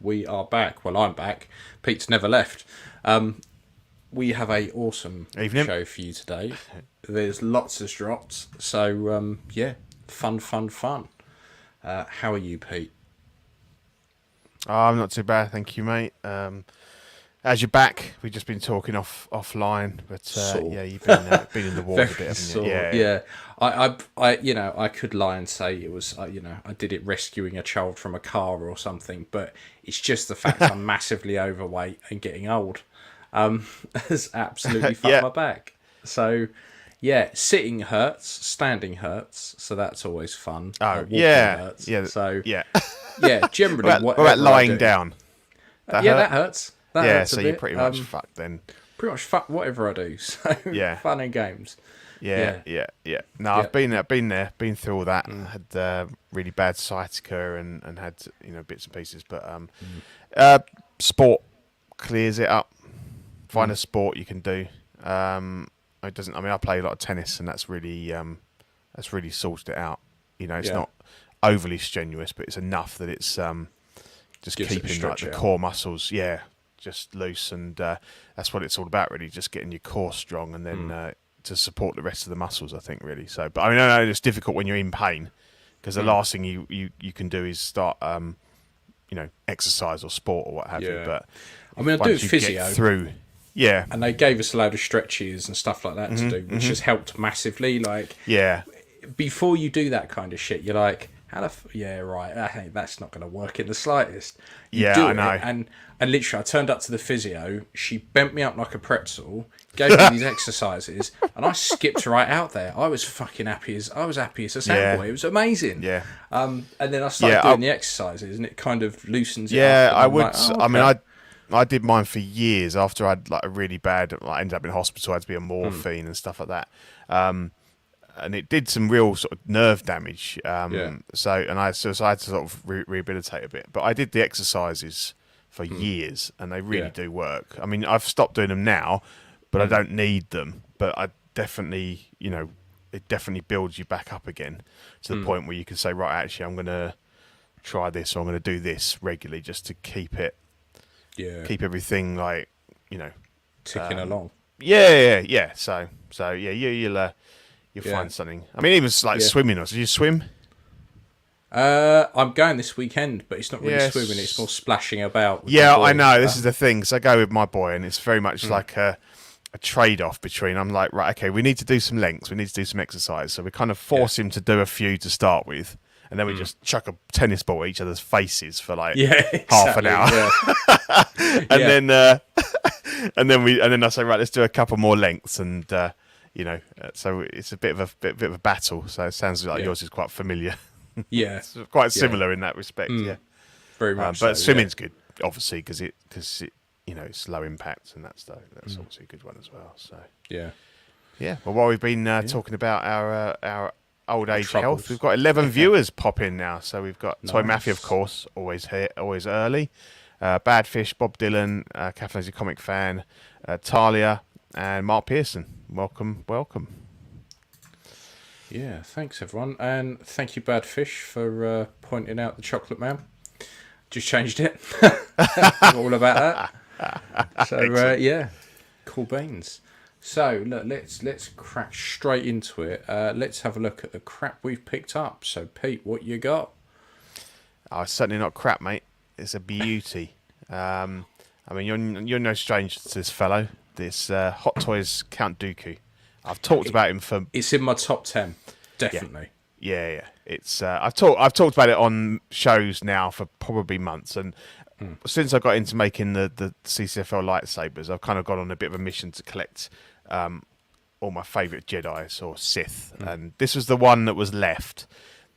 we are back. Well, I'm back. Pete's never left. We have a awesome show for you today. There's lots has dropped. So, fun. How are you, Pete? Oh, I'm not too bad, thank you, mate. As you're back, we've just been talking offline, but you've been in the water a bit, haven't you? Yeah. I could lie and say it was, I did it rescuing a child from a car or something, but it's just the fact I'm massively overweight and getting old. Has absolutely fucked my back. So, sitting hurts, standing hurts, so that's always fun. Oh, hurts. So, generally, what about lying down? That hurts. That hurts so you're pretty much fucked then. Pretty much fucked whatever I do. So fun and games. Yeah. No, I've been there, been through all that. Had really bad sciatica and had bits and pieces, but sport clears it up. Find a sport you can do. It doesn't. I mean, I play a lot of tennis, and that's really sorted it out. It's not overly strenuous, but it's enough that it's just keeping the core muscles, just loose, and that's what it's all about, really. Just getting your core strong, and then to support the rest of the muscles, I think, really. So, but I mean, I know it's difficult when you're in pain, because the last thing you can do is start, exercise or sport or what have you. But I mean, I do physio through. Yeah, and they gave us a load of stretches and stuff like that to do, which has helped massively. Like, before you do that kind of shit, you're like, that's not going to work in the slightest. I know. And literally, I turned up to the physio. She bent me up like a pretzel, gave me these exercises, and I skipped right out there. I was fucking happy as a sandboy. It was amazing. Yeah. And then I started doing the exercises, and it kind of loosens it up. Yeah, I would. Like, oh, okay. I mean, I did mine for years after I'd like a really bad. I ended up in hospital. I had to be on morphine and stuff like that. And it did some real sort of nerve damage. So I had to sort of rehabilitate a bit. But I did the exercises for years, and they really do work. I mean, I've stopped doing them now, but I don't need them. But I definitely, it definitely builds you back up again to the point where you can say, right, actually, I'm going to try this, or I'm going to do this regularly just to keep keep everything like, ticking along. Yeah. So you'll find something. I mean, even like swimming. Or do you swim? I'm going this weekend, but it's not really swimming. It's more splashing about. Yeah, I know. This is the thing. So I go with my boy, and it's very much like a trade-off between. I'm like, right, okay, we need to do some lengths. We need to do some exercise. So we kind of force him to do a few to start with, and then we just chuck a tennis ball at each other's faces for like half an hour, and then I say, right, let's do a couple more lengths, and so it's a bit of a battle. So it sounds like yours is quite familiar. Yeah, it's quite similar in that respect. Yeah, very much. But swimming's good, obviously, because it it's low impact, and that's obviously a good one as well. So yeah. Well, while we've been talking about our old age health, we've got 11 viewers pop in now. So we've got Toy Mafia, of course, always here, always early. Badfish, Bob Dylan, Caffeine's a comic fan, Talia, and Mark Pearson. Welcome. Yeah, thanks everyone, and thank you, Badfish, for pointing out the Chocolate Man. Just changed it. All about that. So cool beans. So look, let's crack straight into it. Let's have a look at the crap we've picked up. So Pete, what you got? Oh, it's certainly not crap, mate. It's a beauty. I mean, you're no stranger to this fellow. This Hot Toys Count Dooku. I've talked about him for. It's in my top 10, definitely. Yeah. It's I've talked about it on shows now for probably months, and since I got into making the CCFL lightsabers, I've kind of gone on a bit of a mission to collect all my favourite Jedi's or Sith, and this was the one that was left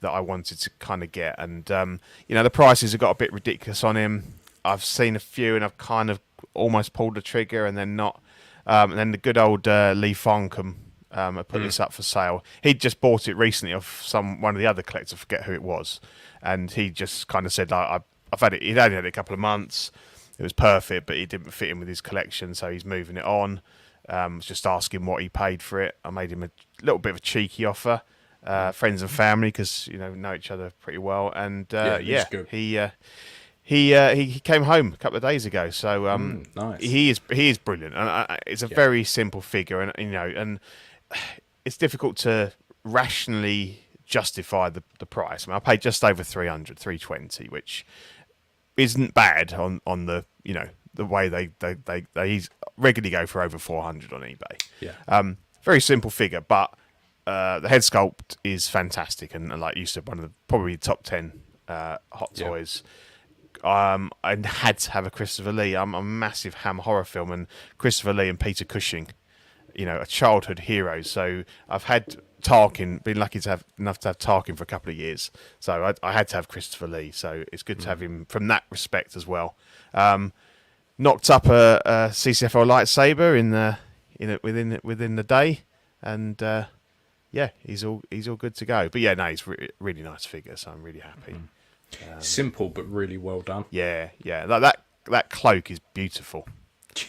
that I wanted to kind of get, and the prices have got a bit ridiculous on him. I've seen a few, and I've kind of almost pulled the trigger, and then not. And then the good old Lee Farncombe put this up for sale. He'd just bought it recently off one of the other collectors, I forget who it was, and he just kind of said, like, I've had it. He'd only had it a couple of months. It was perfect, but it didn't fit in with his collection, so he's moving it on. Was just asking what he paid for it. I made him a little bit of a cheeky offer, friends and family, because know each other pretty well, and He came home a couple of days ago, so nice. he is brilliant, and it's a very simple figure, and and it's difficult to rationally justify the price. I mean, I paid just over 320, which isn't bad on the the way they regularly go for over 400 on eBay. Yeah. Very simple figure, but the head sculpt is fantastic, and like you said, one of the probably top 10 hot toys. I had to have a Christopher Lee. I'm a massive Hammer horror film, and Christopher Lee and Peter Cushing, a childhood hero. So I've had Tarkin, been lucky to have enough to have Tarkin for a couple of years. So I had to have Christopher Lee. So it's good to have him from that respect as well. Knocked up a CCFL lightsaber within the day, and he's all good to go. But yeah, no, he's really nice figure. So I'm really happy. Simple but really well done. Yeah. That cloak is beautiful.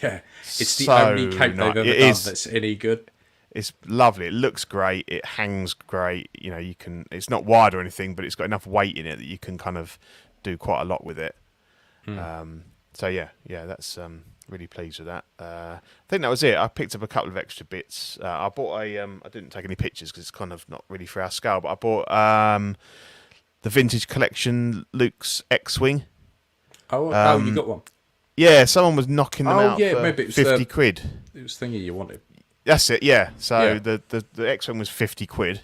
Yeah, it's the So only cape they've ever done that's any good. It's lovely. It looks great. It hangs great. You can. It's not wide or anything, but it's got enough weight in it that you can kind of do quite a lot with it. So yeah, that's really pleased with that. I think that was it. I picked up a couple of extra bits. I bought I didn't take any pictures because it's kind of not really for our scale, but I bought the vintage collection Luke's X-wing. Oh, you got one? Yeah, someone was knocking them out for maybe it was 50 quid. It was thingy you wanted. That's it, yeah. So the X-Wing was 50 quid.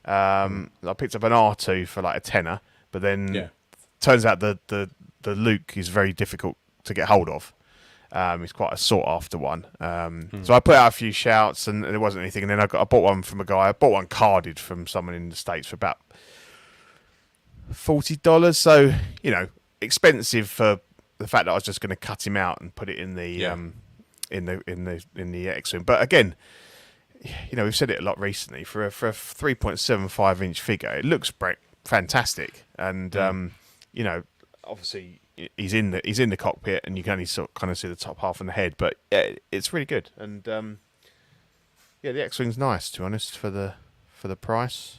I picked up an R2 for like a tenner, but then turns out the Luke is very difficult to get hold of. It's quite a sought after one. So I put out a few shouts and there wasn't anything. And then I bought one from a guy. I bought one carded from someone in the States for about $40. So, expensive for the fact that I was just going to cut him out and put it in the in the X-Wing. But again, we've said it a lot recently. For a 3.75 inch figure, it looks fantastic. And obviously he's in the cockpit, and you can only kind of see the top half and the head. But yeah, it's really good. And the X-Wing's nice, to be honest, for the price.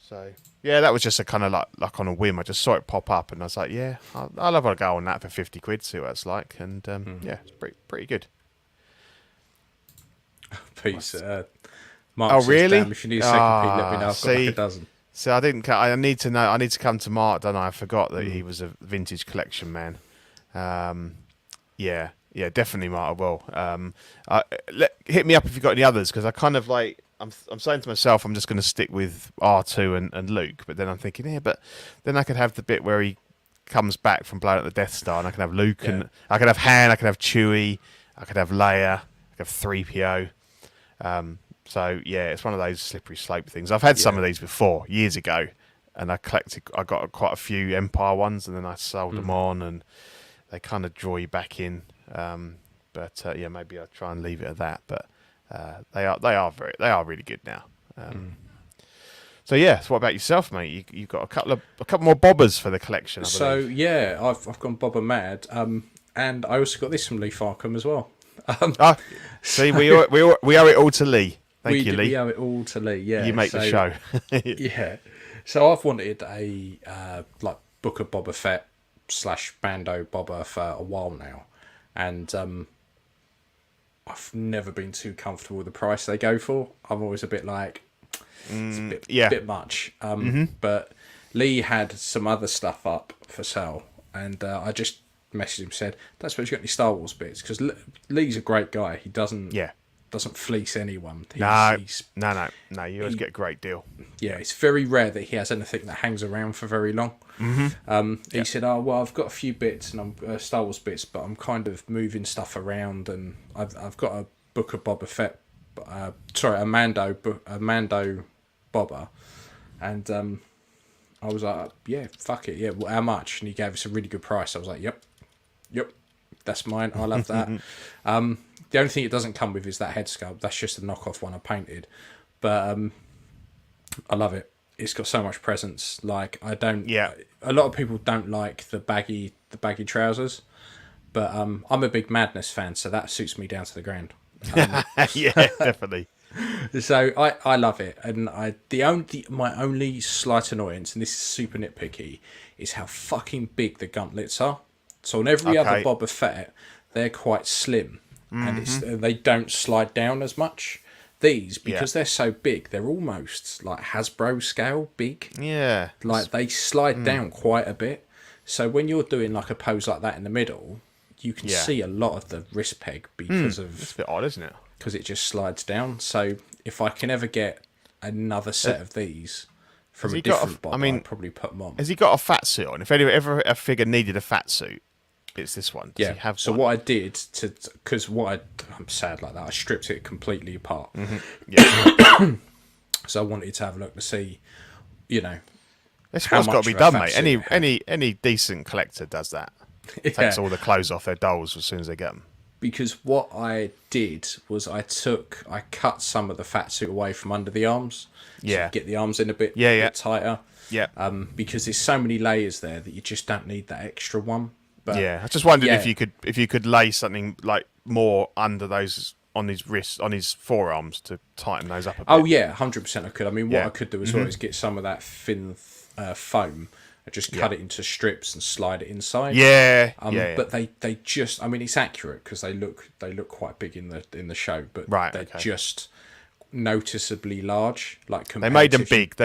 So yeah, that was just a kind of like on a whim. I just saw it pop up, and I was like, yeah, I'll have a go on that for 50 quid, see what it's like. And it's pretty good. Peace. Mark says, really? Damn, if you need a second Pete, let me know. I've got like a dozen. So I didn't. I need to know. I need to come to Mark, don't I? I forgot that he was a vintage collection man. Yeah, definitely, Mark. Well, hit me up if you've got any others, because I kind of like. I'm saying to myself, I'm just going to stick with R2 and Luke, but then I'm thinking, but then I could have the bit where he comes back from blowing up the Death Star, and I can have Luke, and I could have Han, I could have Chewie, I could have Leia, I could have 3PO. So yeah, it's one of those slippery slope things. I've had some of these before years ago, and I got quite a few Empire ones, and then I sold them on, and they kind of draw you back in. But maybe I'll try and leave it at that. But they are really good now. So yeah, so what about yourself, mate? You've got a couple more bobbers for the collection, I believe. So yeah, I've gone Boba mad, and I also got this from Lee Farkham as well. See, we owe it all to Lee. Thank you, Lee. We owe it all to Lee. Yeah, you make the show. Yeah, so I've wanted a like Book of Boba Fett / Bando Boba for a while now, and I've never been too comfortable with the price they go for. I'm always a bit like, it's a bit much. But Lee had some other stuff up for sale, and I just messaged him, said, "Don't suppose you got any Star Wars bits?" Because Lee's a great guy. He doesn't fleece anyone. No. You always get a great deal. Yeah, it's very rare that he has anything that hangs around for very long. He said, "Oh well, I've got a few bits and I'm Star Wars bits, but I'm kind of moving stuff around, and I've got a Book of Boba Fett, a Mando Boba," and I was like, "Yeah, fuck it, yeah. Well, how much?" And he gave us a really good price. I was like, "Yep, that's mine. I love that." The only thing it doesn't come with is that head sculpt. That's just a knockoff one I painted, but I love it. It's got so much presence. Like I don't. Yeah. A lot of people don't like the baggy trousers, but I'm a big Madness fan, so that suits me down to the ground. Yeah, definitely. So I love it, and my only slight annoyance, and this is super nitpicky, is how fucking big the gauntlets are. So on every other Okay. Boba Fett, they're quite slim, and they don't slide down as much. These, because they're so big, they're almost like Hasbro scale big. Yeah. Like they slide down quite a bit. So when you're doing like a pose like that in the middle, you can see a lot of the wrist peg because It's of a bit odd, isn't it? because it just slides down. So if I can ever get another set of these from a different Bob, I'd probably put them on. Has he got a fat suit on? If ever a figure needed a fat suit, it's this one. Does he have So one? what I did because I'm sad like that. I stripped it completely apart. Yeah. So I wanted to have a look to see, you know, That's how what's got much to be of a done, fat mate. suit it had. Any decent collector does that. Yeah. Takes all the clothes off their dolls as soon as they get them. Because what I did was I cut some of the fat suit away from under the arms. Yeah. To get the arms in a bit tighter. Yeah. Because there's so many layers there that you just don't need that extra one. But Yeah. I just wondered if you could lay something like more under those on his wrists, on his forearms to tighten those up a bit. Oh yeah, 100% I could. I mean, what Yeah. I could do as well is get some of that thin foam and just cut it into strips and slide it inside. Yeah. But they just, I mean, it's accurate because they look quite big in the show, but they're just noticeably large. Like They made them big.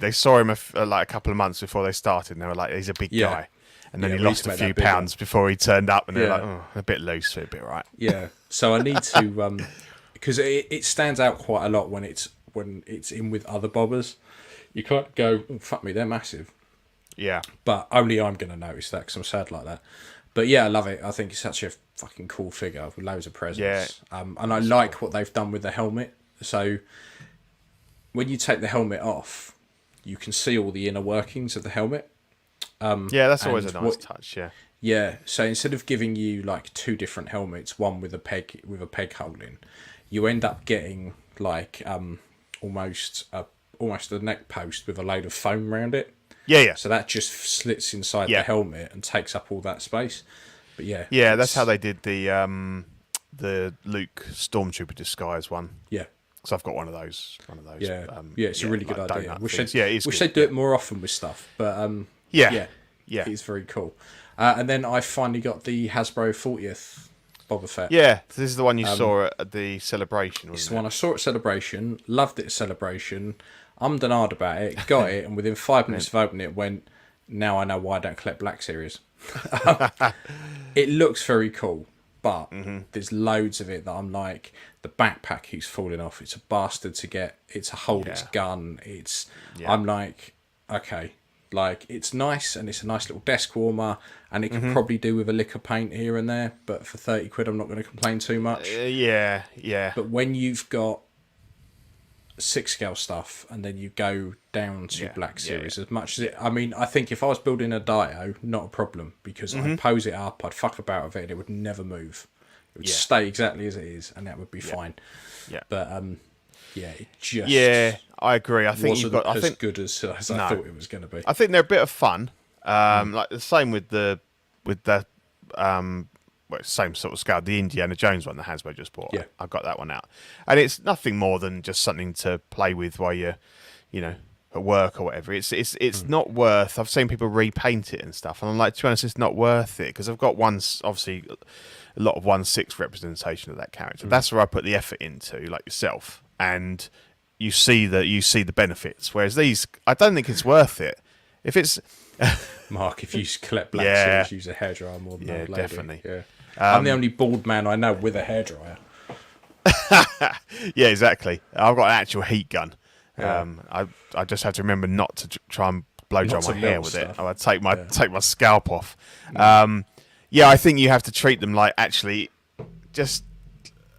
They saw him like a couple of months before they started, and they were like, "He's a big guy." And then he lost a few pounds before he turned up, and they're like, "Oh, a bit loose, a bit right." Yeah. So I need to because it stands out quite a lot when it's in with other bobbers. You can't go, oh, fuck me, they're massive. Yeah. But only I'm going to notice that because I'm sad like that. But yeah, I love it. I think it's such a fucking cool figure with loads of presents. Yeah. And I like what they've done with the helmet. So when you take the helmet off, you can see all the inner workings of the helmet. Yeah, that's always a nice touch. Yeah. Yeah. So instead of giving you like two different helmets, one with a peg hole in, you end up getting like almost a neck post with a load of foam around it. Yeah. So that just slits inside the helmet and takes up all that space. But yeah. Yeah, that's how they did the Luke Stormtrooper disguise one. Yeah. Because I've got one of those. Yeah. It's a really good idea. Wish they'd do it more often with stuff. But yeah, it's very cool. And then I finally got the Hasbro 40th Boba Fett. Yeah, this is the one you saw at the celebration. It's the one I saw at Celebration, loved it at Celebration, ummed and ahed about it, got it, and within 5 minutes of opening it went, now I know why I don't collect Black Series. It looks very cool, but there's loads of it that I'm like, the backpack keeps falling off, it's a bastard to get, it's a hold its gun, I'm like, okay, like it's nice and it's a nice little desk warmer and it could probably do with a lick of paint here and there, but for 30 quid I'm not going to complain too much. Yeah. But when you've got 6 scale stuff and then you go down to Black Series, as much as it, I mean, I think if I was building a Dio, not a problem, because I'd pose it up, I'd fuck about with it and it would never move. It would stay exactly as it is and that would be fine. Yeah. But it just I agree. I think wasn't as good as I thought it was going to be. I think they're a bit of fun. Like the same with the same sort of scale, the Indiana Jones one that Hasbro just bought. Yeah. I got that one out, and it's nothing more than just something to play with while you're, at work or whatever. It's not worth. I've seen people repaint it and stuff, and I'm like, to be honest, it's not worth it because I've got obviously a lot of 1/6 representation of that character. That's where I put the effort into, like yourself, and you see the benefits. Whereas these, I don't think it's worth it. If it's Mark, if you collect Black Series, use a hairdryer more than that lady. Definitely. Yeah. I'm the only bald man I know with a hairdryer. Yeah, exactly. I've got an actual heat gun. I just have to remember not to try and blow dry my hair with it. I would take my scalp off. I think you have to treat them like actually just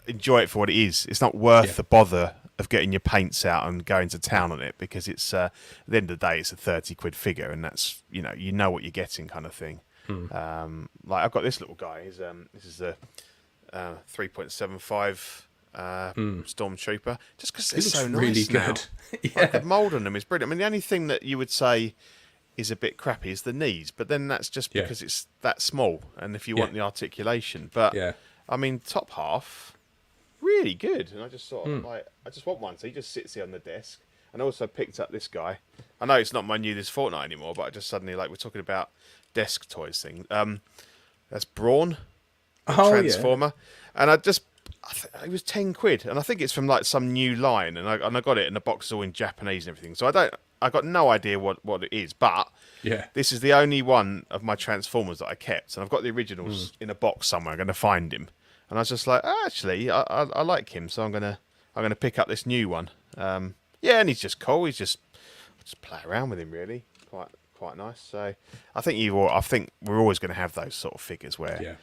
enjoy it for what it is. It's not worth the bother of getting your paints out and going to town on it because it's at the end of the day it's a 30 quid figure and that's you know what you're getting kind of thing. Like I've got this little guy. This is a 3.75 Stormtrooper. Just because it's so nice really now. good. Like the mould on them is brilliant. I mean, the only thing that you would say is a bit crappy is the knees, but then that's just because it's that small, and if you want the articulation. But I mean, top half, really good. And I just sort of like, I just want one. So he just sits here on the desk. And I also picked up this guy. I know it's not my new This Fortnite anymore, but I just suddenly, like, we're talking about desk toys thing. That's Brawn, Transformer. And it was £10, and I think it's from like some new line, and I got it, and the box is all in Japanese and everything. So I got no idea what it is, but this is the only one of my Transformers that I kept, and I've got the originals in a box somewhere. I'm going to find him, and I was just like, actually, I like him, so I'm gonna pick up this new one. And he's just cool. He's just play around with him, really, quite nice. So I think we're always going to have those sort of figures where,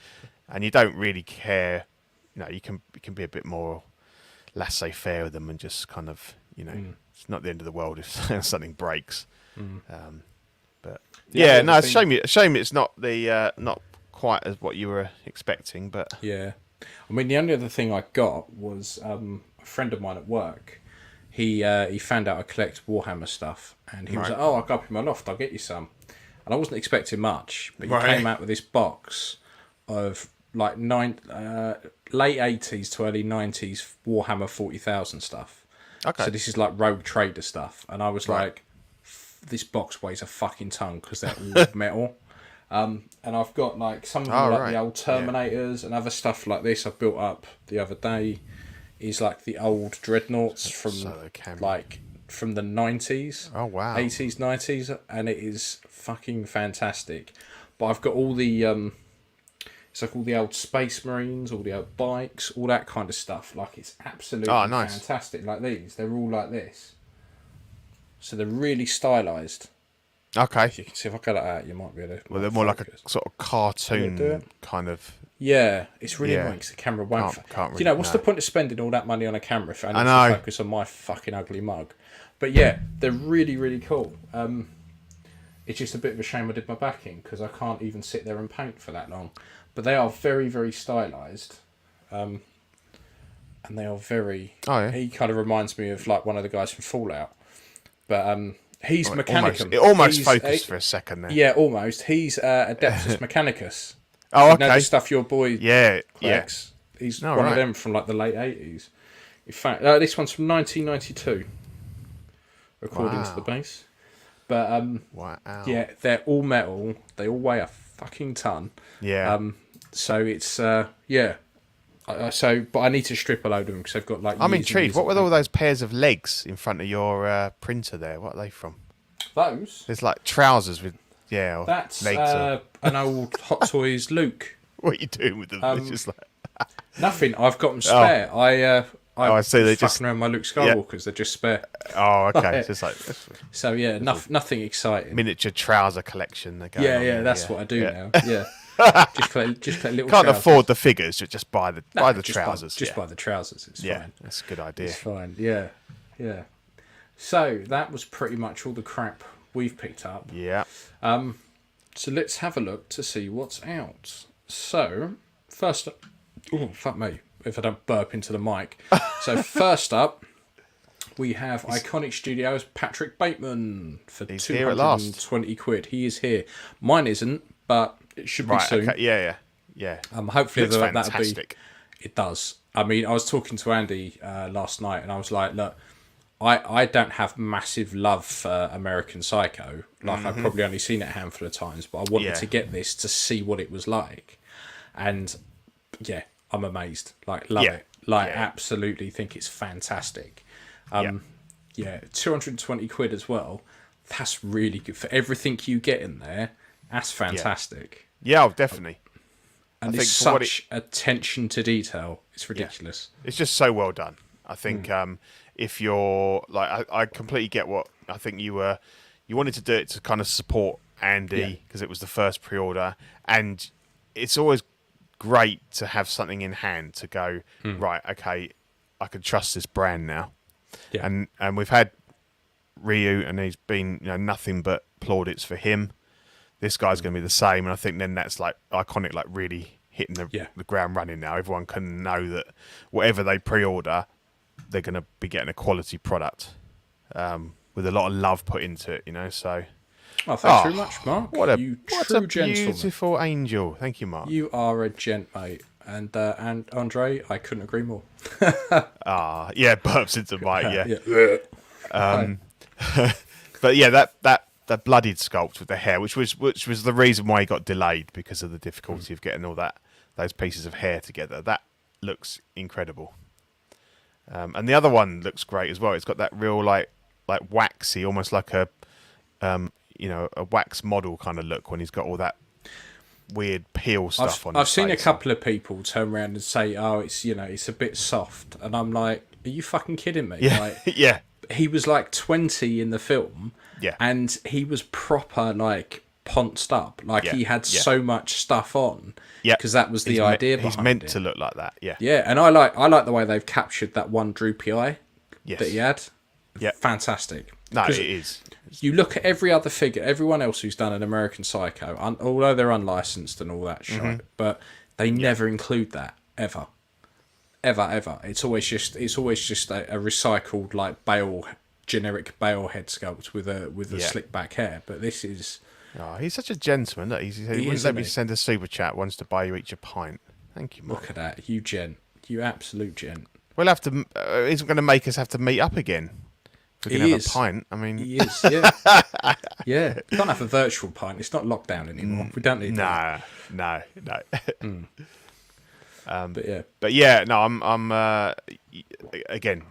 and you don't really care. You know, you can be a bit more laissez-faire with them and just kind of, it's not the end of the world if something breaks. But no, it's a shame it's not not quite as what you were expecting. But I mean, the only other thing I got was a friend of mine at work. He found out I collect Warhammer stuff, and he was like, "Oh, I'll go up in my loft. I'll get you some." And I wasn't expecting much, but he came out with this box of like late 80s to early 90s Warhammer 40,000 stuff. Okay. So this is like Rogue Trader stuff, and I was like, "This box weighs a fucking ton because they're all metal." And I've got like some of them, the old Terminators and other stuff like this I built up the other day. Is like the old dreadnoughts from from the 90s. Oh wow. 80s, 90s, and it is fucking fantastic. But I've got all the it's like all the old Space Marines, all the old bikes, all that kind of stuff. Like it's absolutely fantastic. Like these, they're all like this. So they're really stylized. Okay. If you can see if I got it out, you might be able to. Well, they're more like a sort of cartoon kind of. Yeah, it's really annoying because the camera won't. Can't really, what's the point of spending all that money on a camera if I need to focus on my fucking ugly mug? But yeah, they're really, really cool. It's just a bit of a shame I did my backing because I can't even sit there and paint for that long. But they are very, very stylized. And they are very... He kind of reminds me of like one of the guys from Fallout. But he's Mechanicum. It almost focused for a second there. Yeah, almost. He's Adeptus Mechanicus. Oh, okay. You know the stuff your boy collects. Yeah. He's one of them from like the late 80s. In fact, this one's from 1992, according to the base. But yeah, they're all metal. They all weigh a fucking ton. Yeah. So it's but I need to strip a load of them because they've got like. I'm intrigued. What were all those pairs of legs in front of your printer there? What are they from? Those. There's like trousers with. Yeah, that's an old Hot Toys Luke. What are you doing with them? It's just like nothing. I've got them spare. I see. They're just around my Luke Skywalkers. Yeah. They're just spare. Oh, okay. It's just like so. Yeah, nothing exciting. Miniature trouser collection. That's what I do now. Yeah, just collect little. Can't trousers. afford the figures. Just buy the trousers. Buy the trousers. It's fine. That's a good idea. It's fine. Yeah. So that was pretty much all the crap we've picked up. Yeah. So let's have a look to see what's out. So first up, fuck me if I don't burp into the mic. So first up, we have Iconic Studios Patrick Bateman for £220. He is here. Mine isn't, but it should be soon. Okay. Yeah. Hopefully that'll be. It does. I mean, I was talking to Andy last night, and I was like, look. I don't have massive love for American Psycho. Like I've probably only seen it a handful of times, but I wanted to get this to see what it was like. And yeah, I'm amazed. Like love it. Like absolutely think it's fantastic. 220 quid as well. That's really good for everything you get in there. That's fantastic. Yeah, definitely. And it's such attention to detail. It's ridiculous. Yeah. It's just so well done. I think if you're like, I completely get what I think you wanted to do it to kind of support Andy because it was the first pre-order, and it's always great to have something in hand to go right. Okay, I can trust this brand now. Yeah. And we've had Ryu, and he's been nothing but plaudits for him. This guy's going to be the same, and I think then that's like Iconic, like really hitting the ground running now. Everyone can know that whatever they pre-order, they're going to be getting a quality product with a lot of love put into it, So, thanks very much, Mark. What a beautiful angel! Thank you, Mark. You are a gent, mate. And Andre, I couldn't agree more. Yeah, burps into the mic. Yeah. But yeah, that bloodied sculpt with the hair, which was the reason why he got delayed, because of the difficulty of getting all those pieces of hair together. That looks incredible. And the other one looks great as well. It's got that real like waxy, almost like a a wax model kind of look when he's got all that weird peel stuff on his I've seen a face. couple of people turn around and say, "Oh, it's it's a bit soft," and I'm like, "Are you fucking kidding me?" Yeah, Like, yeah. He was like 20 in the film, Yeah. and he was proper like ponced up, like he had so much stuff on, because that was the idea behind it. He's meant to look like that, Yeah, and I like the way they've captured that one droopy eye that he had. Yeah, fantastic. No, it is. You look at every other figure, everyone else who's done an American Psycho, although they're unlicensed and all that shit, but they never include that ever. It's always just a recycled like generic Bale head sculpt with a slick back hair. But this is. Oh, he's such a gentleman. Look, he wouldn't let me send a super chat. Wants to buy you each a pint. Thank you, Mark. Look at that, you gent, you absolute gent. We'll have to. He's going to make us have to meet up again. We can have a pint. I mean, he is. Yeah, yeah. You can't have a virtual pint. It's not lockdown anymore. We don't need that. No. But yeah. No. I'm. Again.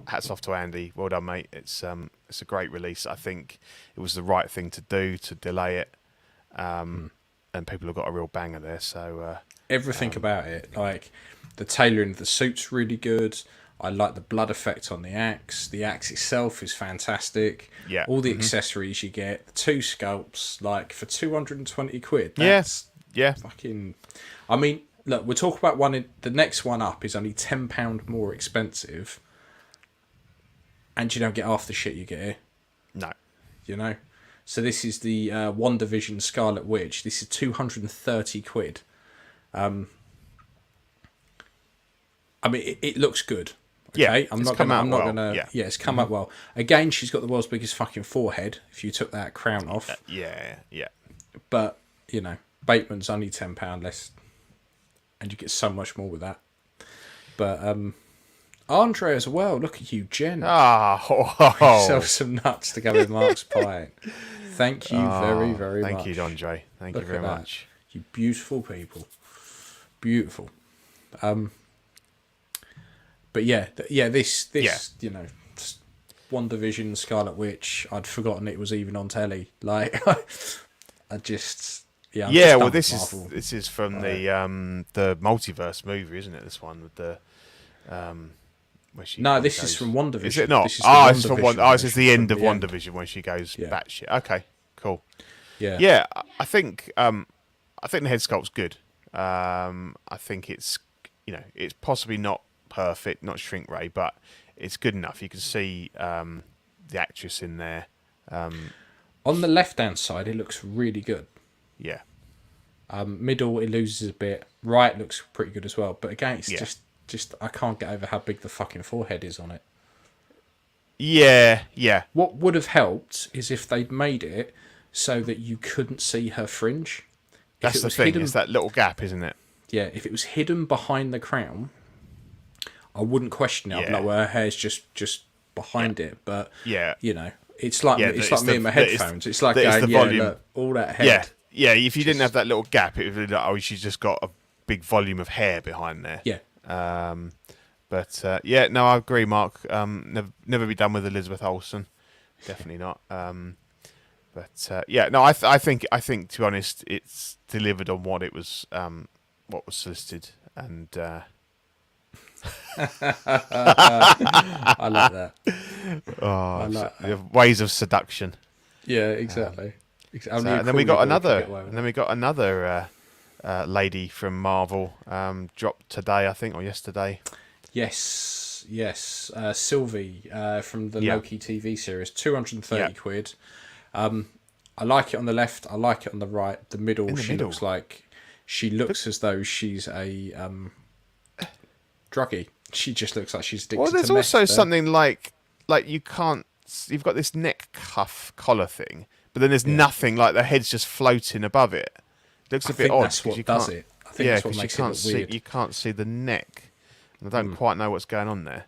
Hats off to Andy. Well done, mate. It's a great release. I think it was the right thing to do to delay it. And people have got a real banger there. So everything about it, like the tailoring of the suit's really good. I like the blood effect on the axe. The axe itself is fantastic. Yeah. All the accessories you get, the 2 sculpts, like for 220 quid. Yes. Yeah. Fucking. I mean, look, we'll talk about the next one up is only £10 more expensive, and you don't get half the shit you get here. No. So this is the WandaVision Scarlet Witch. This is 230 quid. I mean, it looks good. Okay? Yeah, I'm not gonna. Yeah, it's come out well. Again, she's got the world's biggest fucking forehead. If you took that crown off. Yeah. But Bateman's only £10 less, and you get so much more with that. But Andre as well. Look at you, Jen. Yourself some nuts to go with Mark's pie. Thank you very, very much. Thank you, Andre. Thank you very much. You beautiful people. Beautiful. But this WandaVision Scarlet Witch, I'd forgotten it was even on telly. Like, I just well, this is from the multiverse movie, isn't it? This one with the where she this is from WandaVision. Is it not? It's from one. This is the end of WandaVision when she goes batshit. Okay, cool. Yeah. I think the head sculpt's good. I think it's it's possibly not perfect, not shrink ray, but it's good enough. You can see the actress in there. On the left hand side, it looks really good. Yeah. Middle, it loses a bit. Right looks pretty good as well. But again, it's just I can't get over how big the fucking forehead is on it. Yeah. What would have helped is if they'd made it so that you couldn't see her fringe. That's the thing. It's that little gap, isn't it? Yeah. If it was hidden behind the crown, I wouldn't question it. I'd be like, well, her hair's just behind it. But it's like me and my headphones. It's like going, look, all that head. Yeah. If you didn't have that little gap, it would be like, she's just got a big volume of hair behind there. Yeah. But I agree, Mark. Never be done with Elizabeth Olsen. Definitely not. I think to be honest, it's delivered on what was solicited, and I like that. I like that. Ways of seduction. Yeah, exactly. And then we got another lady from Marvel dropped today, I think, or yesterday. Yes. Sylvie from the Loki TV series, 230 quid. I like it on the left. I like it on the right. The middle, she looks as though she's a druggie. She just looks like she's addicted to meth. Well, there's also something like you can't. You've got this neck cuff collar thing, but then there's nothing. Like the head's just floating above it. Looks a bit odd. That's what does it. I think that's what makes it look weird. You can't see the neck. And I don't quite know what's going on there.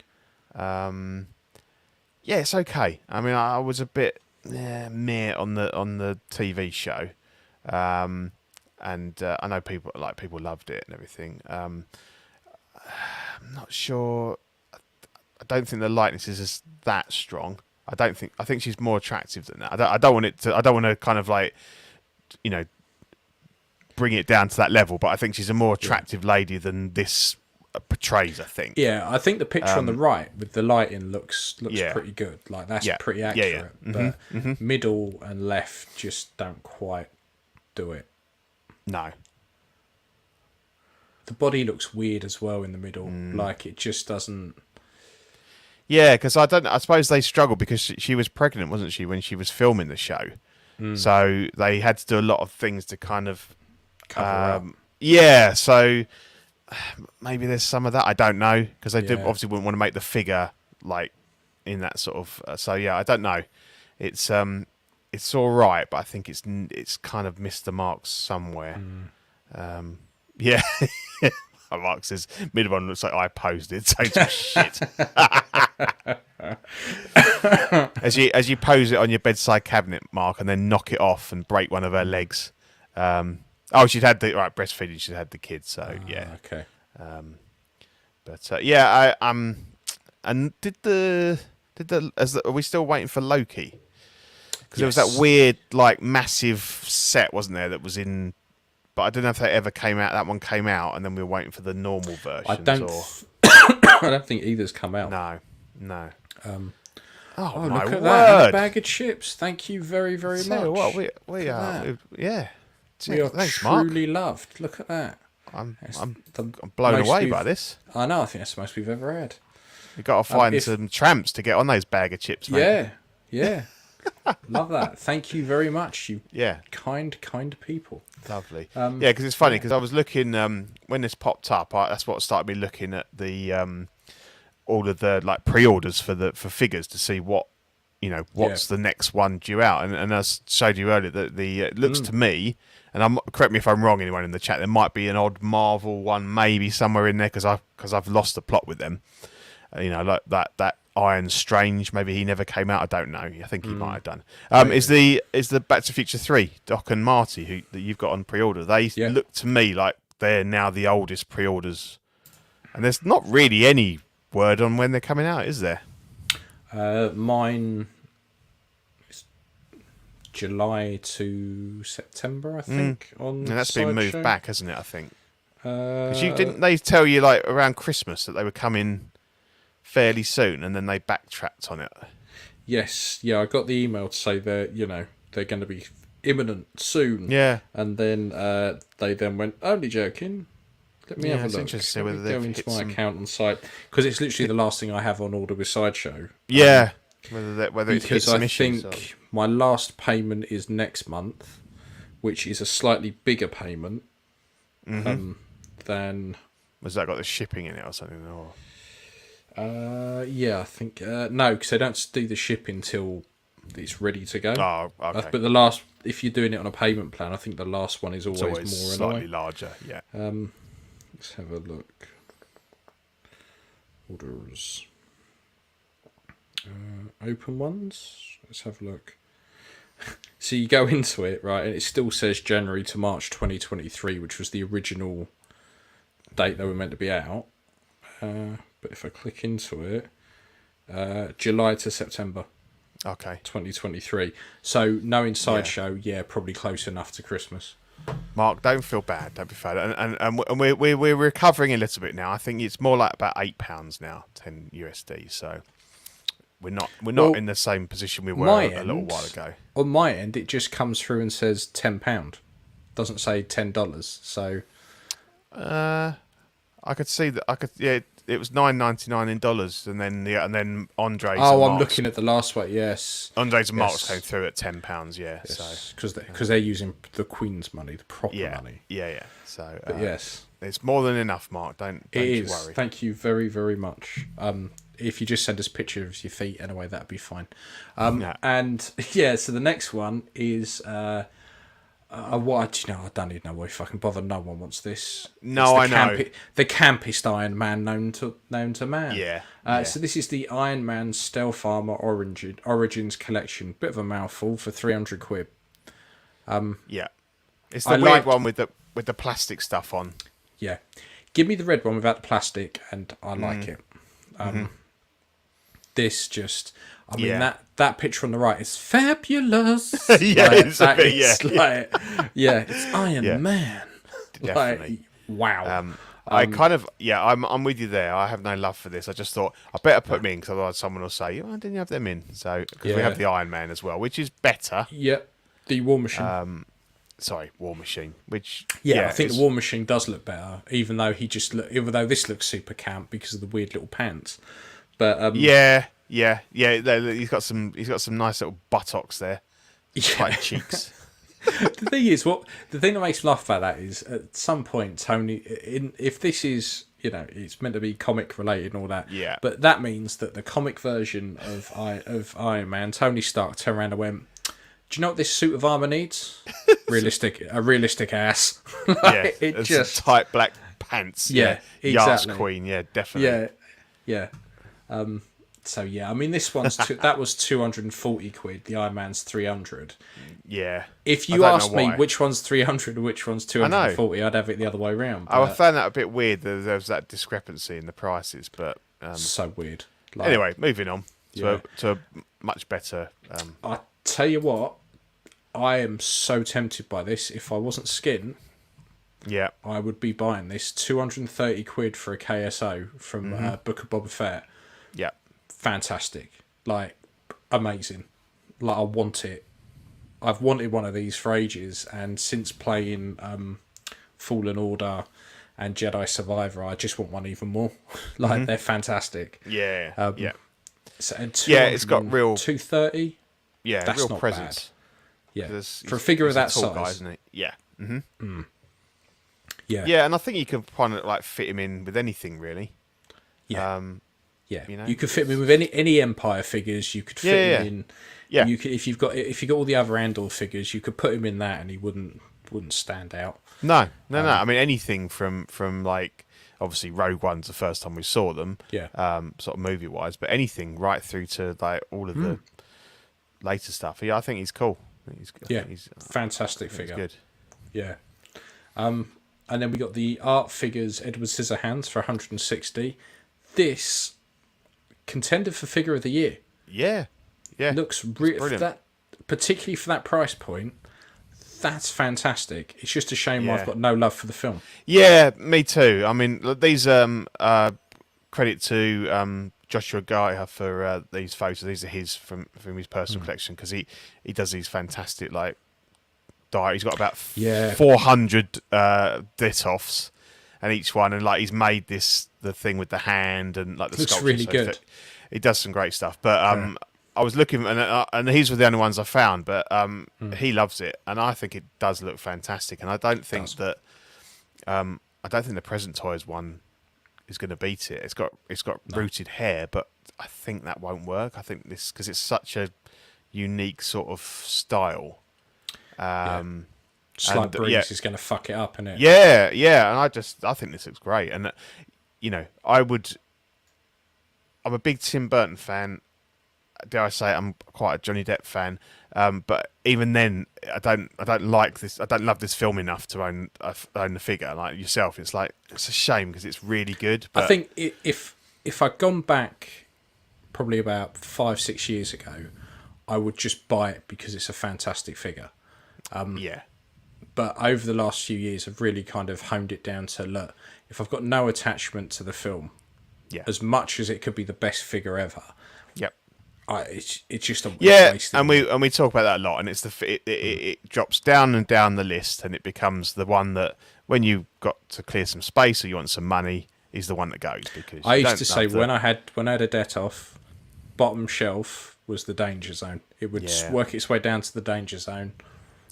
Yeah, it's okay. I mean, I was a bit meh on the TV show, and I know people loved it and everything. I'm not sure. I don't think the likeness is that strong. I think she's more attractive than that. I don't want to kind of like, you know, bring it down to that level. But I think she's a more attractive lady than this portrays. I think. Yeah, I think the picture on the right with the lighting looks pretty good. Like that's pretty accurate. Yeah. But middle and left just don't quite do it. No. The body looks weird as well in the middle. Like it just doesn't. Yeah, because I suppose they struggled because she was pregnant, wasn't she, when she was filming the show? So they had to do a lot of things to kind of Cover up. Yeah, so maybe there's some of that. I don't know, because they obviously wouldn't want to make the figure like in that sort of. So yeah, I don't know. It's all right, but I think it's kind of missed the mark somewhere. Yeah. Mark says mid one looks like I posed it. So shit. as you pose it on your bedside cabinet, Mark, and then knock it off and break one of her legs. She'd had the breastfeeding. She'd had the kid. So yeah. Okay. And are we still waiting for Loki? Because there was that weird, like, massive set, wasn't there? That was in. But I don't know if that ever came out. That one came out, and then we were waiting for the normal version. I don't think either's come out. No. My my look at word! That. A bag of chips. Thank you very, very much. So what we are, yeah. We are Thanks, Mark. truly loved. Look at that. I'm blown away by this. I know. I think that's the most we've ever had. We've got to find some tramps to get on those bag of chips, mate. Yeah. Love that. Thank you very much, you kind people. Lovely. Because it's funny, because I was looking, when this popped up, that's what started me looking at the all of the like pre-orders for figures to see what, what's the next one due out. And as I showed you earlier, that it looks to me, and correct me if I'm wrong, anyone in the chat, there might be an odd Marvel one maybe somewhere in there, because I've lost the plot with them. Like that Iron Strange, maybe he never came out. I don't know. I think he might have done. Is the Back to the Future 3 Doc and Marty that you've got on pre-order? They look to me like they're now the oldest pre-orders, and there's not really any word on when they're coming out, is there? Mine is July to September, I think. And that's been moved back, hasn't it? I think. Didn't they tell you like around Christmas that they were coming fairly soon, and then they backtracked on it? Yes, I got the email to say they're going to be imminent soon. Yeah, and then they then went, only joking. Let me have a look. It's interesting whether go into my account on site, because it's literally the last thing I have on order with Sideshow. Yeah, whether it's because I think my last payment is next month, which is a slightly bigger payment than. Was that got the shipping in it or something? Or? I think no, because they don't do the shipping until it's ready to go. Oh, okay. But if you're doing it on a payment plan, I think the last one is always more slightly larger. Yeah. Let's have a look. Orders. Open ones. Let's have a look. So you go into it, right, and it still says January to March 2023, which was the original date they were meant to be out. But if I click into it, July to September. Okay. 2023. So no Inside Show, probably close enough to Christmas. Mark, don't feel bad. Don't be bad. And we're recovering a little bit now. I think it's more like about £8 now, 10 USD. So we're not in the same position we were a little while ago. On my end, it just comes through and says £10. Doesn't say $10. So I could see that. It was $9.99 in dollars, and then Andres. Oh, I'm looking at the last one. Yes, Andres and Marks came through at £10. Yeah, yes. Because they're using the Queen's money, the proper money. Yeah. So, but yes, it's more than enough, Mark. Don't you worry. Thank you very, very much. If you just send us pictures of your feet, anyway, that'd be fine. And so the next one is What? I don't even know why fucking bother. No one wants this. No, I know. The campest Iron Man known to man. Yeah. So this is the Iron Man Stealth Armor Origins Collection. Bit of a mouthful for £300. Yeah. It's the weird one with the plastic stuff on. Yeah. Give me the red one without the plastic, and I like it. This just, I mean, that picture on the right is fabulous. Yeah, like, it's a bit, it's Iron Man. Definitely. Wow. I'm with you there. I have no love for this. I just thought I better put them in because otherwise someone will say, "Oh, didn't you have them in?" So because we have the Iron Man as well, which is better. Yep. The War Machine. War Machine. Which I think the War Machine does look better, even though this looks super camp because of the weird little pants. But yeah. He's got some nice little buttocks there, tight cheeks. The thing is, the thing that makes me laugh about that is at some point, Tony, if this is, it's meant to be comic related and all that. Yeah. But that means that the comic version of Iron Man, Tony Stark turned around and went, "Do you know what this suit of armor needs? A realistic ass." It just tight black pants. Yeah, exactly. Yas Queen. Yeah, definitely. Yeah. I mean, this one's that was £240. The Iron Man's 300. Yeah. If you asked me which one's 300 and which one's 240, I'd have it the other way around. I found that a bit weird. There was that discrepancy in the prices, but so weird. Anyway, moving on to a much better. I tell you what, I am so tempted by this. If I wasn't skin, I would be buying this. £230 for a KSO from Book of Boba Fett. Yeah. Fantastic. Like, amazing. Like, I want it. I've wanted one of these for ages, and since playing Fallen Order and Jedi Survivor, I just want one even more. They're fantastic. Yeah. So, it's got real 230. Yeah, that's real not presence. Bad. Yeah, for a figure of that size, guy, isn't it? Yeah. Mm-hmm. Yeah, and I think you can kind of fit him in with anything really. Yeah. You could fit him in with any Empire figures. You could fit him in. Yeah. You could, if you got all the other Andor figures, you could put him in that, and he wouldn't stand out. No. I mean, anything from like obviously Rogue One's the first time we saw them. Yeah. Sort of movie wise, but anything right through to like all of the later stuff. Yeah, I think he's cool. He's fantastic figure. Good. Yeah. And then we got the art figures Edward Scissorhands for 160. This contender for figure of the year. Yeah. Looks brilliant. Particularly for that price point. That's fantastic. It's just a shame I've got no love for the film. Yeah, me too. I mean, these credit to Joshua Gaia for these photos. These are his from his personal collection because he does these fantastic diary. He's got about 400 dit-offs, and each one, and he's made the thing with the hand and the looks sculpture. really good. He does some great stuff, but I was looking, and these were the only ones I found, but he loves it, and I think it does look fantastic. And I don't think that the Present Toys one is going to beat it. It's got rooted hair, but I think that won't work. I think this because it's such a unique sort of style. Slight breeze is going to fuck it up, isn't it? Yeah, and I think this looks great, and I'm a big Tim Burton fan. Dare I say I'm quite a Johnny Depp fan, but even then, I don't like this. I don't love this film enough to own the figure like yourself. It's a shame because it's really good. But I think if I'd gone back probably about 5-6 years ago, I would just buy it because it's a fantastic figure. But over the last few years, I've really kind of honed it down to look. If I've got no attachment to the film, as much as it could be the best figure ever. It's just a and we talk about that a lot, and it's it drops down and down the list, and it becomes the one that when you got to clear some space or you want some money is the one that goes. Because I used to say when I had a debt off, bottom shelf was the danger zone. It would work its way down to the danger zone,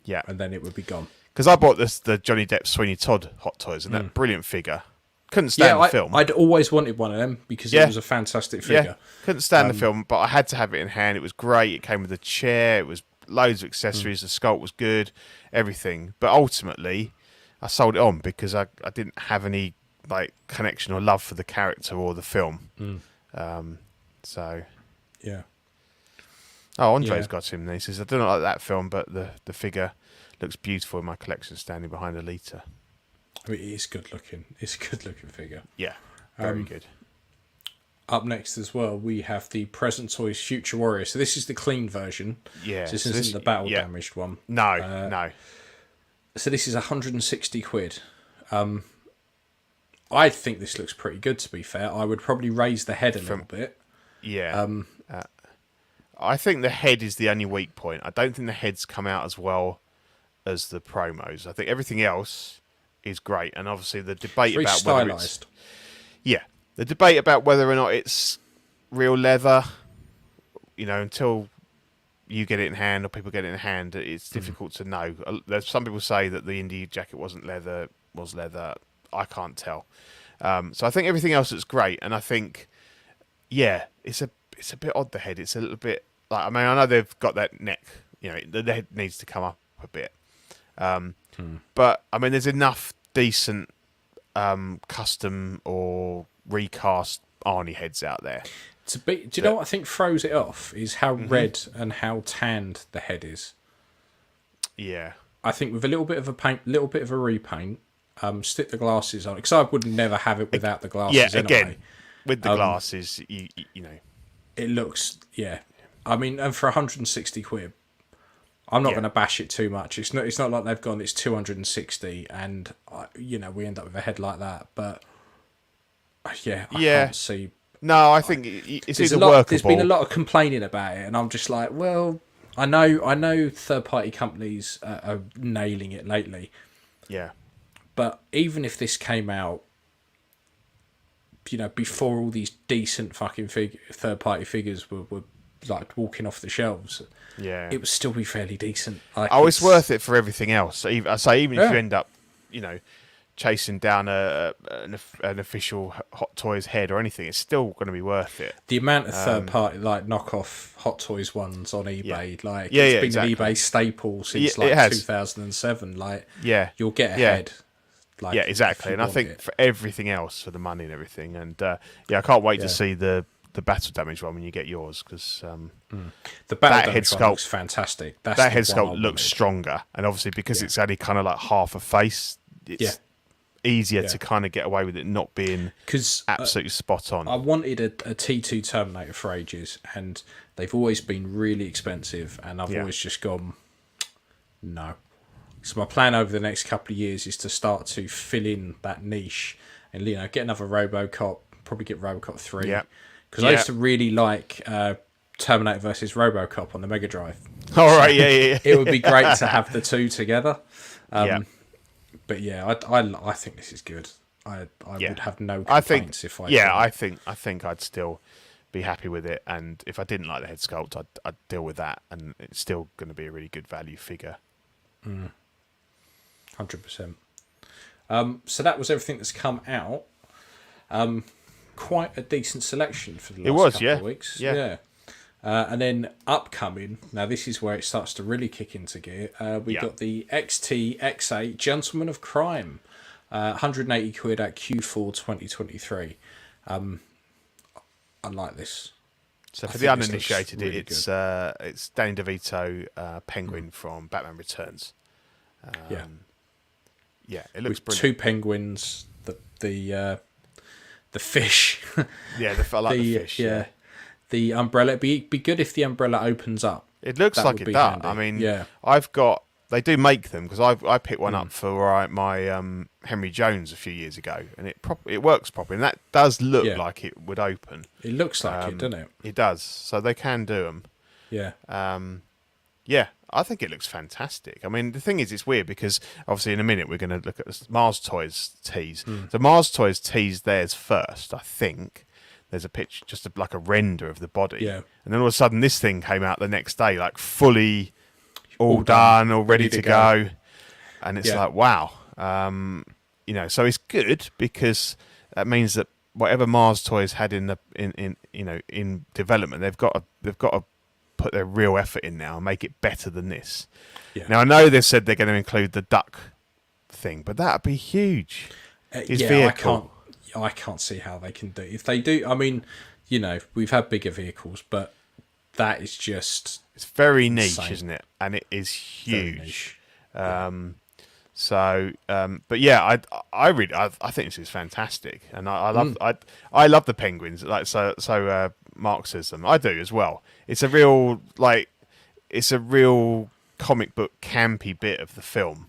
and then it would be gone. Because I bought the Johnny Depp Sweeney Todd Hot Toys, and that brilliant figure. Couldn't stand the film. I'd always wanted one of them because it was a fantastic figure. Couldn't stand the film, but I had to have it in hand. It was great. It came with a chair. It was loads of accessories. The sculpt was good, everything. But ultimately, I sold it on because I didn't have any like connection or love for the character or the film. So yeah. Oh, Andre's got him. He says, I do not like that film, but the figure looks beautiful in my collection standing behind Alita. I mean, it's good looking. It's a good looking figure. Yeah, very good. Up next as well, we have the Present Toys Future Warrior. So this is the clean version. Yeah. So this isn't the battle damaged one. No, no. So this is 160 quid. I think this looks pretty good, to be fair. I would probably raise the head a little bit. Yeah. I think the head is the only weak point. I don't think the head's come out as well as the promos. I think everything else is great. And obviously the debate about stylized. whether it's... Yeah. The debate about whether or not it's real leather, you know, until you get it in hand or people get it in hand, it's difficult to know. There's some people say that the indie jacket wasn't leather, was leather. I can't tell. So I think everything else is great. And I think, it's a bit odd, the head. It's a little bit like, I mean, I know they've got that neck, you know, the head needs to come up a bit. But I mean, there's enough decent custom or recast Arnie heads out there. Do you know what I think throws it off is how red and how tanned the head is. Yeah. I think with a little bit of a repaint, stick the glasses on, because I would never have it without the glasses. Yeah, anyway. again, with the glasses, you know, it looks, I mean, and for 160 quid, I'm not going to bash it too much. It's not like they've gone, it's 260, and you know, we end up with a head like that. But I can't see. No, I think it's either workable. There's been a lot of complaining about it, and I'm just like, well, I know third-party companies are nailing it lately. Yeah. But even if this came out, you know, before all these decent fucking third-party figures were like walking off the shelves, it would still be fairly decent. Like, it's worth it for everything else. So even if you end up, you know, chasing down an official Hot Toys head or anything, it's still going to be worth it. The amount of third-party like knockoff Hot Toys ones on eBay, it's been exactly. an eBay staple since like 2007. Like, you'll get a head. Like, exactly. And I think for everything else, for the money and everything, and I can't wait to see the battle damage one when you get yours, because the battle damage one looks fantastic. That head sculpt looks stronger, and obviously because it's only kind of like half a face, it's easier to kind of get away with it not being absolutely spot on. I wanted a T2 Terminator for ages, and they've always been really expensive, and I've always just gone, no. So my plan over the next couple of years is to start to fill in that niche, and, you know, get another RoboCop, probably get RoboCop 3. Yeah. Because I used to really like Terminator versus RoboCop on the Mega Drive. All right, yeah. It would be great to have the two together. But I think this is good. I would have no complaints if I. Yeah, I think I'd still be happy with it, and if I didn't like the head sculpt, I'd deal with that, and it's still going to be a really good value figure. 100%. So that was everything that's come out. Quite a decent selection for the last couple of weeks. Yeah. And then upcoming, now this is where it starts to really kick into gear. We got the XT-X8 Gentleman of Crime, 180 quid at Q4 2023. I like this. So for the uninitiated, really it's Danny DeVito, Penguin from Batman Returns. It looks with brilliant. Two penguins, the fish. I like the fish. Yeah. The umbrella. It'd be good if the umbrella opens up. It looks like it does. I mean, they do make them, because I picked one up for my Henry Jones a few years ago, and it works properly, and that does look like it would open. It looks like it, doesn't it? It does. So they can do them. Yeah. I think it looks fantastic. I mean, the thing is, it's weird because obviously in a minute we're going to look at the Mars Toys tease. So Mars Toys teased theirs first, I think. There's a picture, just like a render of the body. Yeah. And then all of a sudden this thing came out the next day, like fully all done, all ready to go. And it's like, wow. You know, so it's good because that means that whatever Mars Toys had in development, they've got to put their real effort in now and make it better than this. Yeah. Now I know they've said they're going to include the duck thing, but that'd be huge. His vehicle. I can't see how they can do. If they do, I mean, you know, we've had bigger vehicles, but that is just it's very niche, insane. isn't it? And it is huge. But yeah, I think this is fantastic, and I love the penguins. Like Mark says them, I do as well. It's a real comic book campy bit of the film,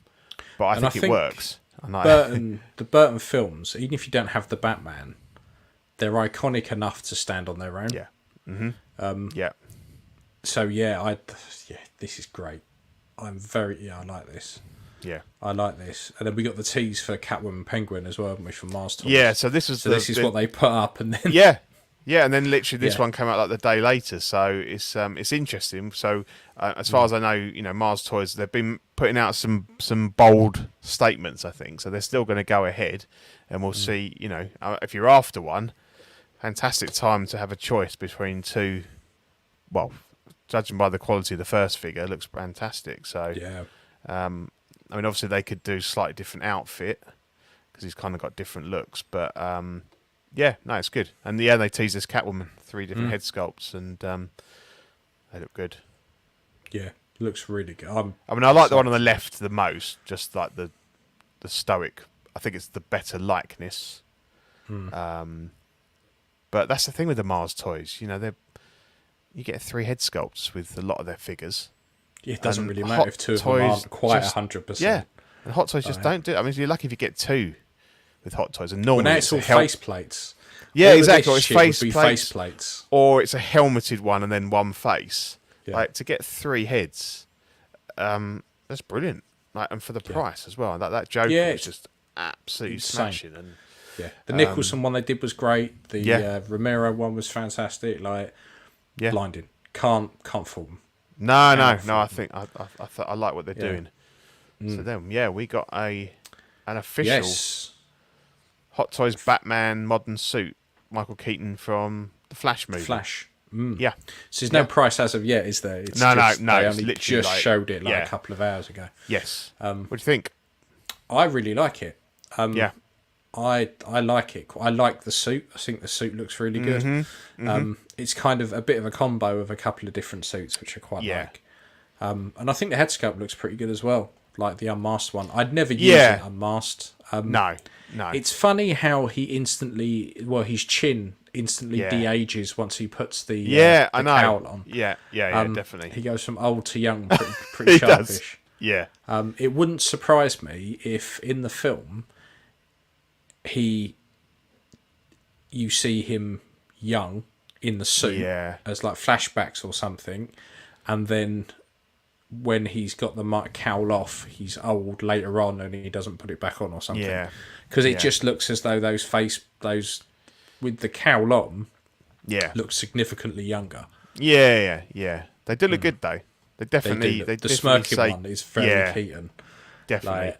but I think it works. The Burton films, even if you don't have the Batman, they're iconic enough to stand on their own. Yeah. Mm-hmm. So this is great. I like this. Yeah, I like this. And then we got the tease for Catwoman Penguin as well, haven't we, from Mars Toys? Yeah, so this is what they put up, and then and then literally this one came out like the day later. So it's interesting. So as far as I know, you know, Mars Toys, they've been putting out some bold statements, I think. So they're still going to go ahead, and we'll see. You know, if you're after one, fantastic time to have a choice between two. Well, judging by the quality of the first figure, it looks fantastic. So I mean, obviously they could do slightly different outfit because he's kind of got different looks, but it's good. And they teased this Catwoman, 3 different head sculpts, and they look good. Yeah, looks really good. I mean, I like the one on the left the most, just like the stoic. I think it's the better likeness. But that's the thing with the Mars Toys, you know, you get 3 head sculpts with a lot of their figures. It doesn't really matter if 2 of them aren't quite 100%. Yeah, and Hot Toys just don't do it. I mean, you're lucky if you get 2 with Hot Toys. And normally now it's all face plates. Yeah, exactly. Or it's face plates. Or it's a helmeted one and then one face. Yeah. Like, to get 3 heads, that's brilliant. Like, and for the price as well. That Joker is just absolutely smashing. And the Nicholson one they did was great. The Romero one was fantastic. Like, blinding. Can't fault them. No. I think I like what they're doing. So then, we got an official Hot Toys Batman modern suit, Michael Keaton from the Flash movie. Flash. Yeah. So there's no price as of yet, is there? It's no. They It's only just showed it a couple of hours ago. Yes. What do you think? I really like it. I like it. I like the suit. I think the suit looks really good. It's kind of a bit of a combo of a couple of different suits, which I quite like. And I think the head sculpt looks pretty good as well, like the unmasked one. I'd never use it unmasked. No. It's funny how his chin instantly de-ages once he puts the cowl on. Yeah, definitely. He goes from old to young pretty sharpish. Does. Yeah. It wouldn't surprise me if in the film you see him young in the suit as like flashbacks or something, and then when he's got the cowl off, he's old later on and he doesn't put it back on or something. Yeah, because it just looks as though those with the cowl on, look significantly younger. Yeah. They do look good though. They definitely. The smirking one is very Keaton. Definitely.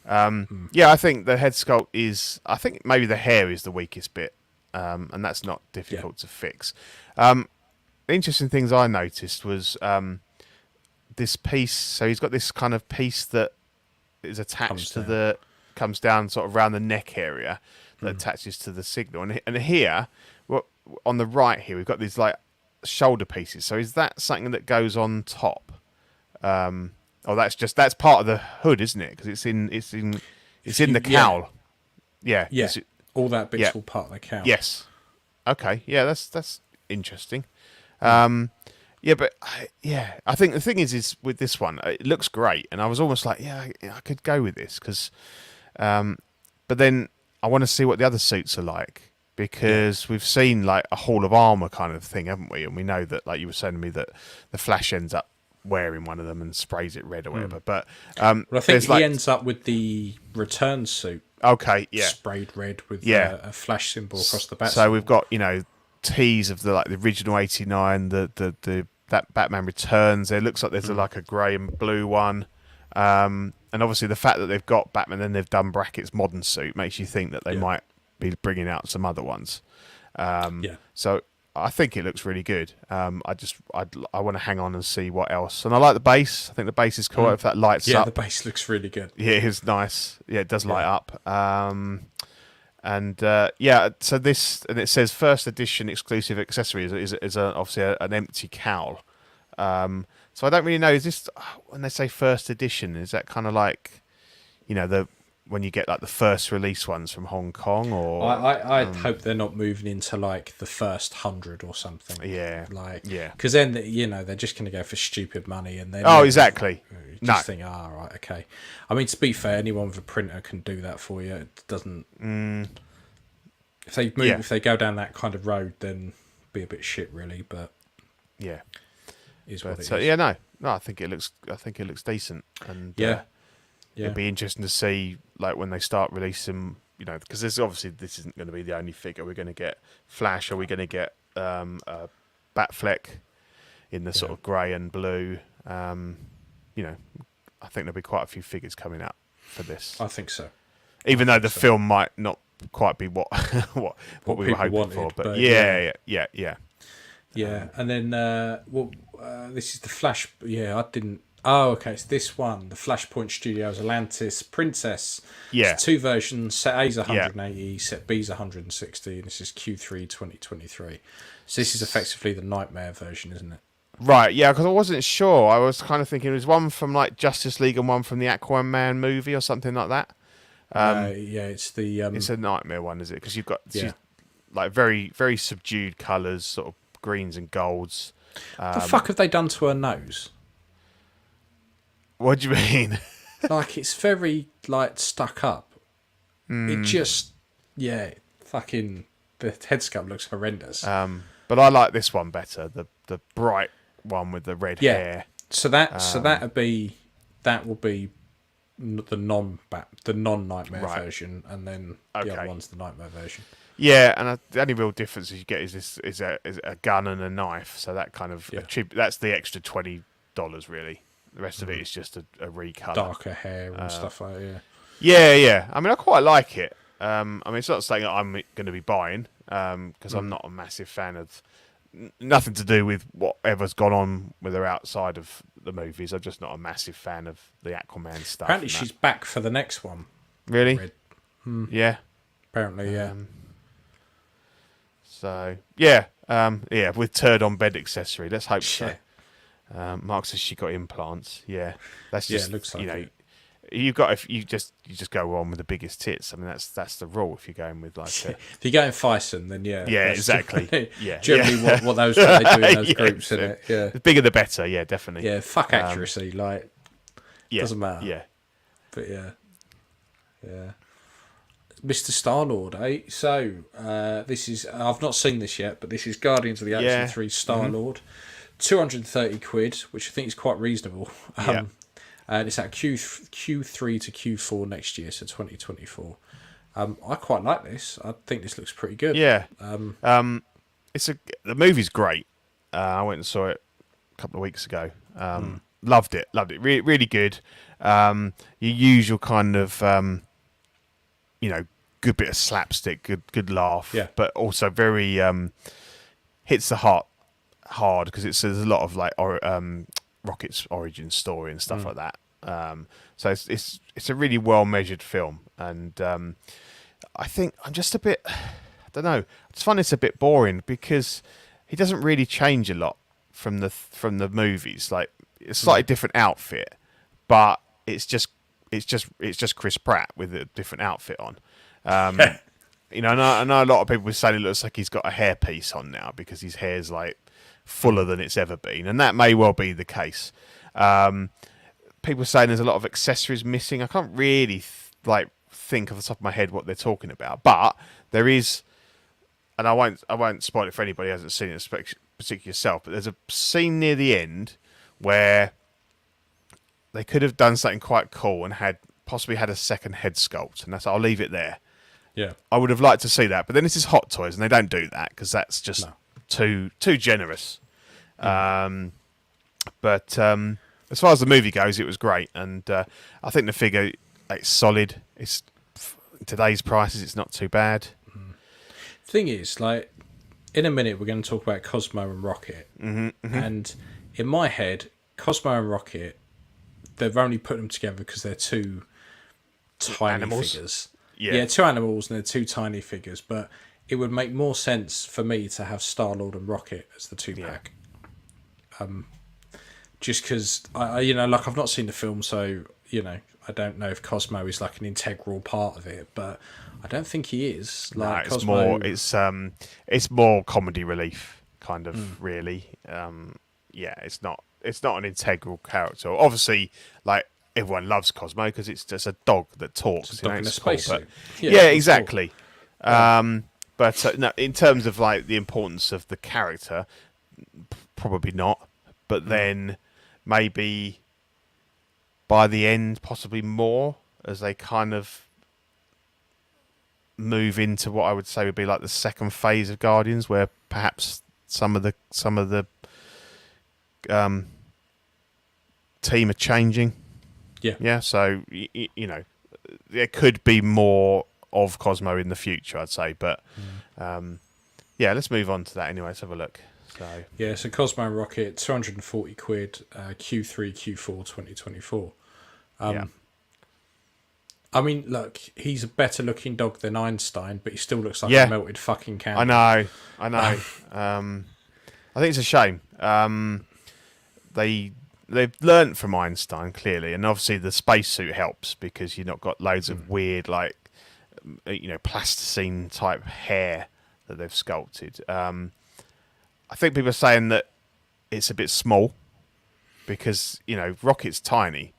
I think the head sculpt is. I think maybe the hair is the weakest bit, and that's not difficult to fix. The interesting things I noticed was this piece. So he's got this kind of piece that is attached comes down sort of around the neck area that attaches to the signal, and here, on the right here, we've got these like shoulder pieces. So is that something that goes on top? That's part of the hood, isn't it? Because it's in the cowl. Yeah. All that bit's all part of the cowl. Yes. Okay. Yeah, that's interesting. I think the thing is with this one, it looks great, and I was almost like, I could go with this because, but then I want to see what the other suits are like. Because we've seen like a Hall of Armour kind of thing, haven't we? And we know that, like you were saying to me, that the Flash ends up wearing one of them and sprays it red or whatever. But I think he ends up with the return suit. Okay, sprayed red with a Flash symbol across the back. So we've got tease of the original '89, that Batman Returns. It looks like there's like a grey and blue one. And obviously the fact that they've got Batman, then they've done brackets modern suit, makes you think that they might be bringing out some other ones. So I think it looks really good. I want to hang on and see what else. And I like the base. I think the base is cool. If that lights up, the base looks really good. Yeah, it's nice. Yeah, it does light up. So this, and it says first edition exclusive accessory is obviously an empty cowl. So I don't really know. Is this, when they say first edition, is that kind of like, when you get like the first release ones from Hong Kong, or I hope they're not moving into like the first 100 or something. Yeah, because then they're just going to go for stupid money, and then exactly. Think, right, okay. I mean, to be fair, anyone with a printer can do that for you. It doesn't. If they move, if they go down that kind of road, then be a bit shit, really. But yeah, what it is. Yeah, no, I think it looks decent, and it'd be interesting to see, like, when they start releasing, because this isn't going to be the only figure. We're going to get Flash. Are we going to get Batfleck in the sort of grey and blue? I think there'll be quite a few figures coming out for this. I think so. Even though the film might not quite be what what we were hoping wanted, for, but yeah. And then this is the Flash. Yeah, I didn't. Oh, okay. It's this one, the Flashpoint Studios Atlantis Princess. Yeah. It's 2 versions. Set A's 180, set B's 160, and this is Q3 2023. So this is effectively the Nightmare version, isn't it? Right, yeah, because I wasn't sure. I was kind of thinking it was one from like Justice League and one from the Aquaman movie or something like that. It's the... it's a Nightmare one, is it? Because you've got she's, like very, very subdued colours, sort of greens and golds. The fuck have they done to her nose? What do you mean? Like, it's very, like, stuck up. It just... Yeah, fucking... The head sculpt looks horrendous. But I like this one better, the bright one with the red hair. So that will be the non-Nightmare version, and then the other one's the Nightmare version. Yeah, and the only real difference you get is a gun and a knife. So that kind of that's the extra $20 really. The rest of it is just a recolor, darker hair and stuff like that. Yeah. I mean, I quite like it. I mean, it's not something that I'm going to be buying because I'm not a massive fan of. Nothing to do with whatever's gone on with her outside of the movies. I'm just not a massive fan of the Aquaman stuff. Apparently, she's back for the next one. Really? Yeah. Apparently, yeah. So with turd on bed accessory. Let's hope so. Mark says she got implants. Yeah, that's just it looks like if you just go on with the biggest tits. I mean, that's the rule if you're going with like. If you're going Fison, then exactly. Generally, what they do in those groups, isn't it? Yeah, the bigger the better. Yeah, definitely. Yeah, fuck accuracy, doesn't matter. Yeah, but Mr. StarLord, eh? So this is I've not seen this yet, but this is Guardians of the Galaxy 3 StarLord. 230 quid, which I think is quite reasonable. And it's at Q3 to Q4 next year, so 2024. I quite like this. I think this looks pretty good. Yeah. The movie's great. I went and saw it a couple of weeks ago. Loved it. Really good. Your usual kind of, good bit of slapstick, good laugh. Yeah. But also very hits the heart hard because there's a lot of like Rocket's origin story and stuff like that. So it's a really well measured film, and I think I'm just a bit, I don't know. I just find it's a bit boring because he doesn't really change a lot from the movies. Like, it's a slightly different outfit, but it's just Chris Pratt with a different outfit on. I know a lot of people were saying it looks like he's got a hairpiece on now because his hair's like fuller than it's ever been, and that may well be the case. People are saying there's a lot of accessories missing. I can't really think off the top of my head what they're talking about, but there is, and I won't spoil it for anybody who hasn't seen it, particularly yourself. But there's a scene near the end where they could have done something quite cool and possibly had a second head sculpt, and I'll leave it there. Yeah, I would have liked to see that, but then this is Hot Toys, and they don't do that because that's just too generous. But as far as the movie goes, it was great, and I think the figure, it's solid. It's today's prices, it's not too bad. Thing is, like, in a minute we're going to talk about Cosmo and Rocket, and in my head, Cosmo and Rocket, they've only put them together because they're two tiny figures. Yeah, two animals and they're two tiny figures, but it would make more sense for me to have StarLord and Rocket as the 2-pack. Just because I've not seen the film, so I don't know if Cosmo is like an integral part of it, but I don't think he is. Like, no, Cosmo... it's more comedy relief, kind of, really. It's not an integral character. Obviously, like, everyone loves Cosmo because it's just a dog that talks. It's a dog in a cool, spacesuit. Yeah, exactly. Cool. But no, in terms of like the importance of the character, probably not. But then maybe by the end, possibly more, as they kind of move into what I would say would be like the second phase of Guardians, where perhaps some of the team are changing. Yeah. So there could be more of Cosmo in the future, I'd say. But let's move on to that anyway. Let's have a look. So Cosmo and Rocket, £240, Q3, Q4, 2024. I mean, look, he's a better looking dog than Einstein, but he still looks like a melted fucking candle. I know. I think it's a shame. They've learnt from Einstein, clearly, and obviously the spacesuit helps because you've not got loads of weird, like, plasticine type hair that they've sculpted. I think people are saying that it's a bit small because, Rocket's tiny.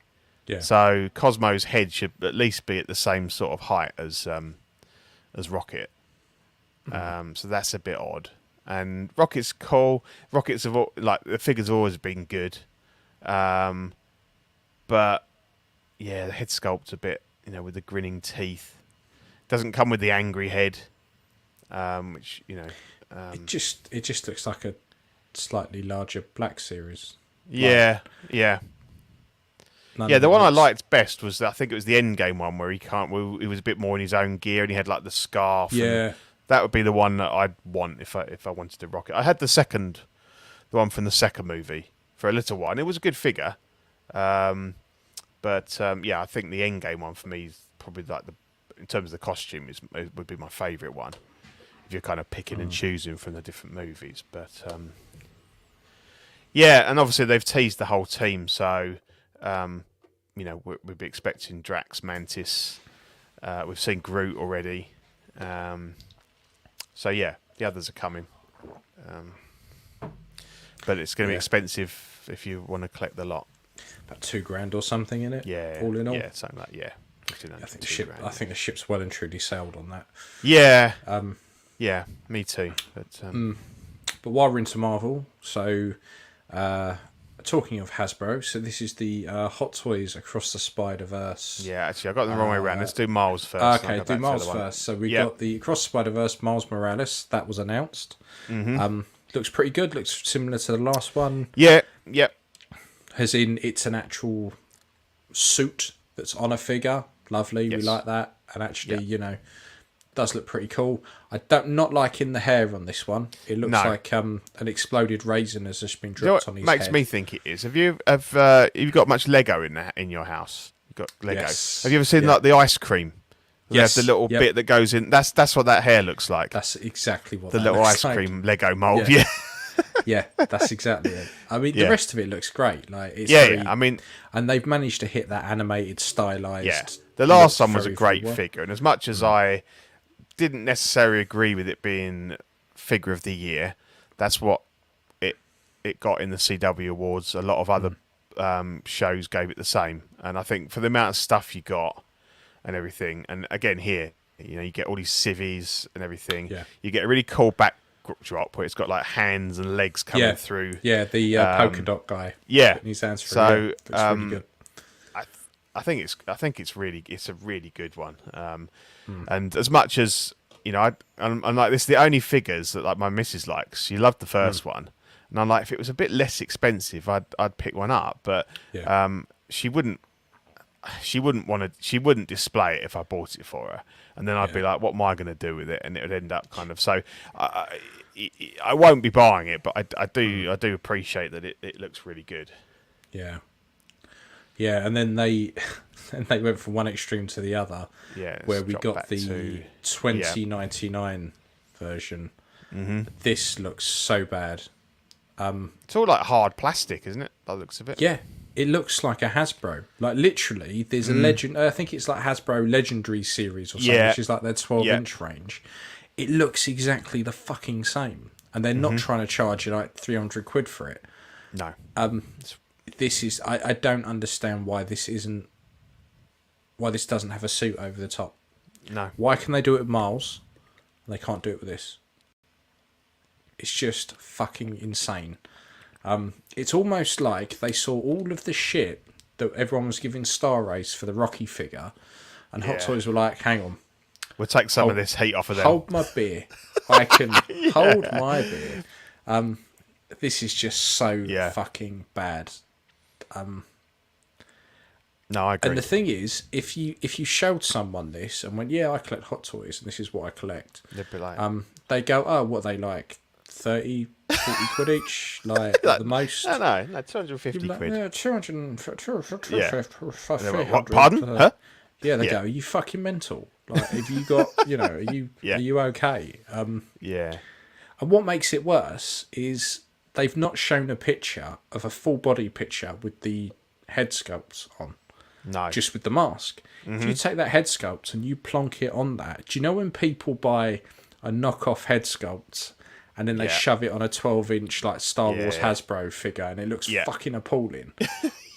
Yeah. So Cosmo's head should at least be at the same sort of height as Rocket. So that's a bit odd. And Rocket's cool. Rocket's the figures have always been good. But yeah, the head sculpt's a bit, with the grinning teeth. Doesn't come with the angry head, which it just looks like a slightly larger Black Series. Yeah. The one I liked best was, I think it was the Endgame one where he was a bit more in his own gear and he had like the scarf. Yeah. That would be the one that I'd want if I wanted to rock it. I had the one from the second movie for a little while, and it was a good figure. I think the Endgame one for me is probably like in terms of the costume, would be my favourite one. If you're kind of picking and choosing from the different movies, but and obviously they've teased the whole team, so we'd be expecting Drax, Mantis. We've seen Groot already. The others are coming. But it's going to be expensive if you want to collect the lot. About $2,000 or something in it. Yeah, all in all. Yeah, something like I think the ship's well and truly sailed on that. Yeah. Me too. But while we're into Marvel, so talking of Hasbro, so this is the Hot Toys Across the Spider-Verse. Yeah, actually, I got them the wrong way around. Let's do Miles first. Okay, do Miles first. So we got the Across the Spider-Verse Miles Morales. That was announced. Looks pretty good. Looks similar to the last one. Yeah. As in, it's an actual suit that's on a figure. Lovely. Yes. We like that. And actually, does look pretty cool. I don't not liking the hair on this one. It looks like an exploded raisin has just been dropped on his head. Makes me think it is. Have you got much Lego in your house? You've got Lego. Yes. Have you ever seen like the ice cream? Yes. The little bit that goes in. That's what that hair looks like. That's exactly what the little ice cream Lego mold. Yeah. Yeah, that's exactly it. I mean, the rest of it looks great. Like, it's I mean, and they've managed to hit that animated, stylized. Yeah, the last one was a great figure, and as much as I didn't necessarily agree with it being figure of the year, that's what it got in the CW awards. A lot of other shows gave it the same, and I think for the amount of stuff you got and everything, and again here, you get all these civvies and everything. Yeah. You get a really cool backdrop where it's got like hands and legs coming through. Yeah, the polka dot guy. Yeah, his hands through. So it's really good. I think it's a really good one. And as much as I'm like, this is the only figures that like my missus likes. She loved the first one, and I'm like, if it was a bit less expensive, I'd pick one up. But she wouldn't. she wouldn't display it if I bought it for her, and then I'd be like, what am I going to do with it? And it would end up kind of so. I won't be buying it, but I do appreciate that it looks really good. Yeah, yeah, and then they went from one extreme to the other. Yeah, where we got the 2099 version. Mm-hmm. This looks so bad. It's all like hard plastic, isn't it? By the looks of it. Yeah, it looks like a Hasbro. Like literally, there's a legend. I think it's like Hasbro Legendary series or something, which is like their 12-inch range. It looks exactly the fucking same, and they're not trying to charge you like 300 quid for it. No. This is. I don't understand why this isn't. Why this doesn't have a suit over the top. No. Why can they do it with Miles? And they can't do it with this. It's just fucking insane. It's almost like they saw all of the shit that everyone was giving Star Race for the Rocky figure, and Hot Toys were like, hang on. We'll take some of this heat off of them. Hold my beer. I can hold my beer. This is just so fucking bad. No, I agree. And the thing is, if you showed someone this and went, yeah, I collect Hot Toys and this is what I collect, they'd be like, they go, oh, what are they like? 30, 40 quid each, like at the most. No, 250 quid. Yeah, 200. Pardon? Huh? Yeah, they go, are you fucking mental? Like, have you got, are you okay? Yeah. And what makes it worse is they've not shown a picture of a full body picture with the head sculpts on. No. Just with the mask. If you take that head sculpt and you plonk it on that, do you know when people buy a knockoff head sculpt and then they shove it on a 12-inch like Star Wars Hasbro figure and it looks fucking appalling?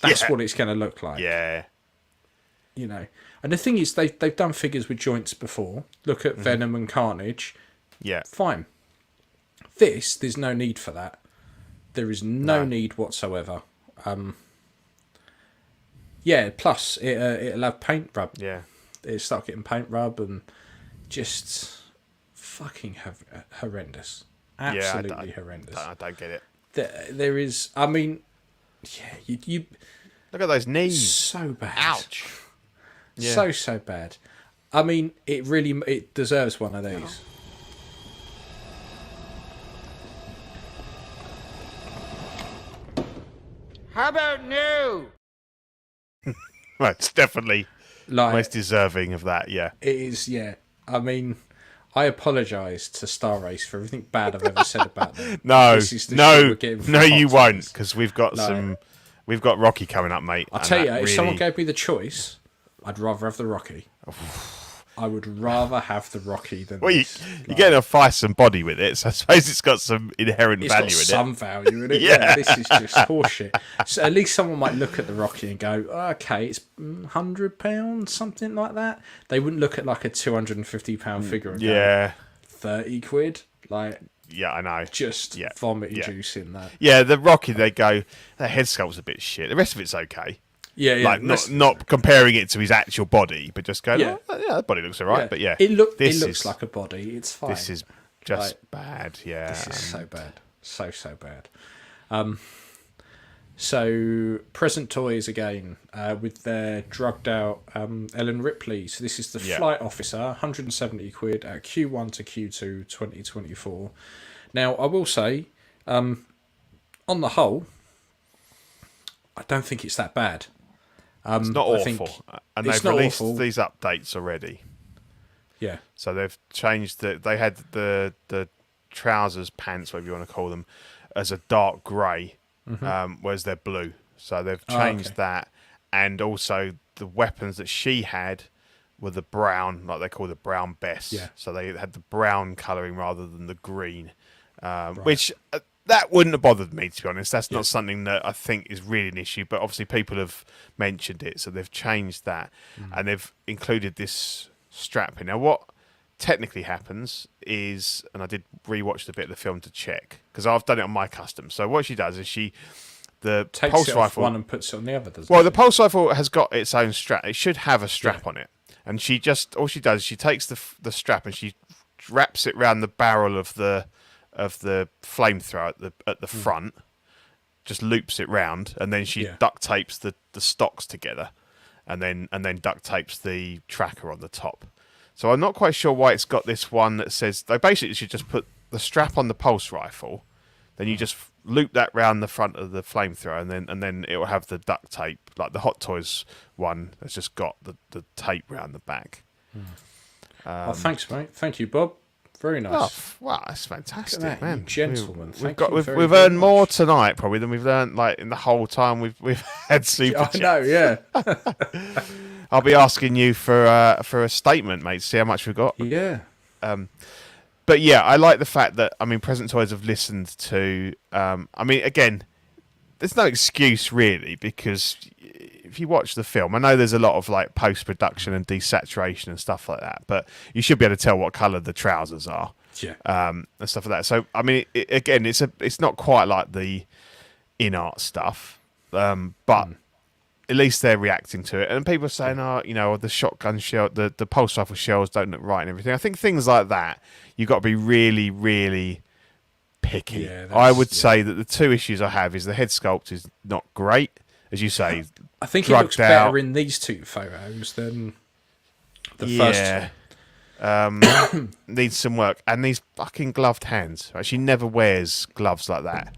That's what it's going to look like. Yeah. And the thing is, they've done figures with joints before. Look at Venom and Carnage. Yeah. Fine. There's no need for that. There is no need whatsoever. Plus it'll have paint rub. Yeah. It'll start getting paint rub and just fucking horrendous. Absolutely horrendous. I don't get it. There is, I mean, you look at those knees. So bad. Ouch. Yeah. So bad. I mean, it deserves one of these. How about new? Well, it's definitely most deserving of that, yeah. It is, yeah. I mean, I apologise to Star Race for everything bad I've ever said about them. No, no, you won't, because we've got we've got Rocky coming up, mate. I'll tell you, if someone gave me the choice, I'd rather have the Rocky. I would rather have the Rocky than this. You're getting a feisty body with it, so I suppose it's got some inherent value in it. It's got some value in it. Yeah, this is just horseshit. So at least someone might look at the Rocky and go, okay, it's £100, something like that. They wouldn't look at like a £250 figure and go, 30 quid? Like, yeah, I know. Just vomiting juice in that. Yeah, the Rocky, they go, that head sculpt's a bit shit. The rest of it's okay. Yeah. Like not comparing it to his actual body, but just going, that body looks alright. But it looks like a body. It's fine. This is just bad. Yeah, this is so bad, so bad. So present toys again with their drugged out Ellen Ripley. So this is the flight officer, 170 quid at Q1 to Q2 2024. Now I will say, on the whole, I don't think it's that bad. It's not awful, and they've released these updates already. Yeah. So they've changed they had the trousers, pants, whatever you want to call them, as a dark grey, whereas they're blue. So they've changed that, and also the weapons that she had were the brown, like they call the brown best. Yeah. So they had the brown colouring rather than the green, which. That wouldn't have bothered me, to be honest. That's not something that I think is really an issue, but obviously people have mentioned it, so they've changed that, and they've included this strap in. Now, what technically happens is, and I did rewatch the bit of the film to check, because I've done it on my custom. So what she does is the takes pulse it rifle, off one and puts it on the other, doesn't well, it? the pulse rifle has got its own strap. It should have a strap on it, and all she does is she takes the strap and she wraps it around the barrel of the flamethrower at the front, just loops it round, and then she duct tapes the stocks together, and then duct tapes the tracker on the top. So I'm not quite sure why it's got this one that says they basically should just put the strap on the pulse rifle, then you just loop that round the front of the flamethrower, and then it will have the duct tape, like the Hot Toys one that's just got the tape round the back. Oh, thanks, mate. Thank you, Bob. Very nice. Oh, wow, that's fantastic, That, man. you gentleman. We've earned more tonight probably than we've learned like in the whole time we've had super I know, yeah. I'll be asking you for a statement, mate. See how much we've got. Yeah. But yeah, I like the fact that Present Toys have listened to. Again, there's no excuse really, because if you watch the film, I know there's a lot of like post production and desaturation and stuff like that, but you should be able to tell what colour the trousers are. Yeah. And stuff like that. So again, it's not quite like the InArt stuff, but at least they're reacting to it. And people are saying, the shotgun shell, the pulse rifle shells don't look right and everything. I think things like that, you've got to be really, really picky. Yeah, I would say that the two issues I have is the head sculpt is not great, as you say. I think it looks better in these two photos than the first one. Needs some work. And these fucking gloved hands. She never wears gloves like that.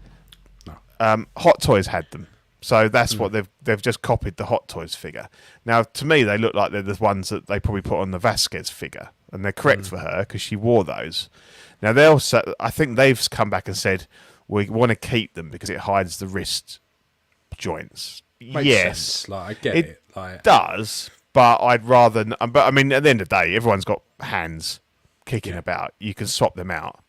No. Hot Toys had them. So that's what they've just copied the Hot Toys figure. Now, to me, they look like they're the ones that they probably put on the Vasquez figure, and they're correct for her because she wore those. Now I think they've come back and said we want to keep them because it hides the wrist joints. Makes yes, sense. Like, I get it. Like, does, but I'd rather. But at the end of the day, everyone's got hands kicking about. You can swap them out.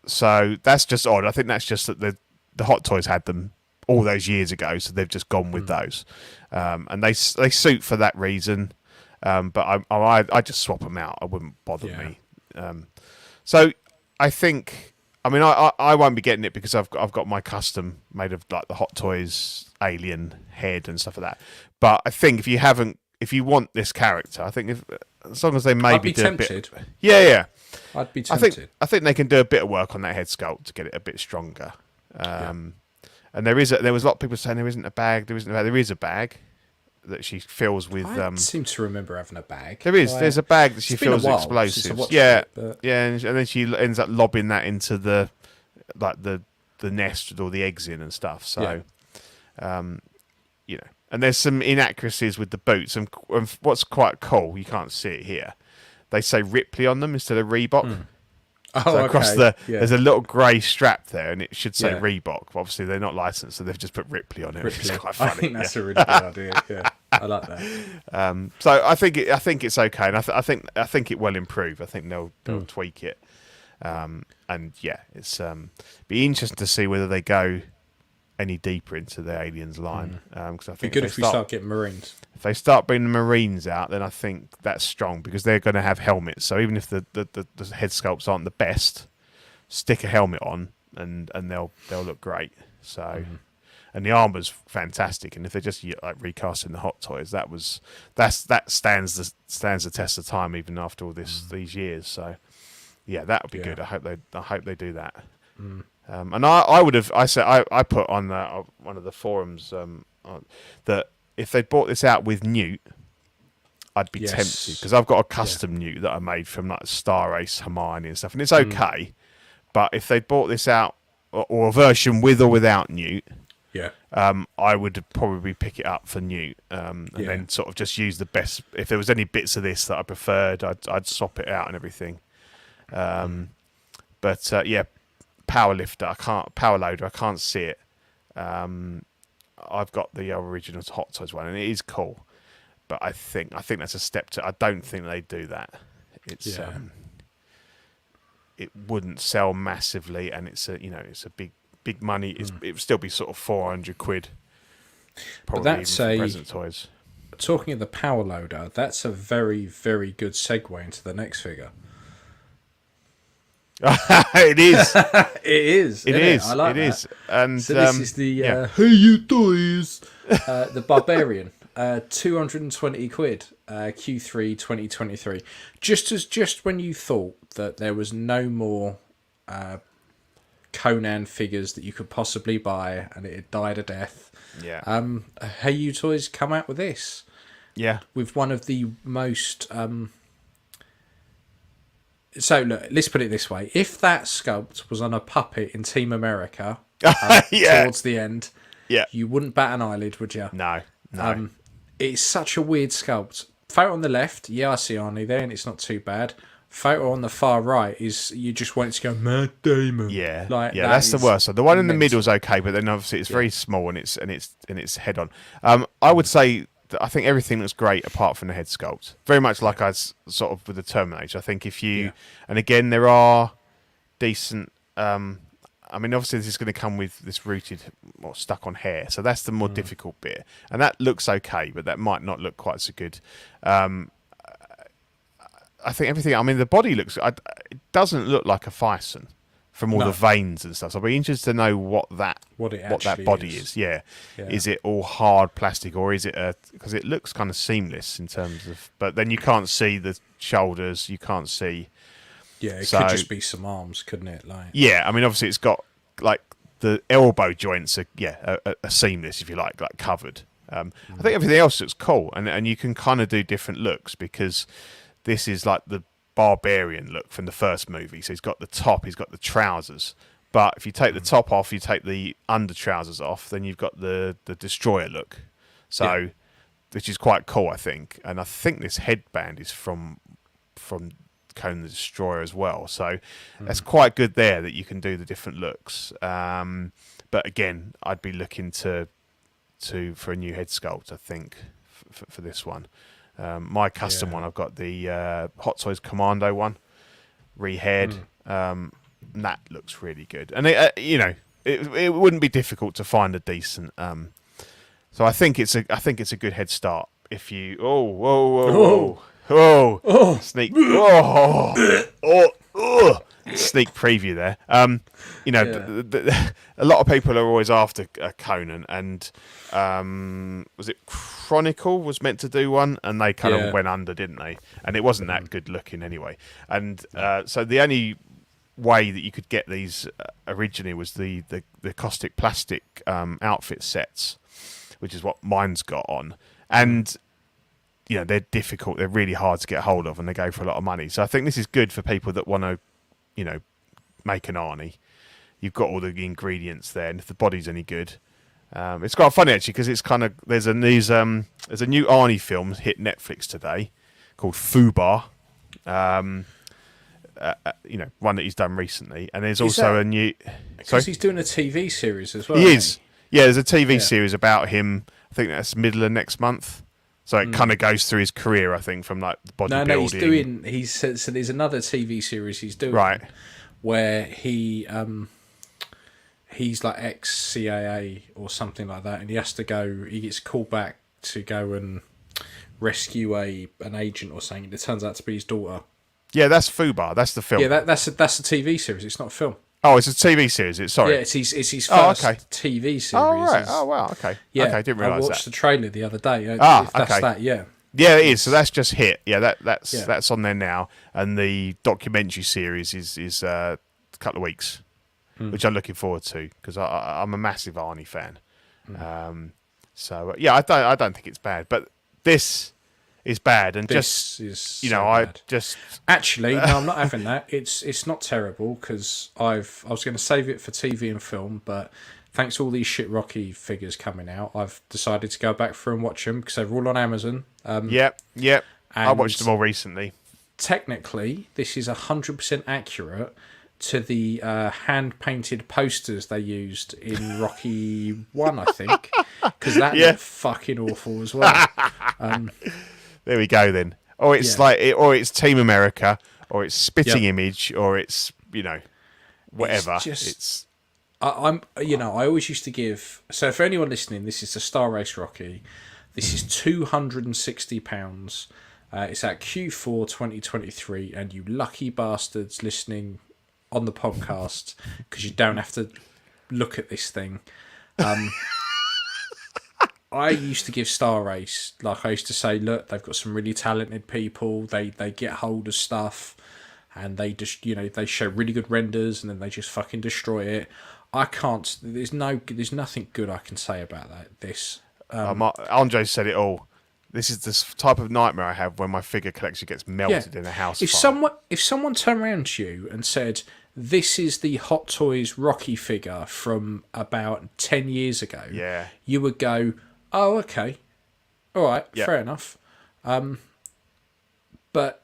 So that's just odd. I think that's just that the Hot Toys had them all those years ago, so they've just gone with those, and they suit for that reason. But I just swap them out. It wouldn't bother me. So I think, I won't be getting it because I've got my custom made of like the Hot Toys alien head and stuff like that. But I think if you want this character, I think as long as they maybe do tempted. a bit, yeah, I'd be tempted. I think they can do a bit of work on that head sculpt to get it a bit stronger. And there was a lot of people saying there isn't a bag. There is a bag that she fills with. I seem to remember having a bag. There is. There's a bag that she fills with explosives. Yeah, it, and then she ends up lobbing that into the nest with all the eggs in and stuff. So, and there's some inaccuracies with the boots. And what's quite cool, you can't see it here. They say Ripley on them instead of Reebok. Oh, so across there's a little grey strap there, and it should say Reebok. But obviously, they're not licensed, so they've just put Ripley on it. Which is quite funny. I think that's a really good idea. Yeah, I like that. So I think it's okay, and I think it will improve. I think they'll tweak it. And yeah, it's be interesting to see whether they go any deeper into the aliens line. Because I think it'd be good if we start getting Marines. If they start bringing the Marines out, then I think that's strong because they're going to have helmets. So even if the head sculpts aren't the best, stick a helmet on and they'll look great. So, and the armor's fantastic. And if they're just like recasting the Hot Toys, that stands the test of time even after all these years. So, yeah, that would be good. I hope they do that. And I put on one of the forums that if they brought this out with Newt, I'd be tempted because I've got a custom Newt that I made from like Star Ace Hermione and stuff, and it's okay. But if they brought this out or a version with or without Newt, I would probably pick it up for Newt, and then sort of just use the best. If there was any bits of this that I preferred, I'd swap it out and everything. But power loader, I can't see it. I've got the original Hot Toys one, and it is cool. But I think that's a step to. I don't think they do that. It's it wouldn't sell massively, and it's a big money. It would still be sort of £400. Probably but that's even for Present Toys. Talking of the power loader, that's a very, very good segue into the next figure. It is. It is. I like it that. Is. And so this is the Hey You Toys, the Barbarian, £220, Q3 2023. Just when you thought that there was no more Conan figures that you could possibly buy, and it had died a death. Yeah. Hey You Toys come out with this. Yeah. With one of the most... So, look, let's put it this way. If that sculpt was on a puppet in Team America towards the end, you wouldn't bat an eyelid, would you? No. It's such a weird sculpt. Photo on the left, I see Arnie there, and it's not too bad. Photo on the far right is you just want it to go Matt Damon. Yeah, that's the worst. So the one in the middle is okay, but then obviously it's very small and it's head on. I would say that I think everything looks great apart from the head sculpt. Very much like I sort of with the Terminator. I think if you and again there are decent. I mean, obviously this is going to come with this rooted or stuck on hair, so that's the more difficult bit, and that looks okay, but that might not look quite so good. I think everything. I mean, the body looks. It doesn't look like a Bison from all the veins and stuff. So I'll be interested to know what that body is. Yeah. Is it all hard plastic or is it because it looks kind of seamless in terms of. But then you can't see the shoulders. You can't see. Yeah, it could just be some arms, couldn't it? Yeah, I mean, obviously it's got like the elbow joints are seamless if you like covered. I think everything else looks cool, and you can kind of do different looks because. This is like the barbarian look from the first movie. So he's got the top, he's got the trousers. But if you take the top off, you take the under trousers off, then you've got the destroyer look. So, which is quite cool, I think. And I think this headband is from Conan the Destroyer as well. So that's quite good there that you can do the different looks. But again, I'd be looking for a new head sculpt, I think, for this one. My custom one, I've got the Hot Toys Commando one, rehead. And that looks really good, and it wouldn't be difficult to find a decent. So I think it's a good head start if you. Sneak. Sneak preview there. A lot of people are always after Conan, and was it Chronicle was meant to do one, and they kind of went under, didn't they? And it wasn't that good looking anyway. And so the only way that you could get these originally was the caustic plastic outfit sets, which is what mine's got on, and. They're difficult. They're really hard to get hold of, and they go for a lot of money. So I think this is good for people that want to, make an Arnie. You've got all the ingredients there, and if the body's any good, it's quite funny actually because it's kind of there's a new Arnie film hit Netflix today called Fubar. One that he's done recently, and there's also a new. Because he's doing a TV series as well. He is. Yeah, there's a TV series about him. I think that's middle of next month. So it kind of goes through his career, I think, from like bodybuilding. No, he's doing. So there's another TV series he's doing, right? Where he's like ex-CIA or something like that, and he has to go. He gets called back to go and rescue an agent or something. It turns out to be his daughter. Yeah, that's Fubar. That's the film. Yeah, that's a TV series. It's not a film. Oh, it's a TV series. Sorry. Yeah, it's his first TV series. Oh, right. Oh, wow. Okay. Yeah, okay, I didn't realise that. I watched the trailer the other day. That's that, yeah. Yeah, it is. So that's just hit. Yeah, that's on there now. And the documentary series is a couple of weeks, which I'm looking forward to because I'm a massive Arnie fan. So, I don't think it's bad. But this is bad. And this is so bad. Actually, no, I'm not having that. It's not terrible because I was going to save it for TV and film, but thanks to all these shit Rocky figures coming out, I've decided to go back through and watch them because they're all on Amazon. Yep. I watched them all recently. Technically, this is 100% accurate to the hand-painted posters they used in Rocky 1, I think, because that looked fucking awful as well. There we go then. Or it's or it's Team America, or it's Spitting Image, or it's whatever. I always used to give. So for anyone listening, this is the Star Race Rocky. This is £260. It's at Q4 2023, and you lucky bastards listening on the podcast because you don't have to look at this thing. I used to give Star Race, like I used to say, look, they've got some really talented people. They get hold of stuff. and they just, they show really good renders, and then they just fucking destroy it. I can't. There's nothing good I can say about that. This. Andre said it all. This is the type of nightmare I have when my figure collection gets melted in a house fire. If someone turned around to you and said, "This is the Hot Toys Rocky figure from about 10 years ago," you would go, "Oh, okay, all right, fair enough." But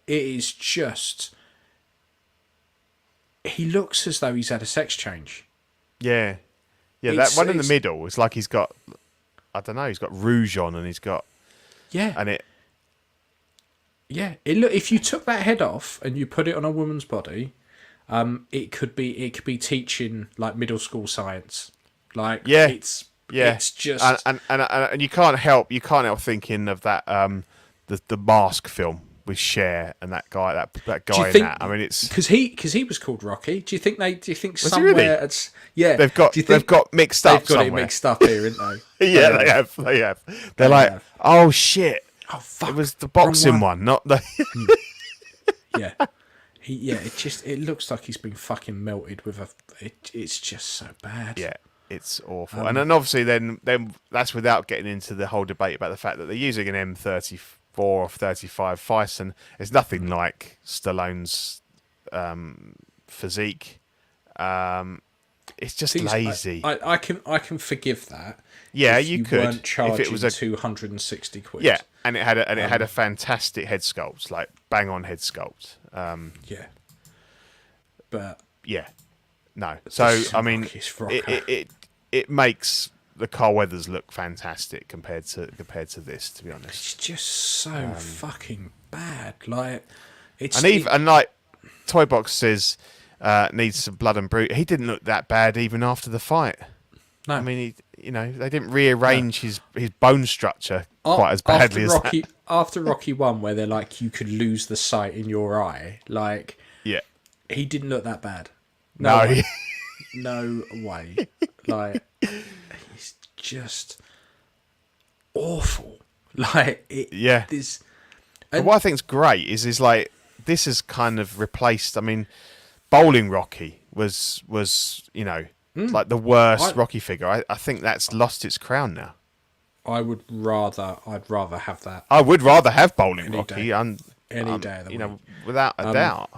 it is just, he looks as though he's had a sex change. Yeah, that one in the middle is like he's got, I don't know, he's got rouge on, and he's got. And it look, if you took that head off and you put it on a woman's body, it could be teaching like middle school science. Like it's just and you can't help thinking of that the Mask film with Cher and that guy in that. I mean, it's because he was called Rocky. Do you think somewhere really? They've got mixed up. They've got it mixed up here, haven't they? Yeah, they have. They're like, oh shit! Oh fuck! It was the boxing one, not the. It looks like he's been fucking melted with it's just so bad. Yeah, it's awful. And then obviously then that's without getting into the whole debate about the fact that they're using an M34 or 35 Fison. It's nothing like Stallone's physique. It's just lazy. I can forgive that. Yeah, if you you could. Weren't charging if it was a 260 quid. Yeah, and it had a fantastic head sculpt, like bang on head sculpt. But yeah, no. So I mean, it makes the Carl Weathers look fantastic compared to this. To be honest, it's just so fucking bad. Like and like Toy Box says needs some blood and brute. He didn't look that bad even after the fight. No, I mean they didn't rearrange his bone structure quite as badly as that. After Rocky 1, where they're like, you could lose the sight in your eye. Like, he didn't look that bad. No way. Like, he's just awful. Like, But what I think's great is like this has kind of replaced. I mean, Bowling Rocky was like the worst Rocky figure. I think that's lost its crown now. I'd rather have that. I would rather have Bowling Rocky any day of the week. Without a doubt.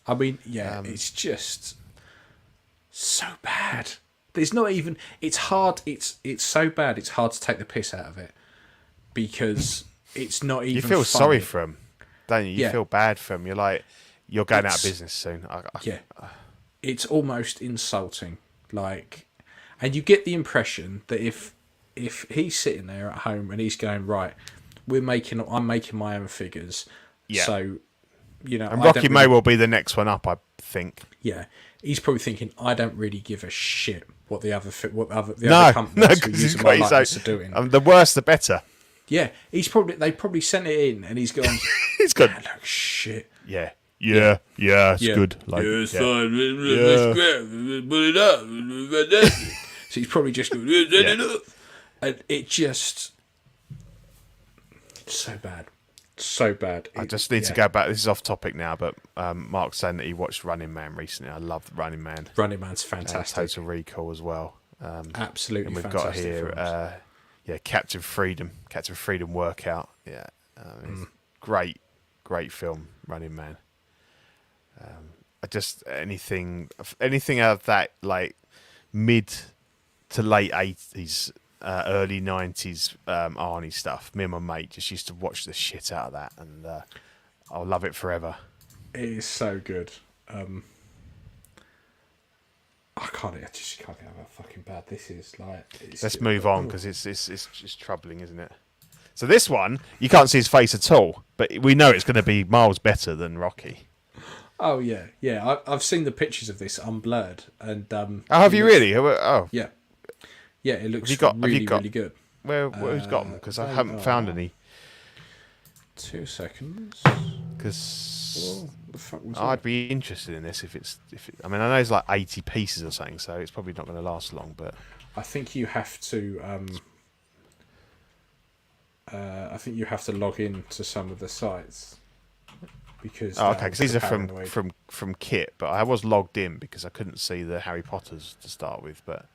I mean, it's just so bad. There's not even. It's hard. It's so bad. It's hard to take the piss out of it because it's not even. You feel funny. sorry for him, don't you? You feel bad for him. You're like, you're going out of business soon. It's almost insulting. Like, and you get the impression that if he's sitting there at home and he's going, right, I'm making my own figures, so and Rocky may well be the next one up, I think. Yeah, he's probably thinking, I don't really give a shit what the other companies who use my likeness are doing. The worse, the better. Yeah, they probably sent it in, and he's gone. He's good. That looks shit. Yeah. Yeah, it's good. Like, let's put it up. So he's probably just going, it up. And it just, so bad. So bad. I just need to go back. This is off topic now, but Mark's saying that he watched Running Man recently. I love Running Man. Running Man's fantastic. Total Recall as well. Absolutely and we've fantastic. Got here, Captain Freedom Workout. Yeah, great film, Running Man. Just anything out of that, like mid to late 80s, early 90s Arnie stuff. Me and my mate just used to watch the shit out of that, and I'll love it forever. It is so good. I just can't get how fucking bad this is. Like, let's move on because it's just troubling, isn't it? So this one, you can't see his face at all, but we know it's going to be miles better than Rocky. Oh yeah. I've seen the pictures of this unblurred, and have you really? Oh yeah. It looks really good. Who's got them? Because I haven't found any. 2 seconds. Because I'd be interested in this I mean, I know it's like 80 pieces or something, so it's probably not going to last long. But I think you have to. I think you have to log in to some of the sites because Oh, okay, because these are paranoid. from Kit, but I was logged in because I couldn't see the Harry Potters to start with. But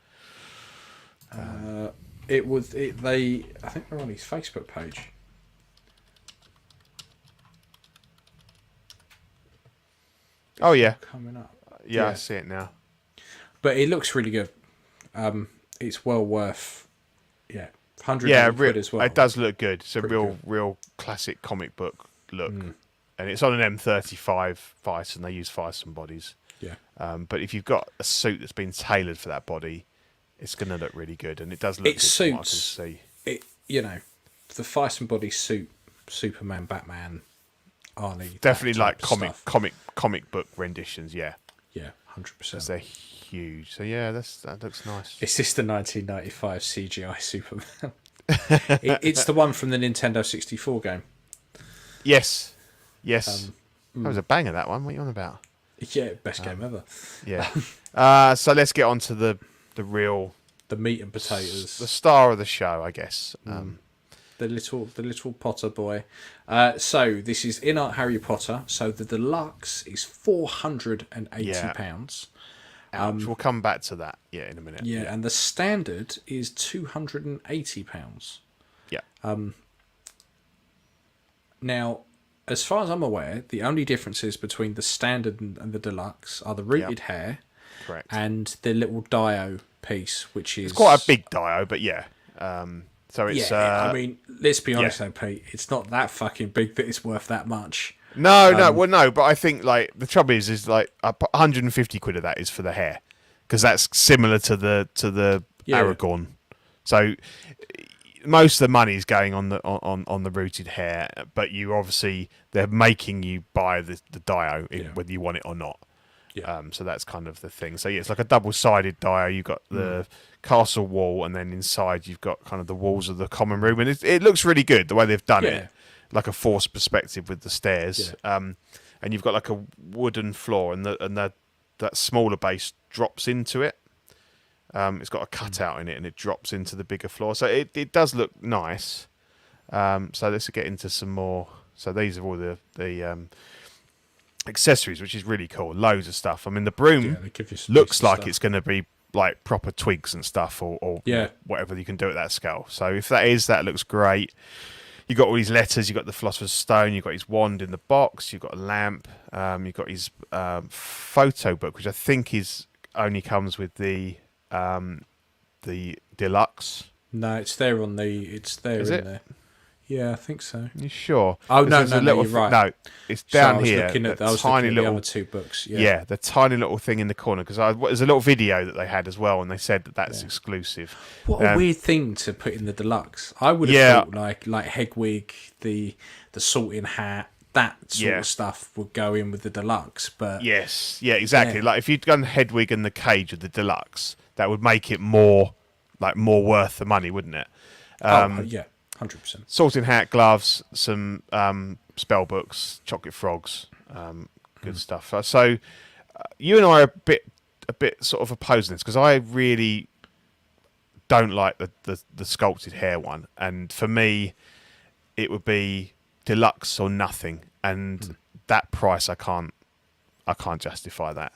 It was I think they're on his Facebook page. oh yeah, Coming up. yeah, I see it now. But it looks really good. It's well worth, 100 quid as well. it does look good. It's a Pretty real classic comic book look, and it's on an M35 Vice, and they use Bison bodies. Yeah. But if you've got a suit that's been tailored for that body, it's going to look really good, and it does look It good from what I can suits see. it. The Fison body suit, Superman, Batman, Arnie. Definitely that like type of stuff. comic book renditions. Yeah, Yeah, 'cause 100%. they're huge. So yeah, that looks nice. It's just the 1995 CGI Superman. It's the one from the Nintendo 64 game. Yes. That was a banger. That one. What are you on about? Yeah, best game ever. Yeah. So let's get on to the real, The meat and potatoes. the star of the show, I guess. The little Potter boy. So this is InArt Harry Potter. So the deluxe is £480. We'll come back to that. Yeah, in a minute. Yeah, and the standard is £280. Yeah. Now, as far as I'm aware, the only differences between the standard and the deluxe are the rooted hair Correct. and the little dio piece, which is It's quite a big dio, but yeah. So it's. Yeah, I mean, let's be honest though, Pete. It's not that fucking big that it's worth that much. No, but I think like the trouble is like 150 quid of that is for the hair, because that's similar to the Aragorn. So most of the money is going on the rooted hair, but they're making you buy the dio whether you want it or not. Yeah. So that's kind of the thing. So yeah, it's like a double-sided dio. You've got the castle wall, and then inside you've got kind of the walls of the common room, and it looks really good the way they've done it, like a forced perspective with the stairs. And you've got like a wooden floor, and that smaller base drops into it. It's got a cutout in it, and it drops into the bigger floor. So it does look nice. So let's get into some more. So these are all the accessories, which is really cool. Loads of stuff. I mean, the broom they give you some looks decent like stuff. it's going to be like proper twigs and stuff, or whatever you can do at that scale. So if that looks great. You've got all these letters. You've got the Philosopher's Stone. You've got his wand in the box. You've got a lamp. You've got his photo book, which I think only comes with the deluxe. No, it's there on the. It's there Is in it? there. Yeah, I think so. You sure? Oh no, There's a you're right. No, it's So I down was here. looking at, the I was tiny looking at little the other two books. Yeah, the tiny little thing in the corner, because there's a little video that they had as well, and they said that's exclusive. What a weird thing to put in the deluxe. I would have thought like Hedwig, the sorting hat, that sort of stuff would go in with the deluxe. But yes, yeah, exactly. Like if you'd done Hedwig and the Cage with the deluxe, that would make it more worth the money, wouldn't it? 100%. Sorting hat, gloves, some spell books, chocolate frogs, good stuff. So you and I are a bit sort of opposing this, because I really don't like the sculpted hair one, and for me it would be deluxe or nothing, and that price I can't justify that.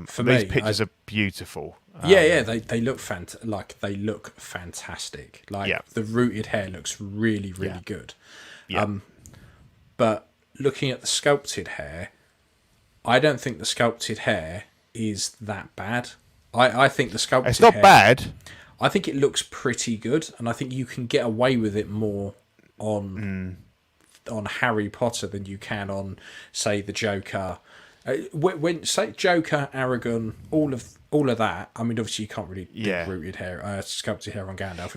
For these me, pictures are beautiful. they look fantastic. Like the rooted hair looks really good. But looking at the sculpted hair, I don't think the sculpted hair is that bad. I think the sculpted It's not hair, bad. I think it looks pretty good, and I think you can get away with it more on Harry Potter than you can on, say, the Joker. When say Joker, Aragorn, all of that. I mean, obviously you can't really do rooted hair, sculpted hair on Gandalf.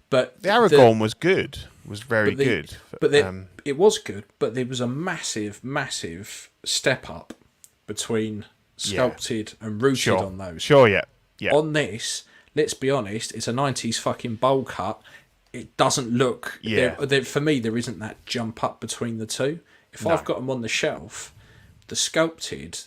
But the Aragorn was good. Was very good. It was good, but there was a massive step up between sculpted and rooted on those. Sure, yeah. On this, let's be honest, it's a 90s fucking bowl cut. It doesn't look... for me, there isn't that jump up between the two. If I've got them on the shelf, the sculpted...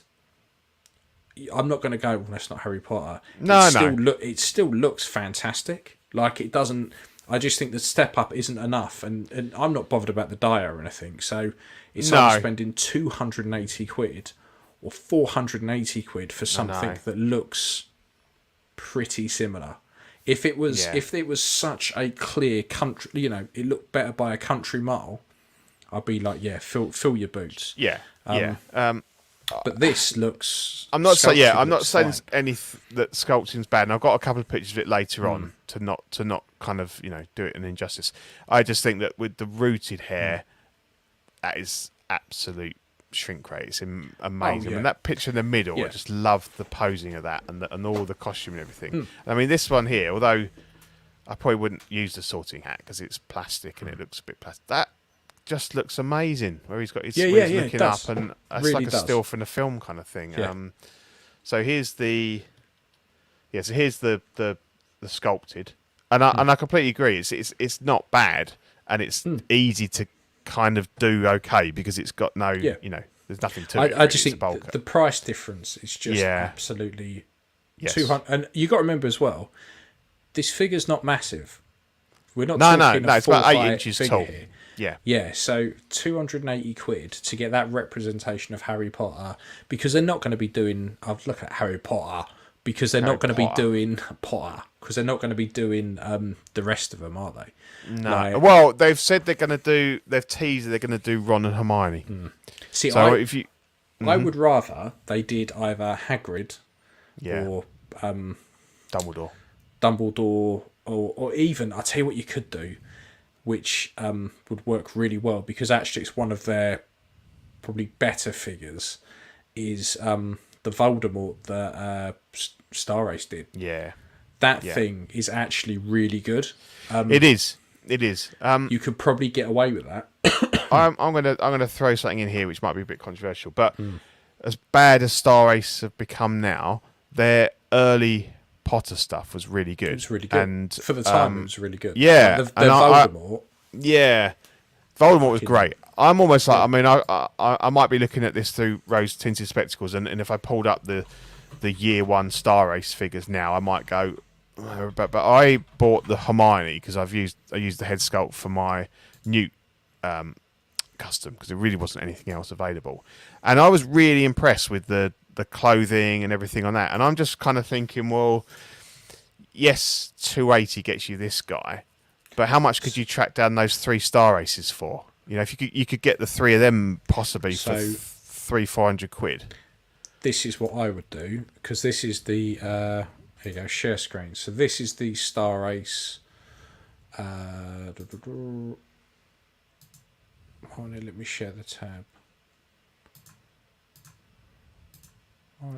I'm not going to go, well, that's not Harry Potter. It still looks fantastic. Like, it doesn't... I just think the step up isn't enough, and I'm not bothered about the dye or anything. So it's either spending 280 quid or 480 quid for something that looks pretty similar. If it was such a clear country, it looked better by a country mile, I'd be like, yeah, fill your boots. Yeah, But this looks. I'm not saying fine. that sculpting's bad. And I've got a couple of pictures of it later on to not kind of do it an injustice. I just think that with the rooted hair, that is absolute shrink rate. It's amazing. And that picture in the middle, I just love the posing of that and all the costume and everything. I mean, this one here, although I probably wouldn't use the sorting hat because it's plastic and it looks a bit plastic. That just looks amazing. Where he's got his wings looking up, and it's really like a still from the film kind of thing. Yeah. So here's the sculpted, and I completely agree. It's not bad, and it's easy to kind of do okay because it's got no there's nothing to it. I just think the price difference is just absolutely 200. And you got to remember as well, this figure's not massive. We're not talking it's about 8 inches tall. Here. Yeah. So 280 quid to get that representation of Harry Potter, because they're not going to be doing. I've look at Harry Potter because they're not going to be doing Potter because they're not going to be doing the rest of them, are they? No. Well, they've said they're going to do. They've teased they're going to do Ron and Hermione. See, so I would rather they did either Hagrid or Dumbledore, or even I'll tell you what you could do, which would work really well because actually it's one of their probably better figures, is the Voldemort that Star Race did. Yeah. That thing is actually really good. It is. You could probably get away with that. I'm gonna throw something in here which might be a bit controversial, but as bad as Star Race have become now, their early Potter stuff was really good. It was really good, and for the time, it was really good. Yeah, like the Voldemort. Voldemort was great. I'm almost like, I mean, I might be looking at this through rose-tinted spectacles, and if I pulled up the year one Star Race figures now, I might go. But I bought the Hermione because I used the head sculpt for my Newt custom because there really wasn't anything else available, and I was really impressed with the clothing and everything on that. And I'm just kind of thinking, well, yes, 280 gets you this guy, but how much could you track down those 3 Star Races for? If you could get the 3 of them possibly for 300-400 quid. This is what I would do, because this is the here you go, share screen. So this is the Star Race. Hold on, let me share the tab.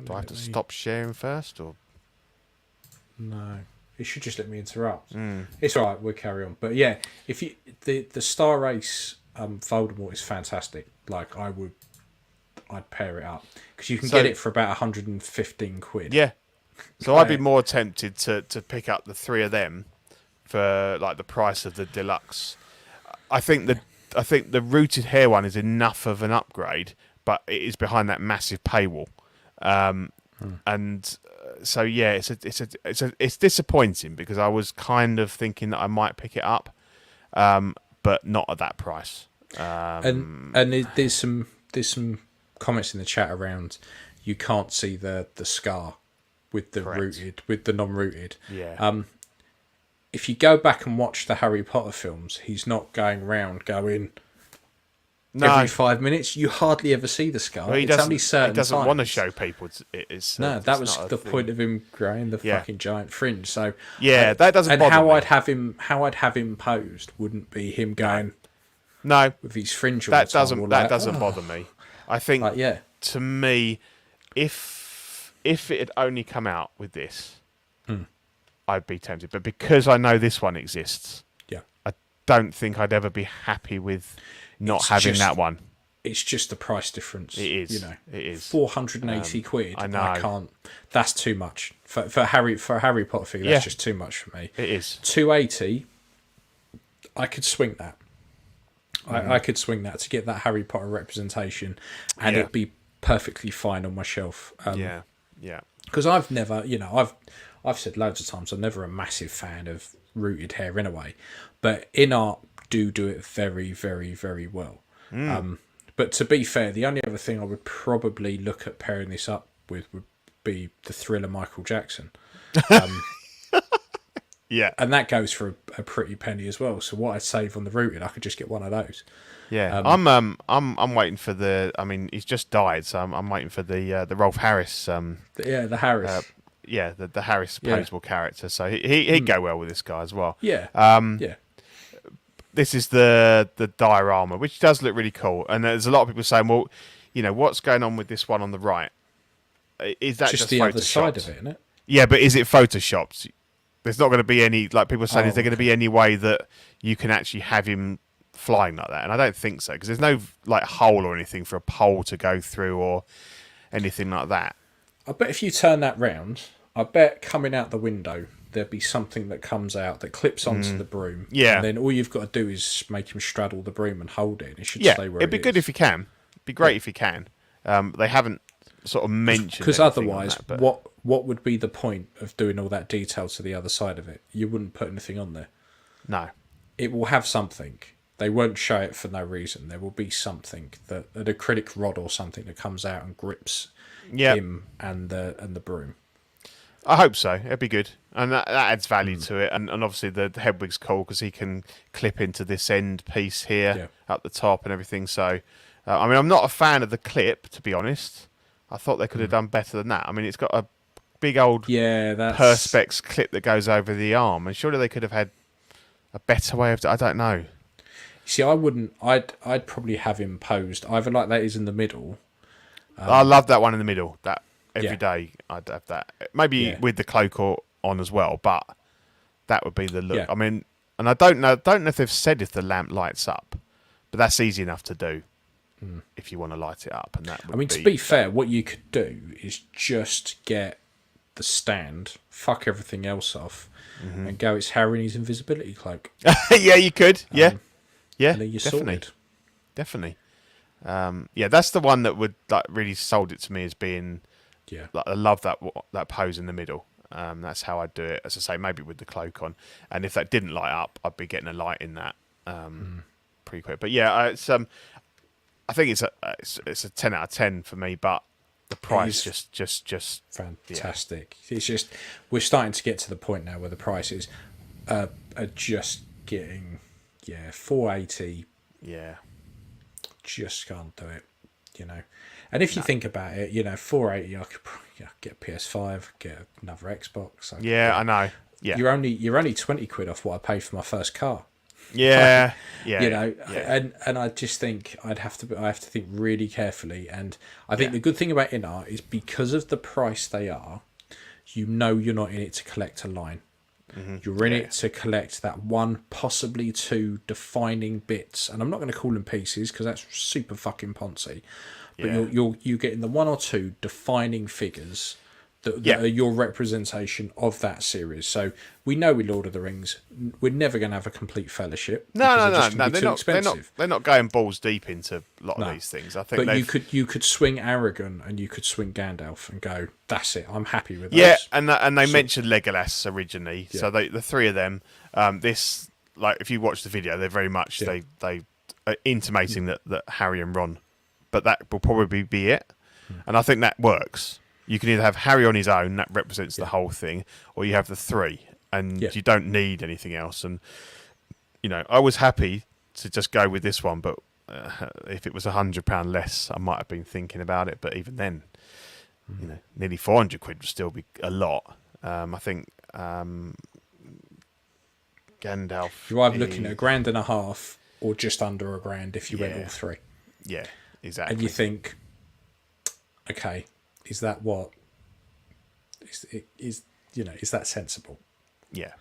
Do I have to stop sharing first, or no? It should just let me interrupt. It's all right. We'll carry on. But yeah, if you the Star Race Voldemort is fantastic. Like I'd pair it up because you can get it for about 115 quid. Yeah. So I'd be more tempted to pick up the 3 of them for like the price of the deluxe. I think the rooted hair one is enough of an upgrade, but it is behind that massive paywall. And so yeah, it's disappointing because I was kind of thinking that I might pick it up, but not at that price. And there's some comments in the chat around you can't see the scar with the rooted, with the non-rooted. Yeah. If you go back and watch the Harry Potter films, he's not going round going. Every 5 minutes, you hardly ever see the scar. Well, it's only certain He doesn't times. want to show people. That was the point of him growing the fucking giant fringe. So that doesn't. And bother how me. I'd have him posed wouldn't be him going. No, with his fringe. All that the time, doesn't bother me. I think. To me, if it had only come out with this, I'd be tempted. But because I know this one exists, I don't think I'd ever be happy with not having that one. It's just the price difference. It is. It is 480 quid. I know. I can't. That's too much for a Harry Potter figure. That's just too much for me. It is 280. I could swing that. I could swing that to get that Harry Potter representation, and it'd be perfectly fine on my shelf. Yeah. Because I've never, I've said loads of times, I'm never a massive fan of rooted hair in a way, but InArt do it very, very, very well. But to be fair, the only other thing I would probably look at pairing this up with would be the Thriller Michael Jackson. Yeah, and that goes for a pretty penny as well. So what I save on the rooted, I could just get one of those. Yeah, I'm waiting for the. I mean, he's just died, so I'm waiting for the Rolf Harris. The Harris. The Harris opposable character. So he'd go well with this guy as well. Yeah. Yeah. This is the diorama, which does look really cool. And there's a lot of people saying, well, what's going on with this one on the right? Is that just the other photoshopped? side of it, isn't it? Yeah, but is it photoshopped? There's not going to be any, like people are saying, is there going to be any way that you can actually have him flying like that? And I don't think so, because there's no like hole or anything for a pole to go through or anything like that. I bet if you turn that round, I bet coming out the window, there'd be something that comes out that clips onto the broom. Yeah. And then all you've got to do is make him straddle the broom and hold it. And it should stay where it'd be good if you can. It'd be great if you can. They haven't sort of mentioned, because otherwise, on that, what would be the point of doing all that detail to the other side of it? You wouldn't put anything on there. No. It will have something. They won't show it for no reason. There will be something, that an acrylic rod or something that comes out and grips him and the broom. I hope so. It'd be good, and that adds value to it. And obviously the Hedwig's cool because he can clip into this end piece here at the top and everything. So, I mean, I'm not a fan of the clip, to be honest. I thought they could have done better than that. I mean, it's got a big old Perspex clip that goes over the arm, and surely they could have had a better way of. I don't know. See, I wouldn't. I'd probably have him posed either like that is in the middle. I love that one in the middle. That every day I'd have that. Maybe with the cloak on as well, but that would be the look. Yeah. I mean, and I don't know if they've said if the lamp lights up, but that's easy enough to do if you want to light it up. And that. Would to be fair, what you could do is just get the stand, fuck everything else off, and go. It's Harry and his invisibility cloak. Yeah, you could. Yeah, and then you're definitely, sorted. definitely. That's the one that would like really sold it to me as being. Yeah, Like, I love that pose in the middle. That's how I'd do it. As I say, maybe with the cloak on. And if that didn't light up, I'd be getting a light in that pretty quick. But yeah, it's I think it's a 10 out of 10 for me. But the price just fantastic. Yeah. It's just we're starting to get to the point now where the prices are just getting $480. Yeah, just can't do it. And if you think about it, $480, I could get a PS5, get another Xbox. I know. Yeah, you're only 20 quid off what I paid for my first car. Yeah, and I just think I have to think really carefully. And I think the good thing about InArt is because of the price they are, you're not in it to collect a line. You're in it to collect that one, possibly two defining bits, and I'm not going to call them pieces because that's super fucking poncy. But you're getting the one or two defining figures that are your representation of that series. So we know with Lord of the Rings, we're never going to have a complete fellowship. No. They're not going balls deep into a lot of these things. I think, but you could swing Aragorn and you could swing Gandalf and go, that's it. I'm happy with those. Yeah, and they mentioned Legolas originally. Yeah. So the three of them. This, like, if you watch the video, they're very much they are intimating that Harry and Ron. But that will probably be it. And I think that works. You can either have Harry on his own, that represents the whole thing, or you have the three, and you don't need anything else. And, I was happy to just go with this one, but if it was £100 less, I might have been thinking about it. But even then, nearly 400 quid would still be a lot. I think Gandalf... You're either looking at £1,500 or just under £1,000 if you went all three. Yeah. Exactly. And you think, okay, is that what is that sensible? Yeah.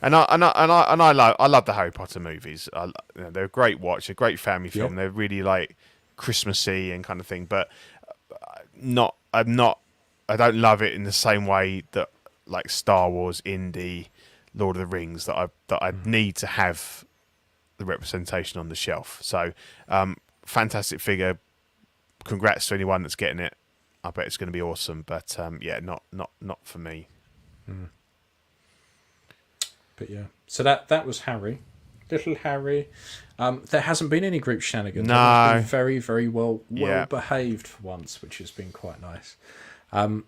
And I love the Harry Potter movies. They're a great watch, a great family film. They're really like Christmassy and kind of thing, but I don't love it in the same way that like Star Wars, Indy, Lord of the Rings that I need to have the representation on the shelf. So. Fantastic figure. Congrats to anyone that's getting it. I bet it's going to be awesome. But not for me. But yeah, so that was Harry, little Harry. There hasn't been any group shenanigans. No. Everyone's been very, very well Yeah. behaved for once, which has been quite nice.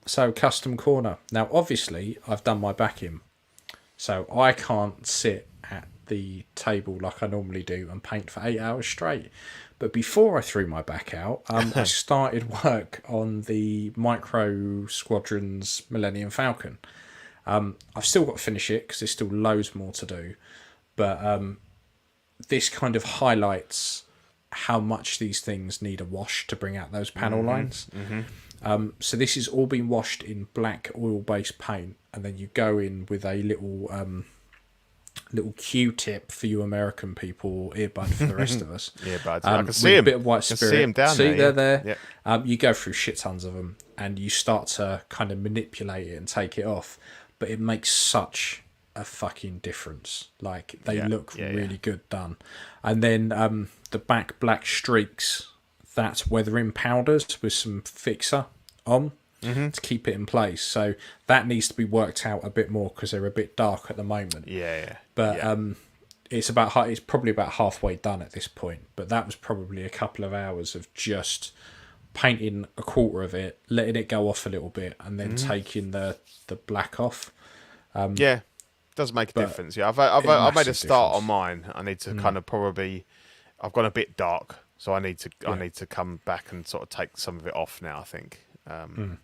So custom corner. Now, obviously, I've done my back in, so I can't sit at the table like I normally do and paint for 8 hours straight. But before I threw my back out, I started work on the Micro Squadron's Millennium Falcon. I've still got to finish it because there's still loads more to do. But this kind of highlights how much these things need a wash to bring out those panel lines. So this has all been washed in black oil-based paint, and then you go in with a little Q-tip for you American people, or earbud for the rest of us. Earbuds. I can see with him. a bit of white I can spirit. see him down See, there. they're there. Yeah. You go through shit tons of them, and you start to kind of manipulate it and take it off. But it makes such a fucking difference. Like, they look really good done. And then the back black streaks, that's weathering powders with some fixer on to keep it in place. So that needs to be worked out a bit more because they're a bit dark at the moment. Yeah. But it's probably about halfway done at this point. But that was probably a couple of hours of just painting a quarter of it, letting it go off a little bit, and then taking the black off. Yeah, does make a difference. Yeah, I've made a start on mine. I need to kind of probably. I've gone a bit dark, so I need to come back and sort of take some of it off now. I think. And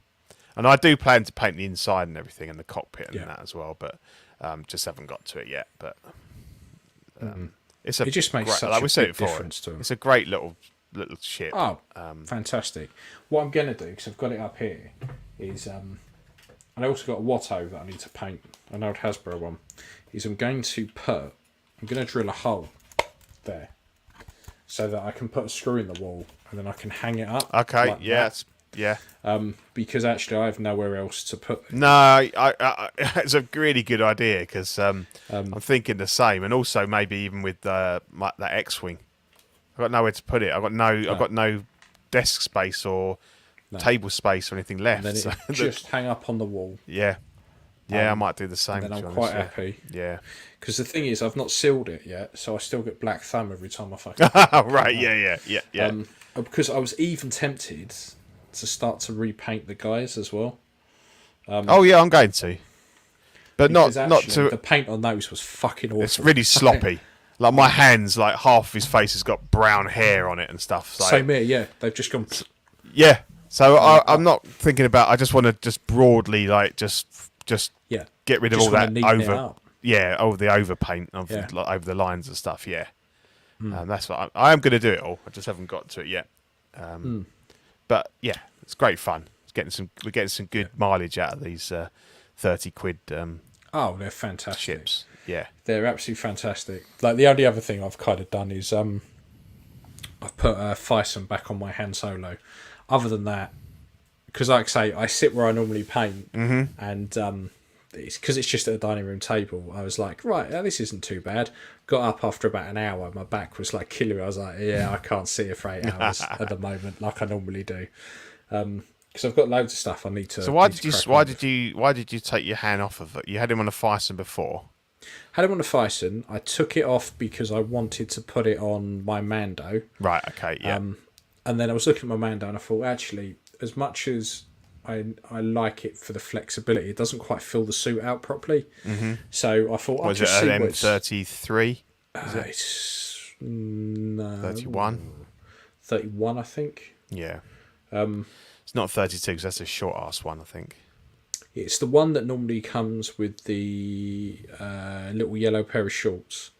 I do plan to paint the inside and everything, and the cockpit and that as well, but just haven't got to it yet. But it just makes such a big difference to them. It's a great little ship. Oh, fantastic! What I'm gonna do, because I've got it up here, is and I also got a Watto that I need to paint, an old Hasbro one. Is I'm going to drill a hole there, so that I can put a screw in the wall, and then I can hang it up. Okay, like yeah. Because actually I have nowhere else to put it. No, I it's a really good idea because I'm thinking the same, and also maybe even with that X-wing, I've got nowhere to put it. I've got no desk space or table space or anything left. And then it just hang up on the wall. Yeah, I might do the same. And then I'm quite happy. Yeah, because the thing is, I've not sealed it yet, so I still get black thumb every time I fucking. Right. Yeah. Because I was even tempted to start to repaint the guys as well. Oh yeah, I'm going to, but not to. The paint on those was fucking awful. It's really sloppy. Like my hands, like half of his face has got brown hair on it and stuff. Like, same here, yeah. They've just gone. Yeah. So I'm not thinking about. I just want to just broadly like just get rid of all that over. Yeah, over the overpaint of like, over the lines and stuff. Yeah. That's what I am going to do it all. I just haven't got to it yet. But yeah, it's great fun. We're getting some good mileage out of these 30 quid. They're fantastic ships. Yeah, they're absolutely fantastic. Like the only other thing I've kind of done is I've put Thyssen back on my Han Solo. Other than that, because like I say, I sit where I normally paint, and it's because it's just at a dining room table. I was like, right, this isn't too bad. Got up after about an hour. My back was like killing me. I was like, yeah, I can't see it for 8 hours at the moment, like I normally do. Because I've got loads of stuff I need to. So why did you take your hand off of it? You had him on a Thyssen before. Had him on a Thyssen. I took it off because I wanted to put it on my Mando. Right. Okay. Yeah. And then I was looking at my Mando and I thought, actually, as much as I like it for the flexibility, it doesn't quite fill the suit out properly. So I thought, I'll just see what it's... M33? It's 31? 31, I think. Yeah. It's not 32 because that's a short-ass one, I think. It's the one that normally comes with the little yellow pair of shorts.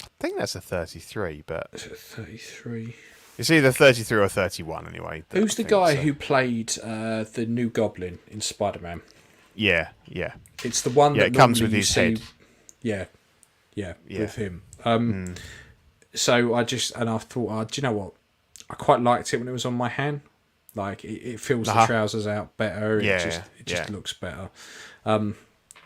I think that's a 33, but... Is it 33? It's either 33 or 31 anyway. Who's the guy who played the new Goblin in Spider-Man? Yeah. It's the one that it comes with his head. Yeah, with him. So I thought, do you know what? I quite liked it when it was on my hand. Like it fills the trousers out better. It just looks better.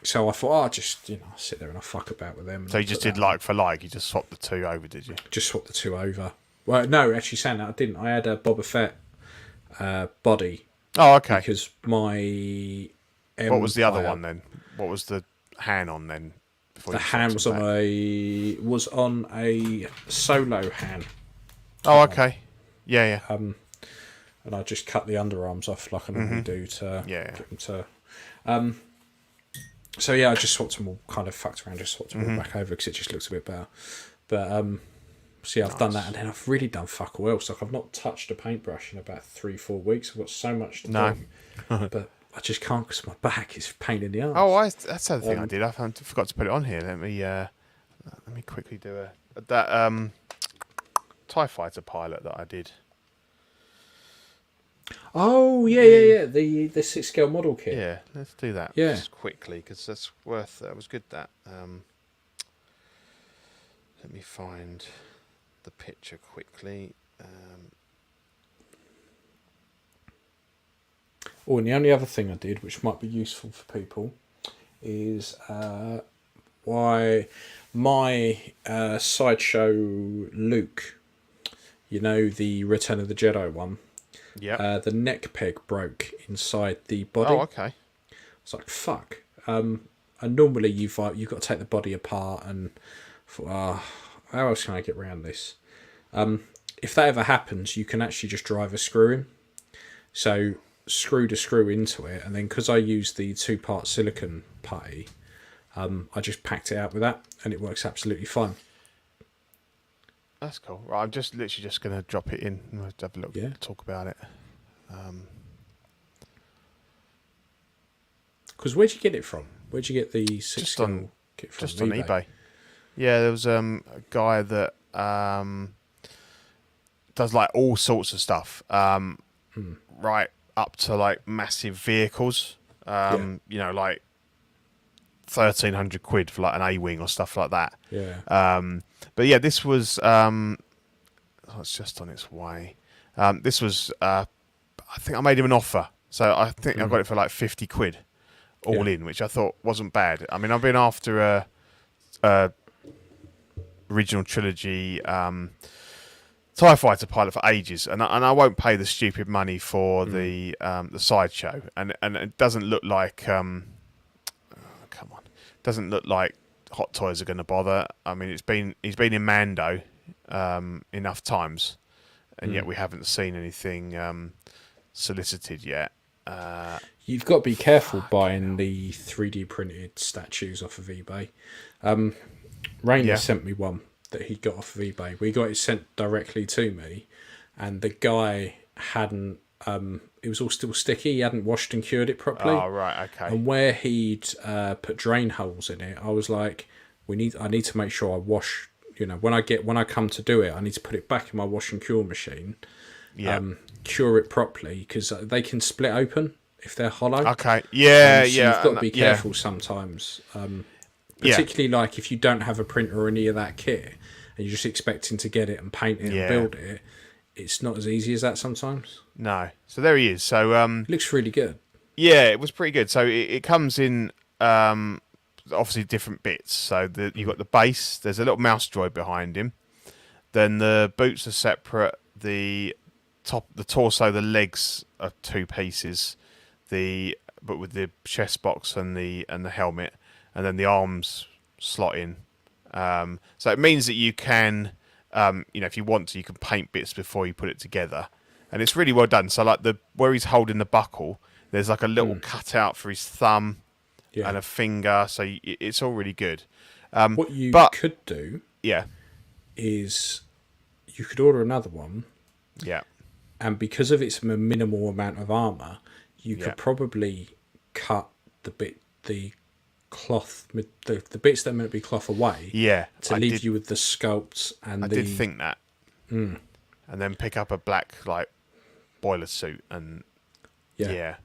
So I thought, I'll just sit there and I'll fuck about with them. So you just did like for like. You just swapped the two over, did you? Just swapped the two over. Well, no, actually, saying that I didn't. I had a Boba Fett body. Oh, okay. Because my what was the other one then? What was the hand on then? The hand was on a solo hand. Oh, okay. Yeah. And I just cut the underarms off like I normally do to get them to. So yeah, I just swapped them all, kind of fucked around, just swapped them all back over because it just looks a bit better. But so yeah, I've done that, and then I've really done fuck all else. Like I've not touched a paintbrush in about 3-4 weeks. I've got so much to do, but I just can't because my back is a pain in the arse. Oh, that's the other thing I did. I forgot to put it on here. Let me quickly do that TIE Fighter pilot that I did. Oh yeah. The 6-scale model kit. Yeah, let's do that just quickly because that was good. That let me find the picture quickly. Oh, and the only other thing I did, which might be useful for people, is why my sideshow Luke, the Return of the Jedi one. Yeah. The neck peg broke inside the body. Oh, okay. It's like fuck. And normally you've got to take the body apart and how else can I get around this? If that ever happens, you can actually just drive a screw in. So screwed a screw into it, and then because I use the 2-part silicone putty, I just packed it out with that, and it works absolutely fine. That's cool. Right, I'm just literally just going to drop it in and we'll have a little talk about it. Because where'd you get it from? Where'd you get the 6-scale kit from? Just on eBay. Yeah, there was a guy that does like all sorts of stuff, right up to like massive vehicles. Like 1,300 quid for like an A-wing or stuff like that. Yeah. But yeah, this was it's just on its way. This was I think I made him an offer, so I think I got it for like 50 quid all in, which I thought wasn't bad. I mean, I've been after a original trilogy TIE Fighter pilot for ages, and I won't pay the stupid money for the sideshow, and it doesn't look like doesn't look like Hot Toys are going to bother. I mean, he's been in Mando enough times, and yet we haven't seen anything solicited yet. You've got to be careful buying the 3D printed statues off of eBay. Rainer sent me one that he got off of eBay. We got it sent directly to me, and the guy hadn't. It was all still sticky. He hadn't washed and cured it properly. Oh, right, okay. And where he'd put drain holes in it, I was like, I need to make sure I wash. When I come to do it, I need to put it back in my wash and cure machine. Yeah. Cure it properly because they can split open if they're hollow. Okay. Yeah, so yeah. You've got to be careful sometimes. Particularly like if you don't have a printer or any of that kit, and you're just expecting to get it and paint it and build it. It's not as easy as that sometimes. No. So there he is. So it looks really good. Yeah, it was pretty good. So it comes in obviously different bits. So you've got the base. There's a little mouse droid behind him. Then the boots are separate. The torso, the legs are 2 pieces. But with the chest box and the helmet, and then the arms slot in. So it means that you can. If you want to, you can paint bits before you put it together, and it's really well done. So, like where he's holding the buckle, there's like a little cutout for his thumb and a finger. So it's all really good. What you could do, is you could order another one, and because of its minimal amount of armor, you could probably cut the cloth, the bits that are meant to be cloth away, to leave you with the sculpts and I did think that, and then pick up a black like boiler suit and you could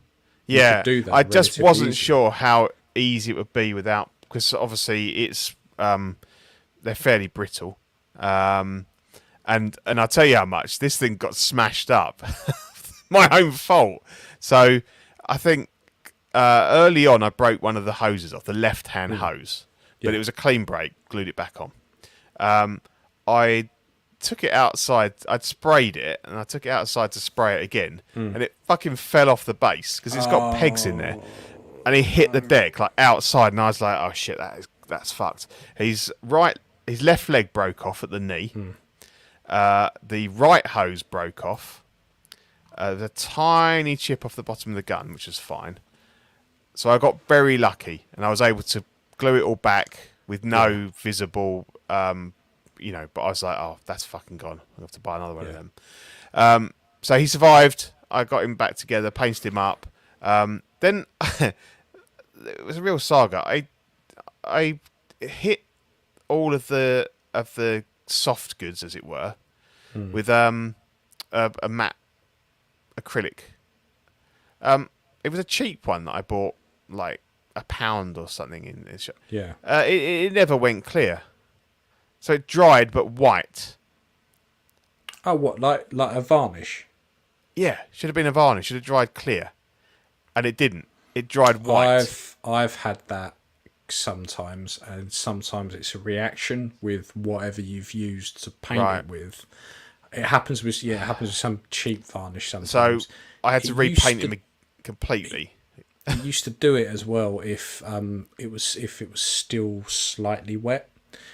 do that. I just wasn't sure how easy it would be without, because obviously it's they're fairly brittle, and I tell you how much this thing got smashed up, my own fault. So I think. Early on, I broke one of the hoses off, the left-hand hose, but it was a clean break, glued it back on. I took it outside, I'd sprayed it, and I took it outside to spray it again, and it fucking fell off the base, because it's got pegs in there, and it hit the deck, like, outside, and I was like, oh shit, that's fucked. His left leg broke off at the knee. The right hose broke off. The tiny chip off the bottom of the gun, which was fine. So I got very lucky, and I was able to glue it all back with no visible, But I was like, oh, that's fucking gone. I'll have to buy another one of them. So he survived. I got him back together, painted him up. Then it was a real saga. I hit all of the soft goods, as it were, with a matte acrylic. It was a cheap one that I bought, like £1 or something in this shop. Yeah. It never went clear, so it dried but white. Oh, what, like a varnish? Yeah, should have been a varnish. Should have dried clear, and it didn't. It dried white. I've had that sometimes, and sometimes it's a reaction with whatever you've used to paint it with. It happens with some cheap varnish sometimes. So I had to repaint him completely. It used to do it as well if it was still slightly wet.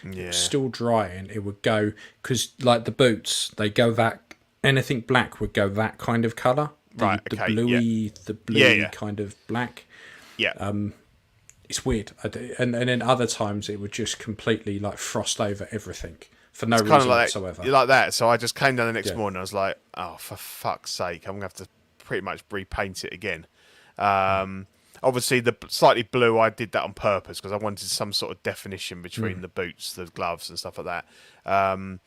Yeah. Still drying, it would go, because like the boots, they go that, anything black would go that kind of colour. The bluey kind of black. Yeah. It's weird. And then other times it would just completely like frost over everything for no reason whatsoever. Like that. So I just came down the next morning, I was like, oh, for fuck's sake, I'm going to have to pretty much repaint it again. Obviously, the slightly blue, I did that on purpose because I wanted some sort of definition between the boots, the gloves, and stuff like that.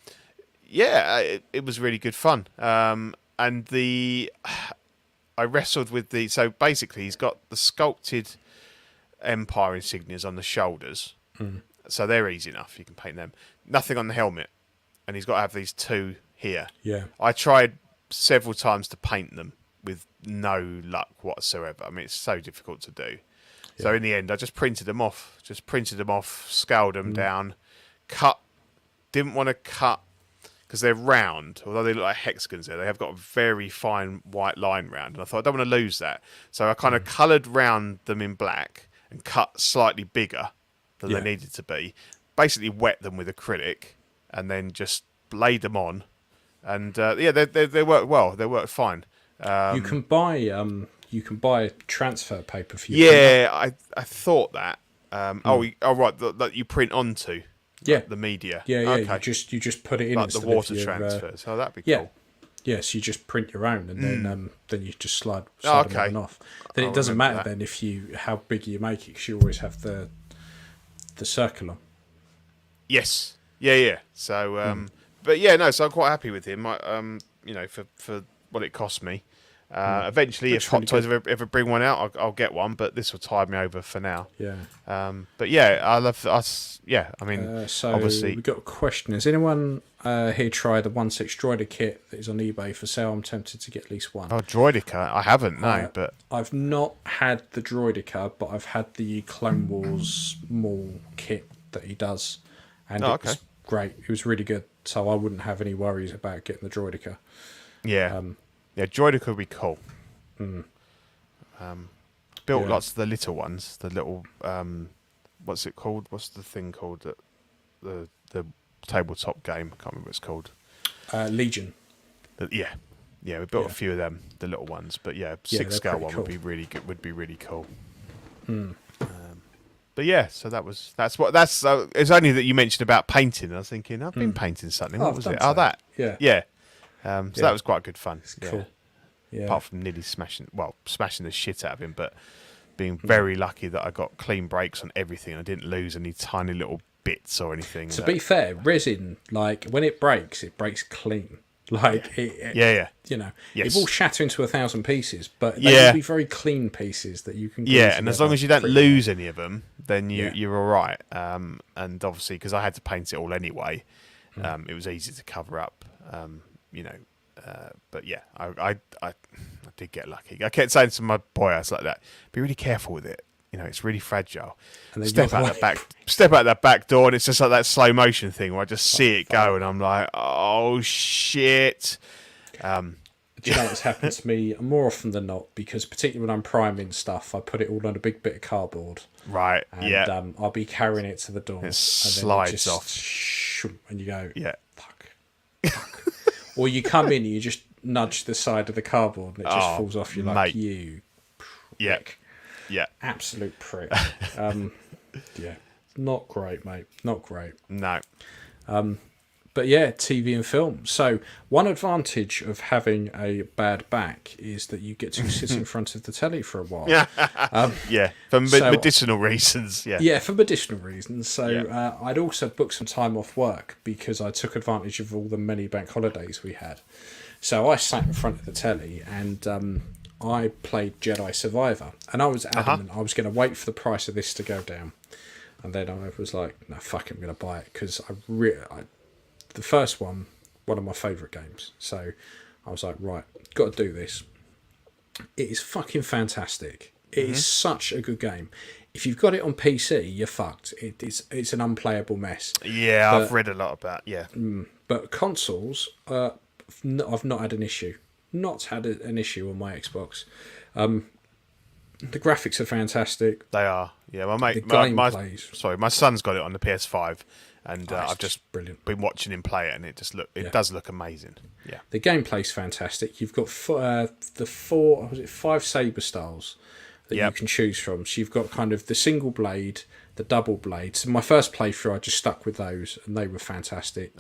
It was really good fun. And I wrestled with so basically, he's got the sculpted Empire insignias on the shoulders, so they're easy enough. You can paint them. Nothing on the helmet, and he's got to have these two here. Yeah, I tried several times to paint them with no luck whatsoever. I mean, it's so difficult to do. Yeah. So in the end, I just printed them off. Scaled them down, cut. Didn't want to cut because they're round, although they look like hexagons there. They have got a very fine white line round, and I thought I don't want to lose that. So I kind of coloured round them in black and cut slightly bigger than they needed to be. Basically wet them with acrylic and then just laid them on. And they work well. They work fine. You can buy transfer paper for your print. I thought that. Right, that you print onto. Yeah, the media. Yeah. Okay. You just put it in like the water transfers. Oh, that'd be cool. Yes, you just print your own, and then you just slide them on and off. Then it doesn't matter then if how big you make it, because you always have the circular. Yes. Yeah. So, but yeah, no. So I'm quite happy with him. For what it cost me. Eventually, if Hot Toys ever bring one out, I'll get one. But this will tide me over for now. Yeah. But yeah, I love us. Yeah, I mean, so obviously, we've got a question. Has anyone here tried the 1/6 Droider kit that is on eBay for sale? I'm tempted to get at least one. Oh, Droidica, I haven't. No, but I've not had the Droidica, but I've had the Clone Wars Maul kit that he does, and it was great. It was really good. So I wouldn't have any worries about getting the Droidica. Yeah. Droidica would be cool. Built lots of the little ones, the little what's it called? What's the thing called that the tabletop game? I can't remember what it's called. Legion. We built a few of them, the little ones. But 6 scale one would be really good. Would be really cool. But yeah, so that's it's only that you mentioned about painting. I was thinking I've been painting something. What was it? Oh, that. Yeah. So that was quite good fun. It's cool. Yeah. Apart from nearly smashing the shit out of him, but being very lucky that I got clean breaks on everything. I didn't lose any tiny little bits or anything. To be fair, resin, like when it breaks clean. Like it will shatter into 1,000 pieces, but they will be very clean pieces that you can. Yeah, and as long as you don't lose any of them, then you're all right. And obviously, because I had to paint it all anyway, it was easy to cover up. But yeah, I did get lucky. I kept saying to my boy, I was like that, be really careful with it. It's really fragile. And step out that back door, and it's just like that slow motion thing where I just see it go, and I'm like, oh shit. do you know what's happened to me more often than not? Because particularly when I'm priming stuff, I put it all on a big bit of cardboard. Right. And I'll be carrying it to the door. It slides off. And you go, Yeah. fuck. Or you come in and you just nudge the side of the cardboard and it just falls off. You're like, you prick. Yeah. Absolute prick. Yeah. Not great, mate. Not great. No. But yeah, TV and film. So one advantage of having a bad back is that you get to sit in front of the telly for a while. Yeah. For medicinal reasons. Yeah. Yeah, for medicinal reasons. So I'd also booked some time off work because I took advantage of all the many bank holidays we had. So I sat in front of the telly and I played Jedi Survivor. And I was adamant I was going to wait for the price of this to go down. And then I was like, no, fuck it, I'm going to buy it because the first one of my favourite games. So I was like, right, got to do this. It is fucking fantastic. It is such a good game. If you've got it on PC, you're fucked. It's an unplayable mess. Yeah, I've read a lot about But consoles, I've not had an issue. Not had an issue on my Xbox. The graphics are fantastic. They are. Yeah, my mate. My son's got it on the PS5. And I've just been watching him play it, and it does look amazing. Yeah, the gameplay's fantastic. You've got the 5 saber styles that you can choose from. So you've got kind of the single blade, the double blade. So my first playthrough, I just stuck with those, and they were fantastic.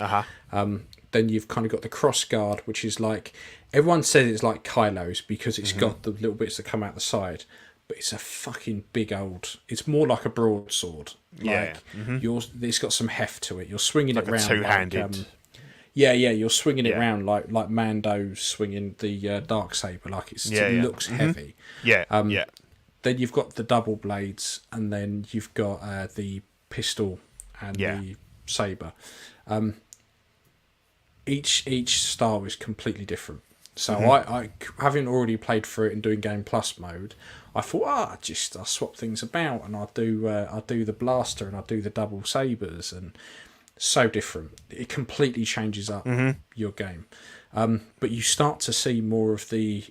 Then you've kind of got the cross guard, which is like everyone says it's like Kylo's because it's got the little bits that come out the side. But it's a fucking big old. It's more like a broadsword. It's got some heft to it. You're swinging it around two-handed. You're swinging it around like Mando swinging the Darksaber. Like it looks heavy. Then you've got the double blades, and then you've got the pistol and the saber. Each style is completely different. So I having already played through it and doing Game Plus mode, I thought, I'll swap things about and I'll do the blaster and I'll do the double sabers, and so different. It completely changes up your game. But you start to see more of the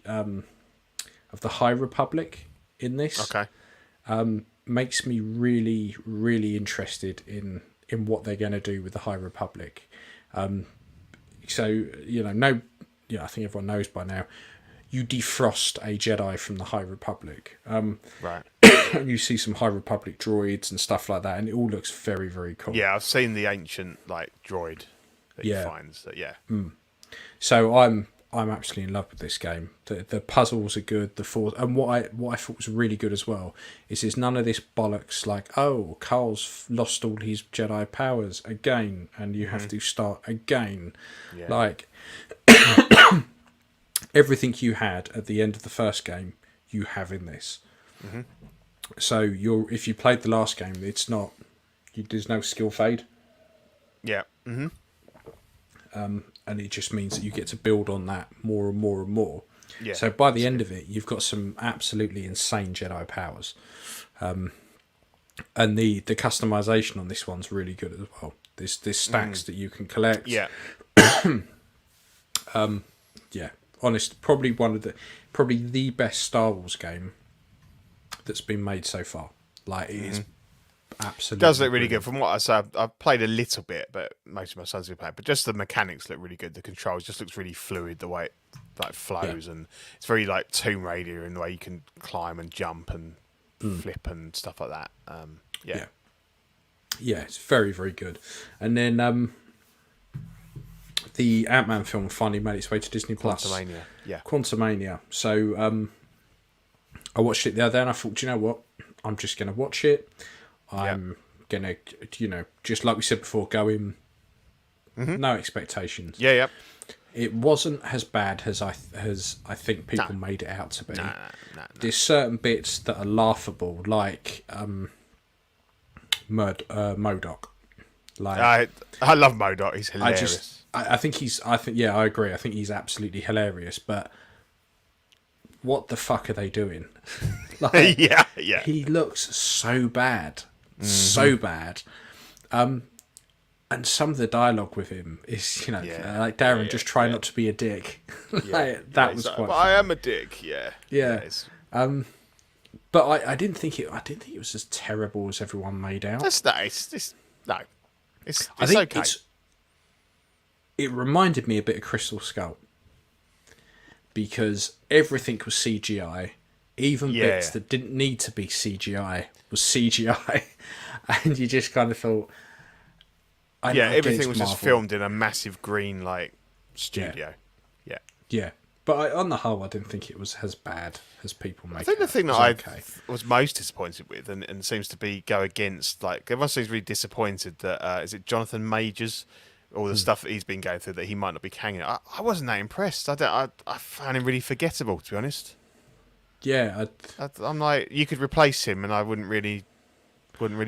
High Republic in this. Okay. Makes me really, really interested in what they're going to do with the High Republic. So I think everyone knows by now, you defrost a Jedi from the High Republic. Right. And you see some High Republic droids and stuff like that, and it all looks very, very cool. Yeah, I've seen the ancient droid that he finds. So I'm absolutely in love with this game. The puzzles are good. The force, and what I thought was really good as well is there's none of this bollocks like, oh, Carl's lost all his Jedi powers again, and you have to start again. Yeah. Like everything you had at the end of the first game, you have in this. So if you played the last game, it's not. There's no skill fade. Yeah. And it just means that you get to build on that more and more and more. Yeah. So by the end of it, you've got some absolutely insane Jedi powers. And the customization on this one's really good as well. There's stacks that you can collect. Yeah. Honest, probably the best Star Wars game that's been made so far. Like it is absolutely. It does look really good. From what I saw, I've played a little bit, but most of my sons have played. But just the mechanics look really good. The controls just looks really fluid. The way it flows, and it's very like Tomb Raider in the way you can climb and jump and flip and stuff like that. Yeah, it's very, very good. And then the Ant-Man film finally made its way to Disney Plus. Quantumania. So I watched it the other day and I thought, do you know what? I'm just going to watch it. I'm going to, just like we said before, go in, no expectations. Yeah. It wasn't as bad as I think people made it out to be. No. There's certain bits that are laughable, like MODOK. Like I love MODOK. He's hilarious. I agree. I think he's absolutely hilarious. But what the fuck are they doing? Yeah. He looks so bad, so bad. And And some of the dialogue with him is, Yeah. like Darren just try not to be a dick. That was quite. But I am a dick. Yeah. Yeah. It's, But I didn't think it was as terrible as everyone made out. that's nice. No. It's I think okay. it reminded me a bit of Crystal Skull because everything was CGI, even bits that didn't need to be CGI was CGI, and you just kind of thought, everything was just filmed in a massive green studio. Yeah, but on the whole, I didn't think it was as bad as people make it. I think the thing that I was most disappointed with, and seems to be go against, everyone seems really disappointed that is it Jonathan Majors, all the stuff that he's been going through that he might not be hanging. I wasn't that impressed. I found him really forgettable, to be honest. Yeah, I'm like, you could replace him, and I wouldn't really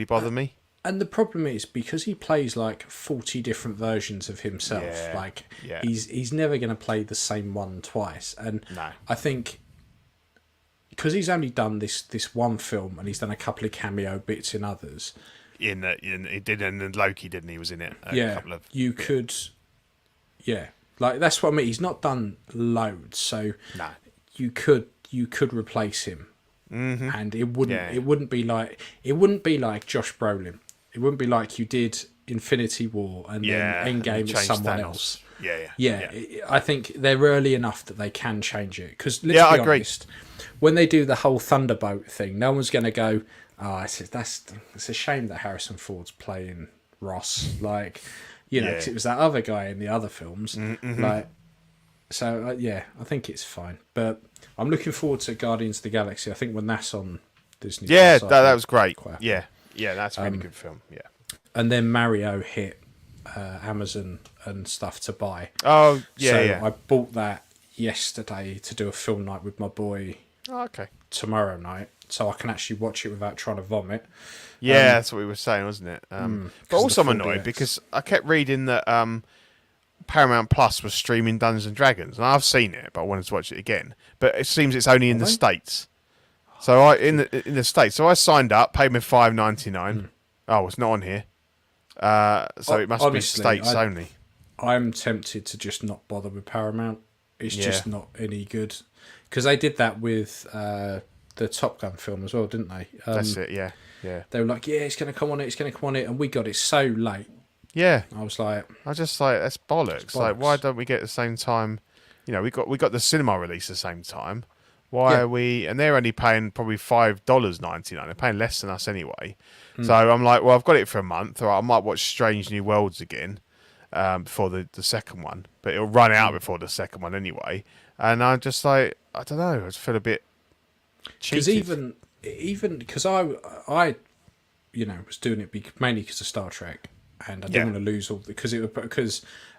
bother me. And the problem is because he plays 40 different versions of himself. He's never going to play the same one twice. And No. I think because he's only done this one film and he's done a couple of cameo bits in others. He did, and Loki didn't. He was in it. That's what I mean. He's not done loads, so No. you could replace him, and it wouldn't be like Josh Brolin. It wouldn't be like you did Infinity War and then Endgame is someone else. Yeah. I think they're early enough that they can change it. Because let's be honest, when they do the whole Thunderbolt thing, no one's going to go, it's a shame that Harrison Ford's playing Ross. 'Cause it was that other guy in the other films. I think it's fine. But I'm looking forward to Guardians of the Galaxy. I think when that's on Disney. Yeah, that was great. Yeah, that's a really good film. Yeah. And then Mario hit Amazon and stuff to buy. Oh, yeah, I bought that yesterday to do a film night with my boy tomorrow night, so I can actually watch it without trying to vomit. Yeah, that's what we were saying, wasn't it? But also I'm annoyed because I kept reading that Paramount Plus was streaming Dungeons and Dragons, and I've seen it, but I wanted to watch it again. But it seems it's only in the States. So in the States, so I signed up, paid me $5.99. Oh, it's not on here. So it must be States only. I'm tempted to just not bother with Paramount. It's just not any good. Because they did that with the Top Gun film as well, didn't they? That's it, yeah. They were like, it's going to come on it, and we got it so late. Yeah. I was like... that's bollocks. Why don't we get the same time? We got the cinema release the same time. Why are we... And they're only paying probably $5.99. They're paying less than us anyway. So I'm like, well, I've got it for a month. All right, I might watch Strange New Worlds again before the second one. But it'll run out before the second one anyway. And I'm just like, I don't know. I just feel a bit cheated. Because even... Because I was doing it mainly because of Star Trek. And I didn't want to lose all... Because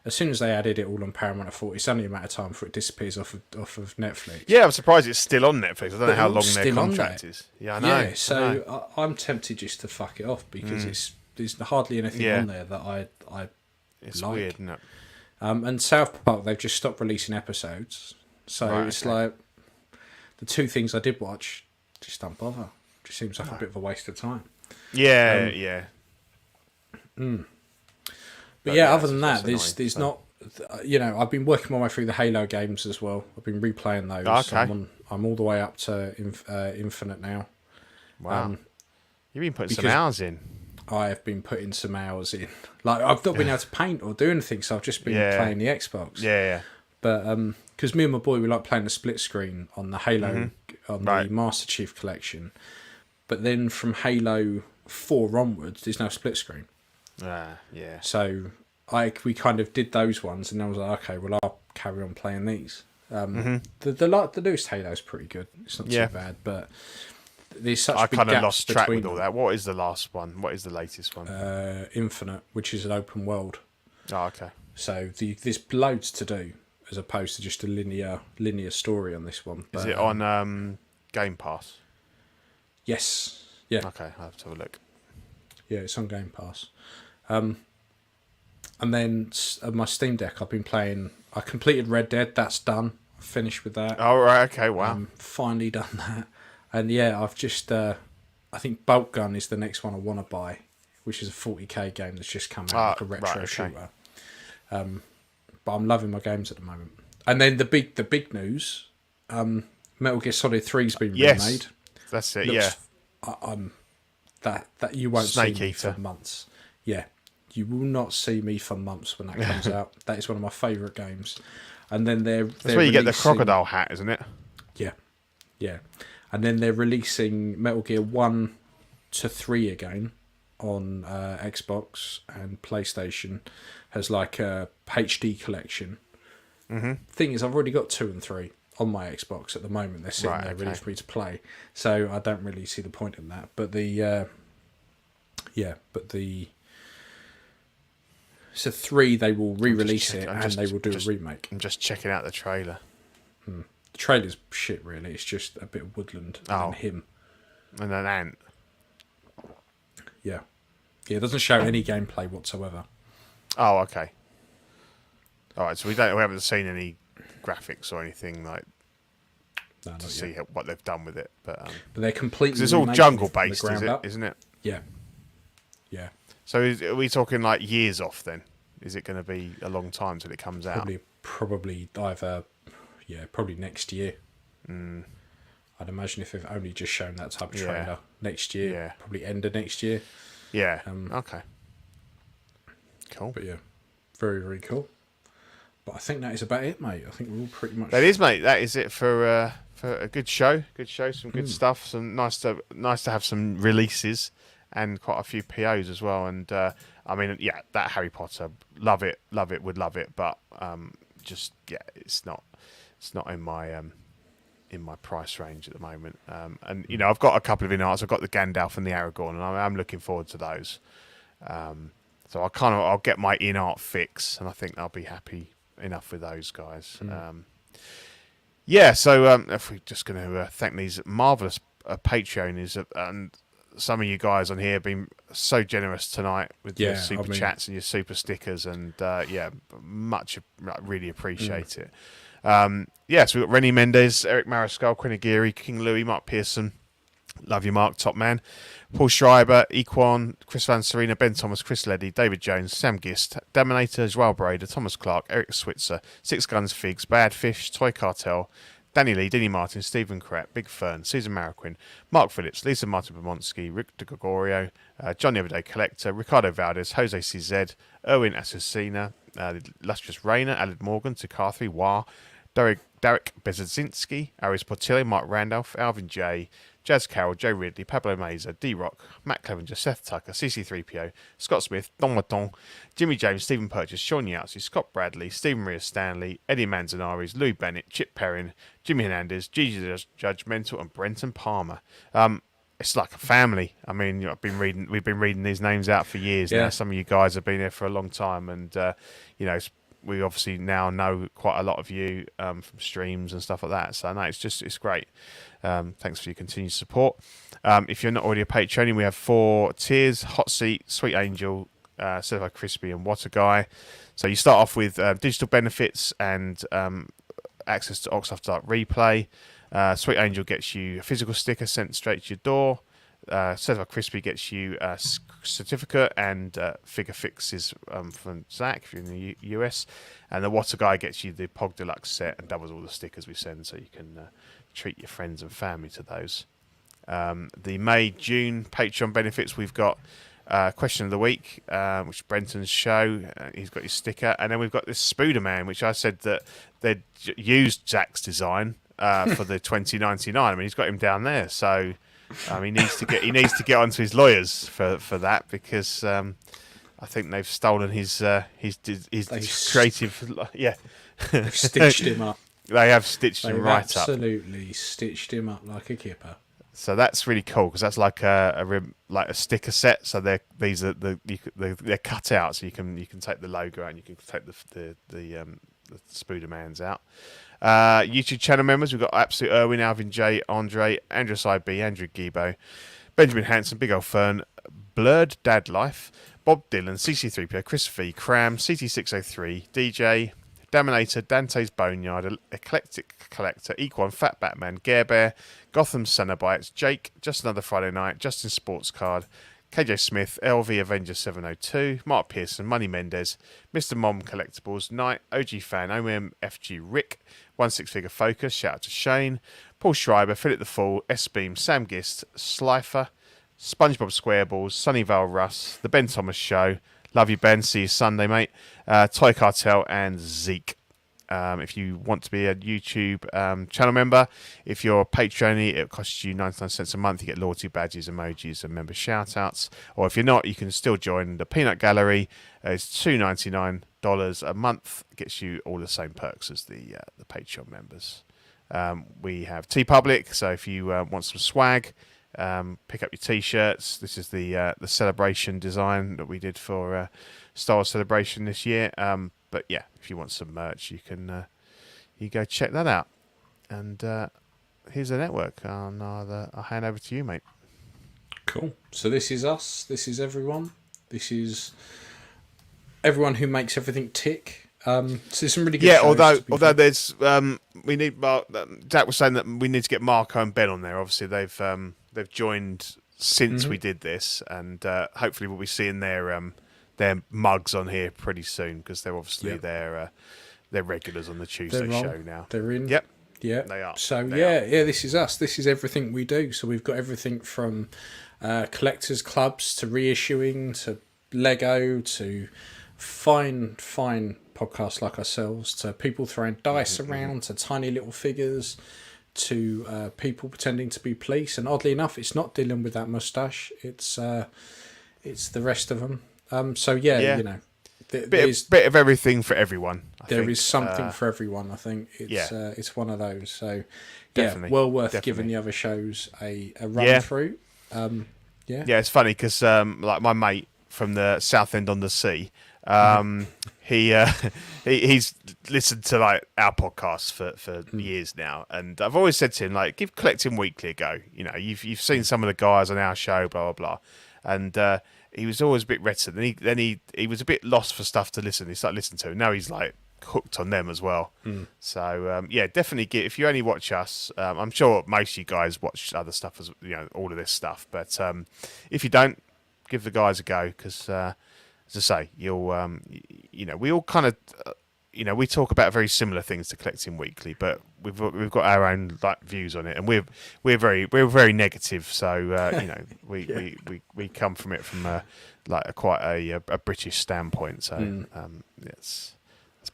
as soon as they added it all on Paramount, I thought it's only a matter of time before it disappears off of Netflix. Yeah, I'm surprised it's still on Netflix. I don't know how long their contract is. Yeah, I know. Yeah, so I'm tempted just to fuck it off because there's hardly anything on there that I it's like. weird, isn't it? And South Park, they've just stopped releasing episodes. So it's like the two things I did watch just don't bother. Just seems like a bit of a waste of time. Yeah. But other than that, there's not. I've been working my way through the Halo games as well. I've been replaying those. Okay. I'm all the way up to Infinite now. Wow. You've been putting some hours in. I have been putting some hours in. I've not been able to paint or do anything, so I've just been playing the Xbox. Yeah. But because me and my boy, we like playing the split screen on the Halo on the Master Chief Collection. But then from Halo 4 onwards, there's no split screen. Yeah. So we kind of did those ones, and I was like, okay, well, I'll carry on playing these. The newest Halo's pretty good. It's not too bad, but there's such big gaps. I kind of lost track with all that. What is the last one? What is the latest one? Infinite, which is an open world. Oh, okay. So there's loads to do as opposed to just a linear story on this one. Is it on Game Pass? Yes. Yeah. Okay, I'll have to have a look. Yeah, it's on Game Pass. And then my Steam Deck, I've been playing. I completed Red Dead. That's done. I finished with that. Oh, right. Okay. Wow. Finally done that. And I've just. I think Bolt Gun is the next one I want to buy, which is a 40k game that's just come out, like a retro shooter. But I'm loving my games at the moment. And then the big news, Metal Gear Solid 3's been remade. That's it. That you won't Snake see me Eater for months. Yeah, you will not see me for months when that comes out. That is one of my favourite games. And then that's where you get the crocodile hat, isn't it? Yeah. And then they're releasing Metal Gear 1 to 3 again on Xbox, and PlayStation has like a HD collection. Thing is, I've already got 2 and 3 on my Xbox at the moment. They're sitting there ready for me to play, so I don't really see the point in that. But so 3, they will re-release it and they will do a remake. I'm just checking out the trailer. The trailer's shit, really. It's just a bit of woodland and him and an ant. Yeah, it doesn't show any gameplay whatsoever. Oh, okay. All right, so we haven't seen any graphics or anything like to see what they've done with it, but they're completely. It's all jungle based, isn't it? Yeah. So are we talking like years off then? Is it going to be a long time till it comes out? Probably either, probably next year. I'd imagine if they've only just shown that type of trailer next year, probably end of next year. Yeah. Okay. Cool. But very, very cool. But I think that is about it, mate. I think we're all pretty much. That is, mate. That is it for a good show. Good show. Some good stuff. Some nice to have some releases and quite a few POs as well. And I mean, that Harry Potter, love it, would love it. But it's not in my price range at the moment. And I've got a couple of InArts. I've got the Gandalf and the Aragorn, and I'm looking forward to those. So I'll get my InArt fix, and I think I'll be happy enough with those guys. So if we're just going to thank these marvellous Patreonies, and some of you guys on here have been so generous tonight with your super chats and your super stickers, and really appreciate it. So we've got Rennie Mendez, Eric Mariscal, Quinn Aguirre, King Louis, Mark Pearson. Love you, Mark, top man. Paul Schreiber, Equan, Chris Van Serena, Ben Thomas, Chris Leddy, David Jones, Sam Gist, Daminator, Joel Brader, Thomas Clark, Eric Switzer, Six Guns Figs, Bad Fish, Toy Cartel, Danny Lee, Denny Martin, Stephen Kratt, Big Fern, Susan Marroquin, Mark Phillips, Lisa Martin Pomonsky, Rick De Gregorio, John the Everyday Collector, Ricardo Valdez, Jose CZ, Erwin Assassina, Lustrous Rayner, Aled Morgan, Takathi, Wah, Derek Bezadzinski, Aris Portillo, Mark Randolph, Alvin J, Jazz Carroll, Joe Ridley, Pablo Meza, D-Rock, Matt Clevenger, Seth Tucker, CC3PO, Scott Smith, Don Maton, Jimmy James, Stephen Purchase, Sean Yahtzee, Scott Bradley, Stephen Maria Stanley, Eddie Manzanares, Louis Bennett, Chip Perrin, Jimmy Hernandez, Gigi Judgmental, and Brenton Palmer. It's like a family. I mean, we've been reading these names out for years now. Some of you guys have been here for a long time, and we obviously now know quite a lot of you from streams and stuff like that. So no, it's great. Thanks for your continued support. If you're not already a Patreon, we have 4 tiers: Hot Seat, Sweet Angel, Certified Crispy, and What a Guy. So you start off with digital benefits and access to Ox After Dark Replay. Sweet Angel gets you a physical sticker sent straight to your door. Certified Crispy gets you a certificate and figure fixes from Zach if you're in the US. And the What a Guy gets you the Pog Deluxe set and doubles all the stickers we send, so you can treat your friends and family to those. The May-June Patreon benefits, we've got Question of the Week, which is Brenton's show. He's got his sticker. And then we've got this Spooderman, which I said that they'd used Zach's design for the 2099. I mean, he's got him down there, so he needs to get onto his lawyers for that, because I think they've stolen his creative. They've stitched him up. They have stitched him right up. Absolutely stitched him up like a kipper. So that's really cool, because that's like a sticker set. So they're cut out, so you can take the logo out and you can take the Spoodermans out. YouTube channel members, we've got Absolute Irwin, Alvin J, Andre, Andrew IB, Andrew Gibo, Benjamin Hanson, Big Old Fern, Blurred Dad Life, Bob Dylan, CC3PO, Chris V, Cram, CT603, DJ, Daminator, Dante's Boneyard, Eclectic Collector, Equan, Fat Batman, Gare Bear, Gotham Cenobites, Jake, Just Another Friday Night, Justin Sports Card, KJ Smith, LV Avenger 702, Mark Pearson, Money Mendez, Mr. Mom Collectibles, Knight, OG Fan, OMFG Rick, 16 Figure Focus, shout out to Shane, Paul Schreiber, Philip the Fool, S-Beam, Sam Gist, Slifer, SpongeBob SquareBalls, Sunnyvale Russ, The Ben Thomas Show, love you Ben, see you Sunday mate, Toy Cartel and Zeke. If you want to be a YouTube channel member, if you're a Patreon, it costs you 99 cents a month. You get loyalty badges, emojis, and member shout-outs. Or if you're not, you can still join the Peanut Gallery. It's $2.99 a month. It gets you all the same perks as the Patreon members. We have TeePublic, so if you want some swag, pick up your T-shirts. This is the celebration design that we did for Star Wars Celebration this year. But yeah, if you want some merch, you can you go check that out. And here's the network. And I'll hand over to you, mate. Cool. So this is us. This is everyone. This is everyone who makes everything tick. So there's some really good shows, although there's we need Mark. Jack was saying that we need to get Marco and Ben on there. Obviously, they've joined since we did this, and hopefully we'll be seeing their mugs on here pretty soon, because they're obviously they're regulars on the Tuesday show now. They're in. Yep. Yeah. They are. So this is us. This is everything we do. So we've got everything from collectors clubs to reissuing to Lego to fine podcasts like ourselves to people throwing dice around to tiny little figures to people pretending to be police. And oddly enough, it's not Dylan with that mustache. It's the rest of them. You know, bit of everything for everyone. There is something for everyone. I think it's one of those. So definitely, well worth giving the other shows a run through. It's funny because like my mate from the South End on the Sea, he's listened to like our podcasts for years now, and I've always said to him, like, give Collecting Weekly a go. You know, you've seen some of the guys on our show, blah blah blah, and he was always a bit reticent. Then he was a bit lost for stuff to listen. He started listening to, and now he's like hooked on them as well. So definitely if you only watch us, I'm sure most of you guys watch other stuff as all of this stuff. But if you don't, give the guys a go, because as I say, you'll we all kind of we talk about very similar things to Collecting Weekly, but we've got our own like views on it, and we're very negative. So we come from it from quite a British standpoint. So it's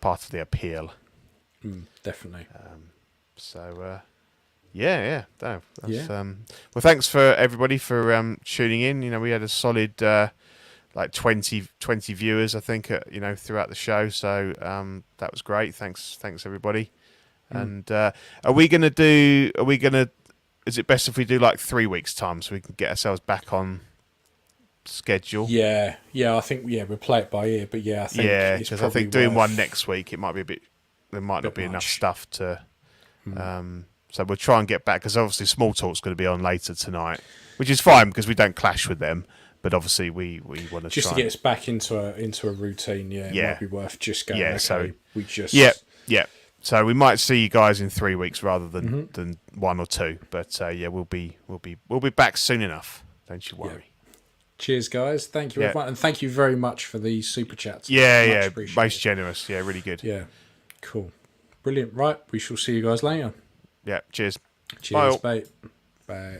part of the appeal. Definitely. Well, thanks for everybody for tuning in. We had a solid 20 viewers, I think, throughout the show. So that was great. Thanks everybody. And is it best if we do like 3 weeks time so we can get ourselves back on schedule? Yeah, I think we'll play it by ear, but I think because I think doing one next week, it might be there might not be enough stuff to so we'll try and get back, because obviously Small Talk's going to be on later tonight, which is fine because we don't clash with them. But obviously, we want to just to get us back into a routine. It might be worth just going. So we might see you guys in 3 weeks rather than 1 or 2. But we'll be back soon enough. Don't you worry. Cheers, guys. Thank you, everyone, and thank you very much for these super chats. Most generous. Yeah, really good. Yeah, cool, brilliant. Right, we shall see you guys later. Yeah, cheers. Cheers, mate. Bye.